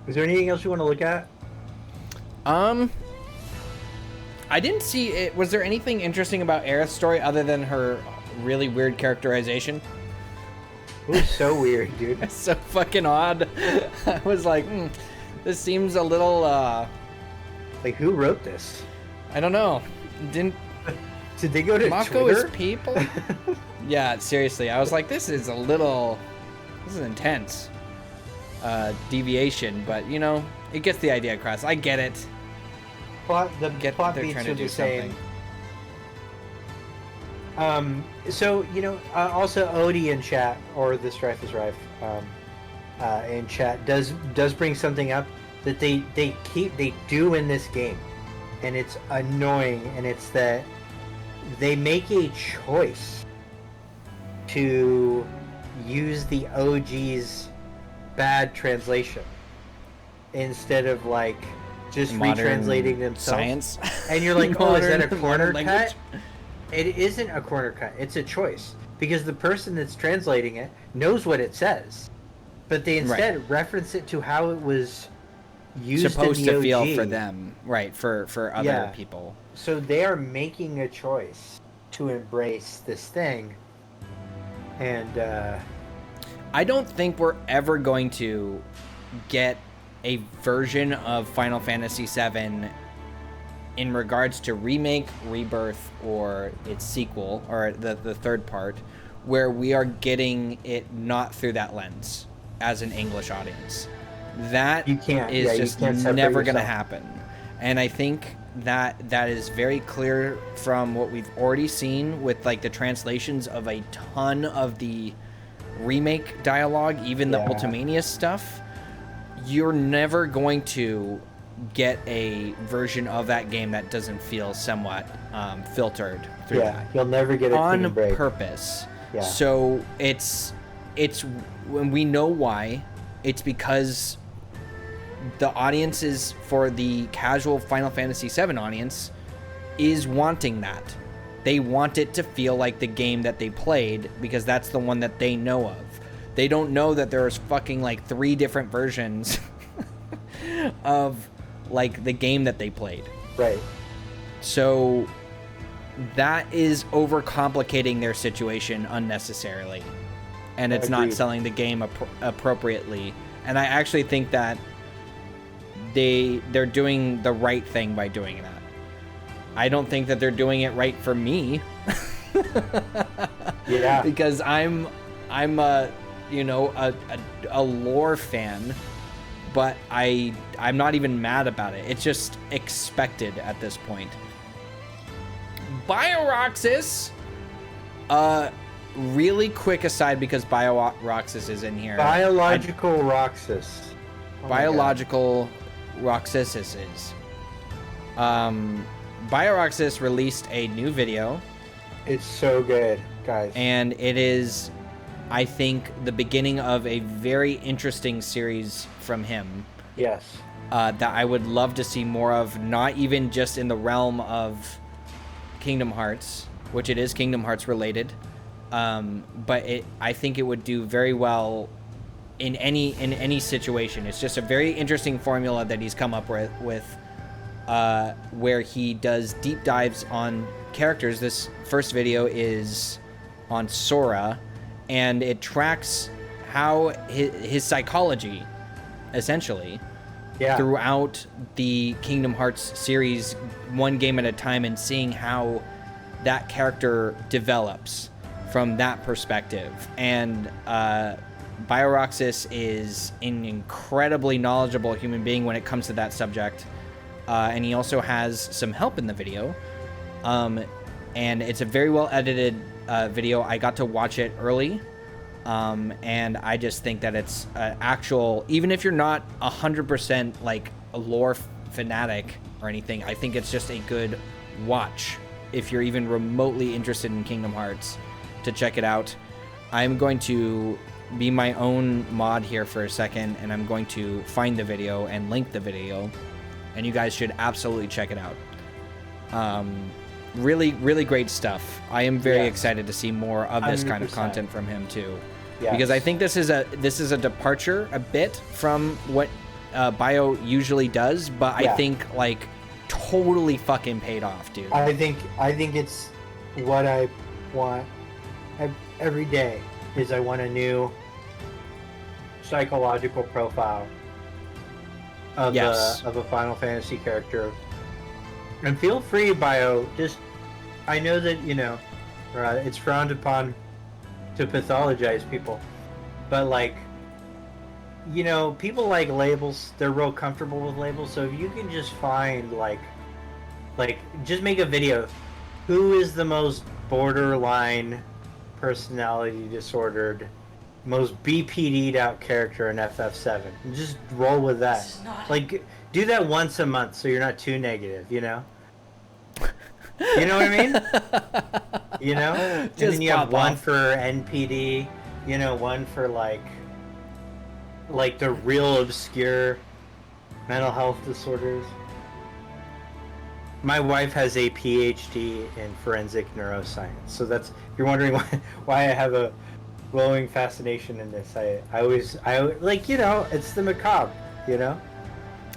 Is there anything else you want to look at? I didn't see it. Was there anything interesting about Aerith's story other than her really weird characterization? It was so weird, dude. It's so fucking odd. I was like, this seems a little, Like, who wrote this? I don't know. Did they go to Mako Twitter? is people? Yeah, seriously. I was like, this is intense. Deviation, but you know, it gets the idea across. I get it. Plot They're beats trying are to do the same. something. So, you know, also Odie in chat, or the Strife is Rife, in chat does bring something up that they do in this game, and it's annoying, and it's that they make a choice to use the OG's bad translation instead of like just Modern retranslating themselves. Science. And you're like, oh, is that a Modern corner language? cut? It isn't a corner cut. It's a choice, because the person that's translating it knows what it says, but they instead reference it to how it was used Supposed in the to OG. feel for them, right? For other people. So they are making a choice to embrace this thing, and I don't think we're ever going to get a version of Final Fantasy VII in regards to remake, rebirth, or its sequel, or the third part, where we are getting it not through that lens as an English audience. That You can't- is yeah, you just can't separate never going to yourself. happen. And I think that is very clear from what we've already seen with like the translations of a ton of the remake dialogue, even the Yeah. Ultimania stuff. You're never going to get a version of that game that doesn't feel somewhat filtered through yeah, that you'll never get it on break. purpose. Yeah. So it's when we know why. It's because the audiences for the casual Final Fantasy VII audience is wanting that. They want it to feel like the game that they played, because that's the one that they know of. They don't know that there's fucking like 3 different versions of like the game that they played. Right. So that is overcomplicating their situation unnecessarily, and it's not Agreed. selling the game appropriately. And I actually think that they're doing the right thing by doing that. I don't think that they're doing it right for me. Yeah. Because I'm you know, a lore fan, but I'm not even mad about it. It's just expected at this point. BioRoxys, really quick aside because BioRoxys is in here. Biological Roxas. Oh Biological Roxas is. BioRoxys released a new video. It's so good, guys. And it is, I think, the beginning of a very interesting series from him. Yes. That I would love to see more of, not even just in the realm of Kingdom Hearts, which it is Kingdom Hearts related, but I think it would do very well in any situation. It's just a very interesting formula that he's come up with where he does deep dives on characters. This first video is on Sora, and it tracks how his psychology, essentially, throughout the Kingdom Hearts series, one game at a time, and seeing how that character develops from that perspective. And BioRoxys is an incredibly knowledgeable human being when it comes to that subject, and he also has some help in the video, and it's a very well edited video. I got to watch it early, and I just think that it's actual, even if you're not 100% like a lore fanatic or anything, I think it's just a good watch if you're even remotely interested in Kingdom Hearts, to check it out. I'm going to be my own mod here for a second, and I'm going to find the video and link the video, and you guys should absolutely check it out. Really, really great stuff. I am very excited to see more of this 100%. Kind of content from him too, because I think this is a departure a bit from what Bio usually does, but I think like totally fucking paid off, dude. I think it's what I want every day. Is I want a new psychological profile of a Final Fantasy character. And feel free, Bio, just, I know that, you know, it's frowned upon to pathologize people, but like, you know, people like labels, they're real comfortable with labels, so if you can just find like, just make a video, who is the most borderline personality disordered, most BPD'd out character in FF7. Just roll with that. Like, do that once a month so you're not too negative, you know? You know what I mean? You know? And then you have one for NPD, you know, one for like the real obscure mental health disorders. My wife has a PhD in forensic neuroscience, so that's, if you're wondering why I have a glowing fascination in this. I always like, you know, it's the macabre, you know.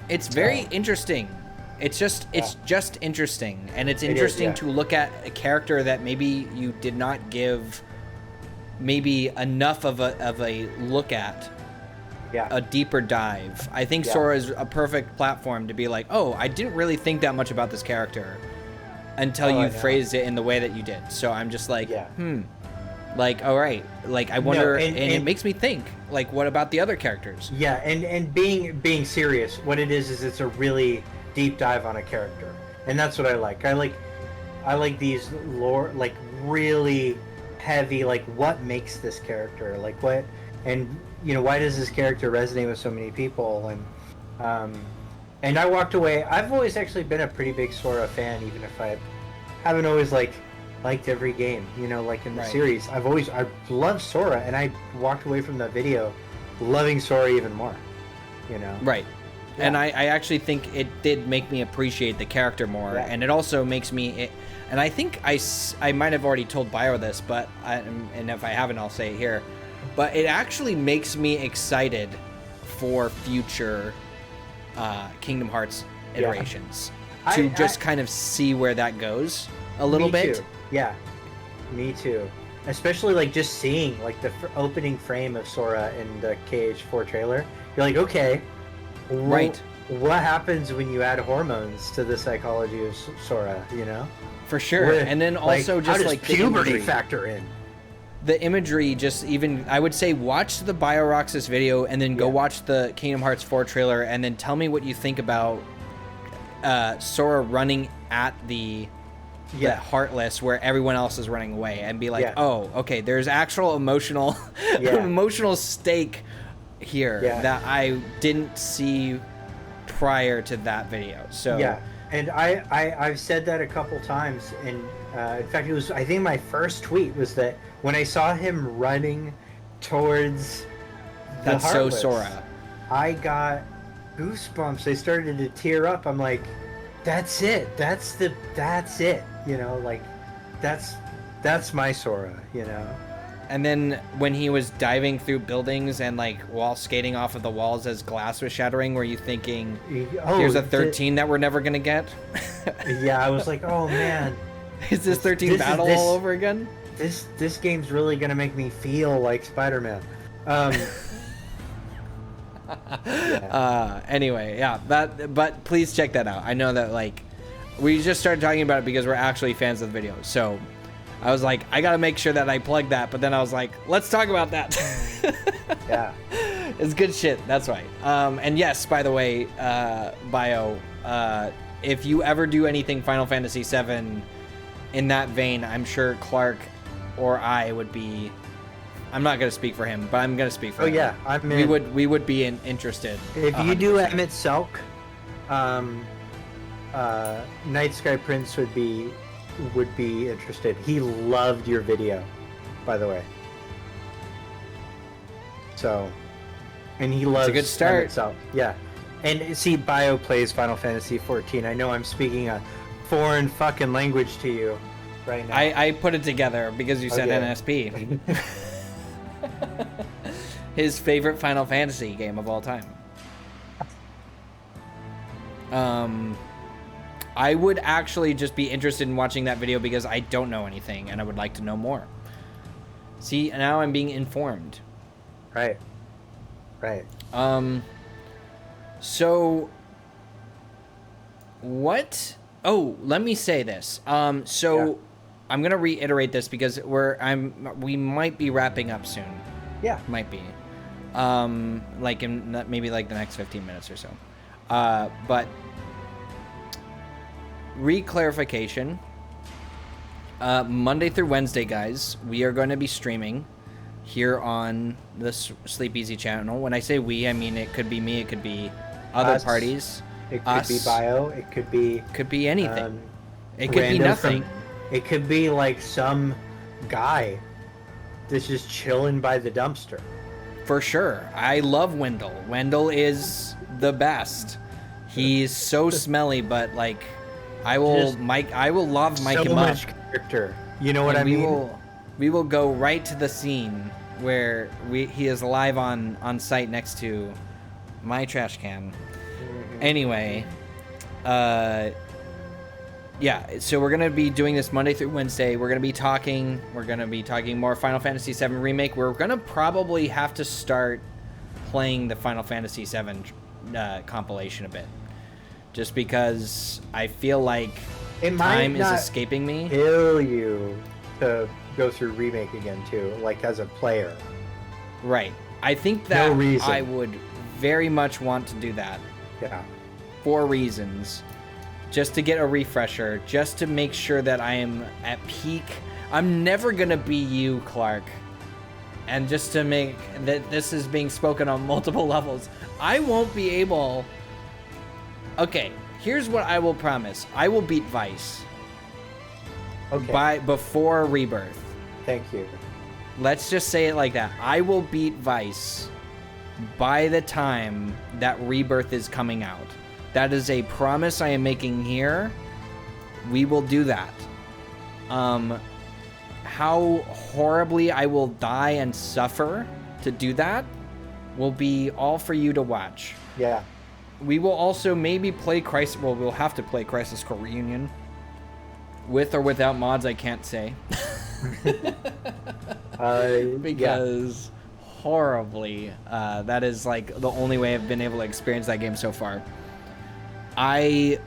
It's very interesting. It's just interesting, and it's interesting to look at a character that maybe you did not give maybe enough of a look at. A deeper dive. I think Sora is a perfect platform to be like, oh, I didn't really think that much about this character until you phrased it in the way that you did. So I'm just like, like, all right, like I wonder, and it makes me think, like, what about the other characters? Yeah, and being serious, what it is it's a really deep dive on a character, and that's what I like. I like these lore, like really heavy, like what makes this character, like what, and you know, why does this character resonate with so many people? And I walked away. I've always actually been a pretty big Sora fan, even if I haven't always liked every game, you know, like in the series. I loved Sora, and I walked away from the video loving Sora even more, you know. Right. Yeah. And I actually think it did make me appreciate the character more, and it also makes me, and I think I might have already told Bio this, but and if I haven't, I'll say it here. But it actually makes me excited for future Kingdom Hearts iterations to just kind of see where that goes a little bit. Too. Yeah, me too. Especially like just seeing like the opening frame of Sora in the KH4 trailer. You're like, okay, what happens when you add hormones to the psychology of Sora? You know, for sure. And then also just how does like puberty factor in. the imagery just even, I would say watch the BioRoxas video and then go watch the Kingdom Hearts 4 trailer and then tell me what you think about Sora running at the Heartless where everyone else is running away and be like, oh, okay, there's actual emotional emotional stake here that I didn't see prior to that video. So and I've said that a couple times, and in fact, it was, I think my first tweet was that when I saw him running towards the Heartless, so Sora. I got goosebumps. I started to tear up. I'm like, that's it. That's it. You know, like, that's my Sora. You know. And then when he was diving through buildings and like while skating off of the walls as glass was shattering, were you thinking, here's a 13 that we're never gonna get? Yeah, I was like, oh man, is this 13 battle all over again? This game's really gonna make me feel like Spider-Man. Anyway, but please check that out. I know that like we just started talking about it because we're actually fans of the video, so I was like, I gotta make sure that I plug that, but then I was like, let's talk about that. Yeah, it's good shit. That's right. And yes, by the way, Bio, if you ever do anything Final Fantasy VII in that vein, I'm sure Clark or I would be. I'm not gonna speak for him, but I'm gonna speak for him. Oh yeah, we would be interested. If 100%. You do Emmett Selk, Night Sky Prince would be interested. He loved your video, by the way. So, and he loves. It's a good start. Emmett Selk. Yeah, and see, Bio plays Final Fantasy 14. I know I'm speaking a foreign fucking language to you right now. I put it together because you said NSP. His favorite Final Fantasy game of all time. I would actually just be interested in watching that video because I don't know anything and I would like to know more. See, now I'm being informed. Right. So what? Oh, let me say this. I'm gonna reiterate this because we might be wrapping up soon. Yeah, might be. Like in maybe like the next 15 minutes or so. But re-clarification. Monday through Wednesday, guys, we are going to be streaming here on the Sleepezi channel. When I say we, I mean it could be me, it could be other parties. It could be Bio. It could be anything. It could be nothing. It could be like some guy that's just chilling by the dumpster. For sure. I love Wendell. Wendell is the best. He's so smelly, but like I will love Mike him up. So much character. You know what I mean? We will go right to the scene where he is live on site next to my trash can. Mm-hmm. Anyway, yeah, so we're going to be doing this Monday through Wednesday. We're going to be talking more Final Fantasy VII Remake. We're going to probably have to start playing the Final Fantasy VII compilation a bit. Just because I feel like time is escaping me. Kill you to go through Remake again, too, like as a player. Right. I think that I would very much want to do that. Yeah. For reasons. Just to get a refresher, just to make sure that I am at peak. I'm never going to be you, Clark. And just to make that this is being spoken on multiple levels, I won't be able... Okay, here's what I will promise. I will beat Vice. Okay. Before Rebirth. Thank you. Let's just say it like that. I will beat Vice by the time that Rebirth is coming out. That is a promise I am making here. We will do that. How horribly I will die and suffer to do that will be all for you to watch. Yeah. We will also maybe play Crisis... Well, we'll have to play Crisis Core Reunion. With or without mods, I can't say. Because horribly, that is like the only way I've been able to experience that game so far. I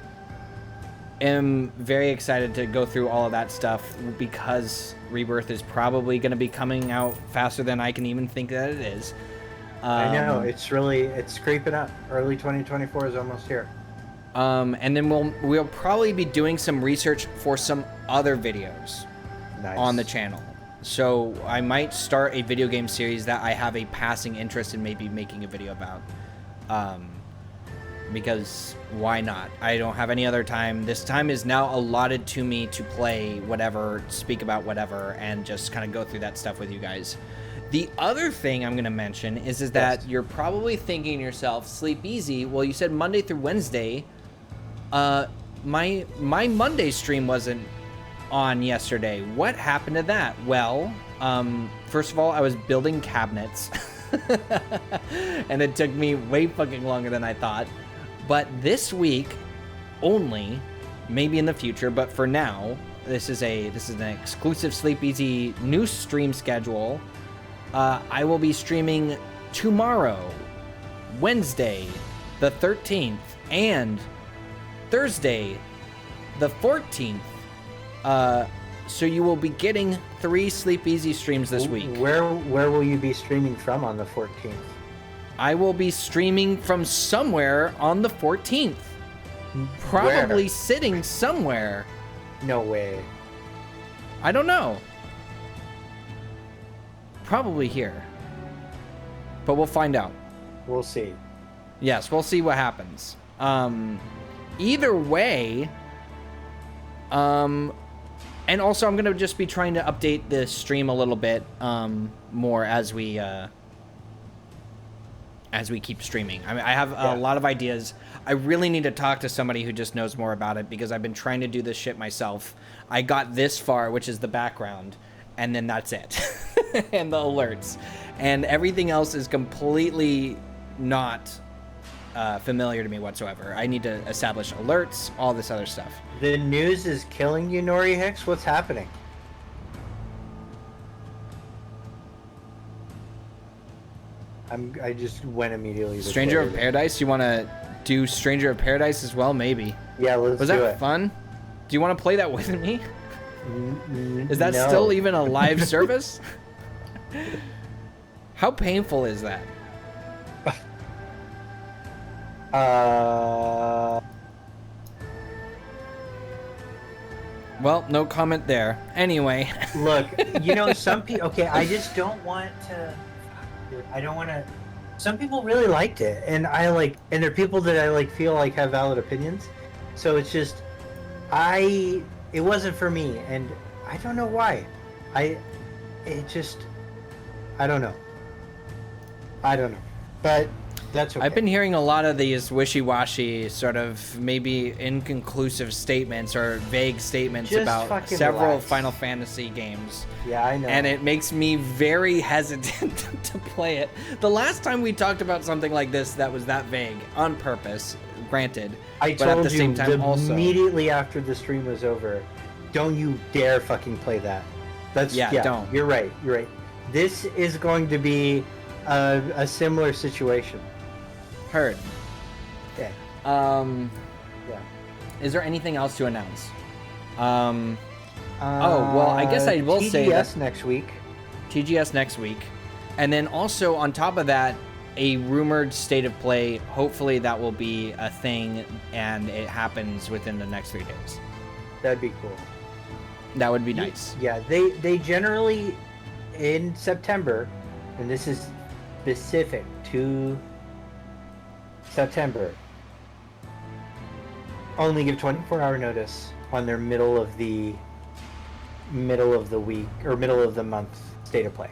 am very excited to go through all of that stuff because Rebirth is probably going to be coming out faster than I can even think that it is. I know, it's creeping up. Early 2024 is almost here. And then we'll probably be doing some research for some other videos on the channel. So I might start a video game series that I have a passing interest in maybe making a video about. Because why not? I don't have any other time. This time is now allotted to me to play whatever, speak about whatever, and just kind of go through that stuff with you guys. The other thing I'm going to mention is that you're probably thinking to yourself, Sleepezi, well, you said Monday through Wednesday. My Monday stream wasn't on yesterday. What happened to that? Well, first of all, I was building cabinets. And it took me way fucking longer than I thought. But this week only, maybe in the future, but for now, this is an exclusive Sleepezi new stream schedule. I will be streaming tomorrow, Wednesday, the 13th, and Thursday, the 14th. So you will be getting 3 Sleepezi streams this week. Where will you be streaming from on the 14th? I will be streaming from somewhere on the 14th. Probably sitting somewhere. No way. I don't know. Probably here. But we'll find out. We'll see. Yes, we'll see what happens. Either way, and also I'm going to just be trying to update the stream a little bit more as we keep streaming. I mean, I have a lot of ideas. I really need to talk to somebody who just knows more about it because I've been trying to do this shit myself. I got this far, which is the background, and then that's it. And the alerts. And everything else is completely not familiar to me whatsoever. I need to establish alerts, all this other stuff. The news is killing you, Nori Hicks? What's happening? I just went immediately to Stranger Twitter. of Paradise? You want to do Stranger of Paradise as well? Maybe. Yeah, let's Was do that it. fun? Do you want to play that with me? Is that No. still even a live service? How painful is that? Well, no comment there. Anyway. Look, you know, some people... Okay, I just don't want to... I don't want to... Some people really liked it, and and there are people that I feel like have valid opinions. So it's just... It wasn't for me, and I don't know why. I don't know. But that's okay. I've been hearing a lot of these wishy-washy, sort of maybe inconclusive statements or vague statements Just about fucking several relax. Final Fantasy games. Yeah, I know. And it makes me very hesitant to play it. The last time we talked about something like this that was that vague, on purpose, granted, I but told at the you same time also... immediately after the stream was over, don't you dare fucking play that. Don't. You're right. This is going to be a similar situation. Heard. Okay. Yeah. Yeah. Is there anything else to announce? Oh, well, I guess I will say that... TGS next week. TGS next week. And then also, on top of that, a rumored state of play. Hopefully that will be a thing, and it happens within the next 3 days. That'd be cool. That would be nice. Yeah, they generally, in September, and this is specific to September, only give 24-hour notice on their middle of the week or middle of the month state of play.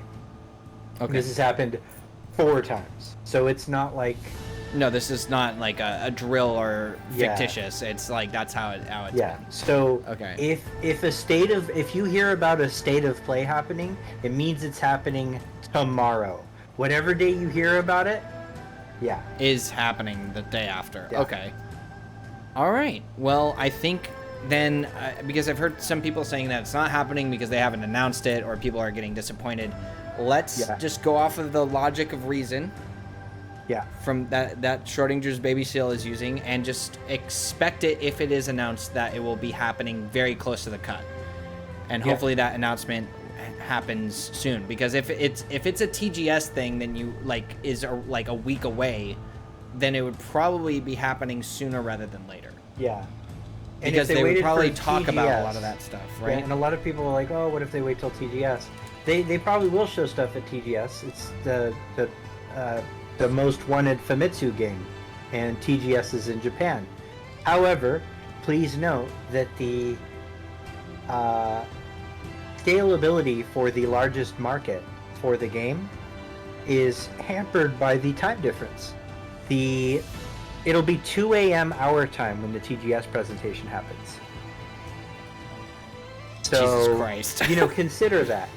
Okay. This has happened 4 times, so it's not like... No, this is not like a drill or Yeah. fictitious. It's like that's how it's Yeah. been. So Okay. if you hear about a state of play happening, it means it's happening tomorrow. Whatever day you hear about it, yeah. Is happening the day after. Yeah. Okay. All right. Well, I think then, because I've heard some people saying that it's not happening because they haven't announced it or people are getting disappointed, let's Yeah. just go off of the logic of reason Yeah. from that Schrodinger's Babyseal is using, and just expect it if it is announced that it will be happening very close to the cut. And hopefully that announcement happens soon, because if it's a TGS thing, then you is a week away, then it would probably be happening sooner rather than later. Yeah. And Because if they would waited probably for talk about a TGS, lot of that stuff, Yeah, right? and a lot of people are like, oh, what if they wait till TGS? They probably will show stuff at TGS. It's the most wanted Famitsu game, and TGS is in Japan. However, please note that the scalability for the largest market for the game is hampered by the time difference. It'll be 2 a.m. our time when the TGS presentation happens. So, Jesus Christ. Consider that.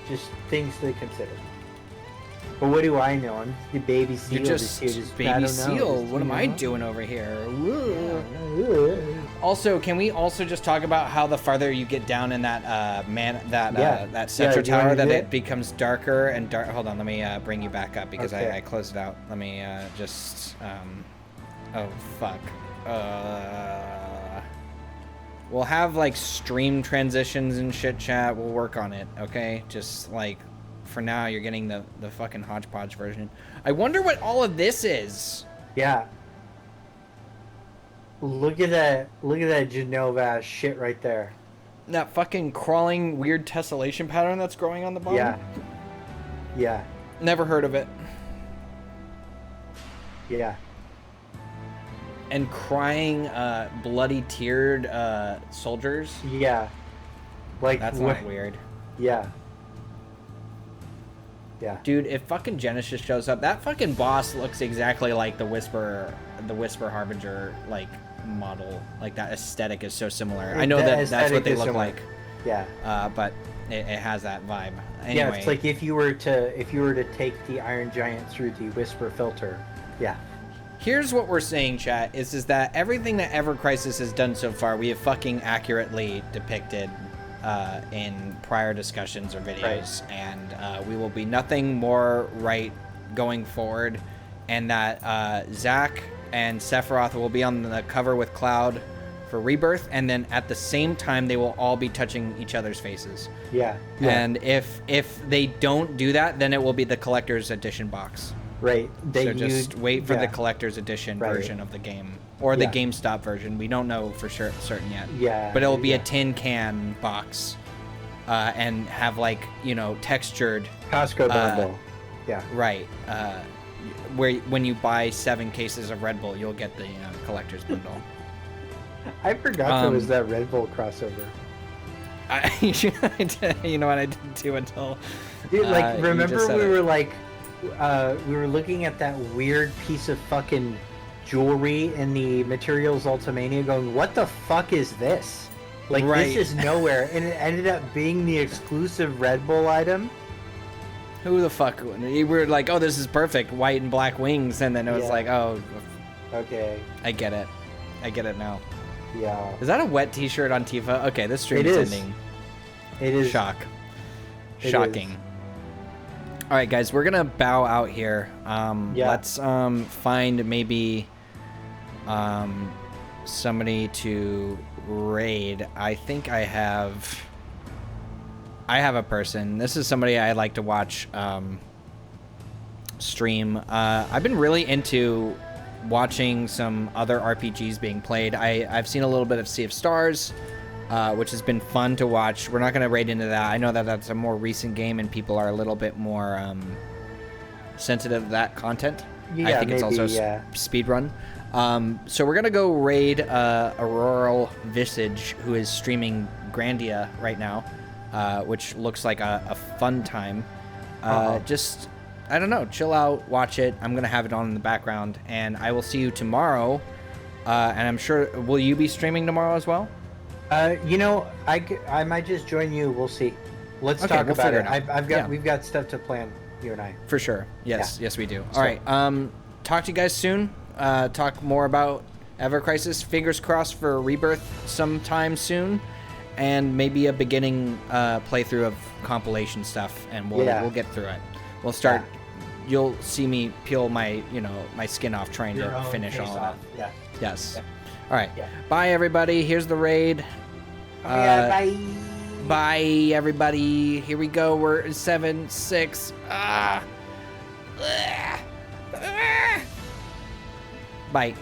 Just things to consider. But what do I know? I'm the baby seal. You're just baby seal. What am I doing over here? Also, can we also just talk about how the farther you get down in that that Cetra tower, that it becomes darker and dark? Hold on, let me bring you back up, because I closed it out. Let me just oh fuck. We'll have stream transitions and shit, chat. We'll work on it, okay? Just for now, you're getting the fucking hodgepodge version. I wonder what all of this is. Yeah. Look at that Genova shit right there. That fucking crawling weird tessellation pattern that's growing on the bottom? Yeah. Yeah. Never heard of it. Yeah. And crying, bloody teared soldiers? Yeah. That's not weird. Yeah. Yeah. Dude, if fucking Genesis shows up, that fucking boss looks exactly like the Whisper Harbinger model. That aesthetic is so similar. I know that's what they look like. Yeah. But it has that vibe. Anyway. Yeah, it's like if you were to take the Iron Giant through the Whisper filter. Yeah. Here's what we're saying, chat, is that everything that Ever Crisis has done so far, we have fucking accurately depicted in prior discussions or videos, right. And we will be nothing more right going forward, and that Zach and Sephiroth will be on the cover with Cloud for Rebirth, and then at the same time they will all be touching each other's faces. Yeah. And if they don't do that, then it will be the collector's edition box. Right. So just wait for the collector's edition version of the game, or the GameStop version. We don't know for certain yet. Yeah. But it will be a tin can box, and have textured Costco bundle. Yeah. Right. Where when you buy 7 cases of Red Bull, you'll get the collector's bundle. I forgot there was that Red Bull crossover. You know what, I didn't do until. Dude, remember we were looking at that weird piece of fucking jewelry in the Materials Ultimania going, what the fuck is this? This is nowhere. And it ended up being the exclusive Red Bull item. Who the fuck? We were like, oh, this is perfect. White and black wings. And then it was oh. Okay. I get it. I get it now. Yeah. Is that a wet t-shirt on Tifa? Okay, this stream is ending. It is. Shocking. All right, guys, we're gonna bow out here. Let's find maybe somebody to raid. I think I have a person. This is somebody I like to watch stream. I've been really into watching some other RPGs being played. I've seen a little bit of Sea of Stars, which has been fun to watch. We're not going to raid into that. I know that that's a more recent game and people are a little bit more sensitive to that content. Yeah, I think it's also speedrun. So we're going to go raid Auroral Visage, who is streaming Grandia right now, which looks like a fun time. Just, I don't know, chill out, watch it. I'm going to have it on in the background, and I will see you tomorrow. And I'm sure, will you be streaming tomorrow as well? I might just join you. We'll see. Let's talk about it. We've got stuff to plan, you and I. For sure. Yes, we do. All right. Talk to you guys soon. Talk more about Ever Crisis. Fingers crossed for Rebirth sometime soon, and maybe a beginning playthrough of compilation stuff, and we'll get through it. We'll start you'll see me peel my my skin off trying Your to own finish face all of off. it. Yeah. Yes. Yeah. All right. Yeah. Bye everybody. Here's the raid. Oh my God, bye. Bye everybody. Here we go. We're 7, 6. Bye.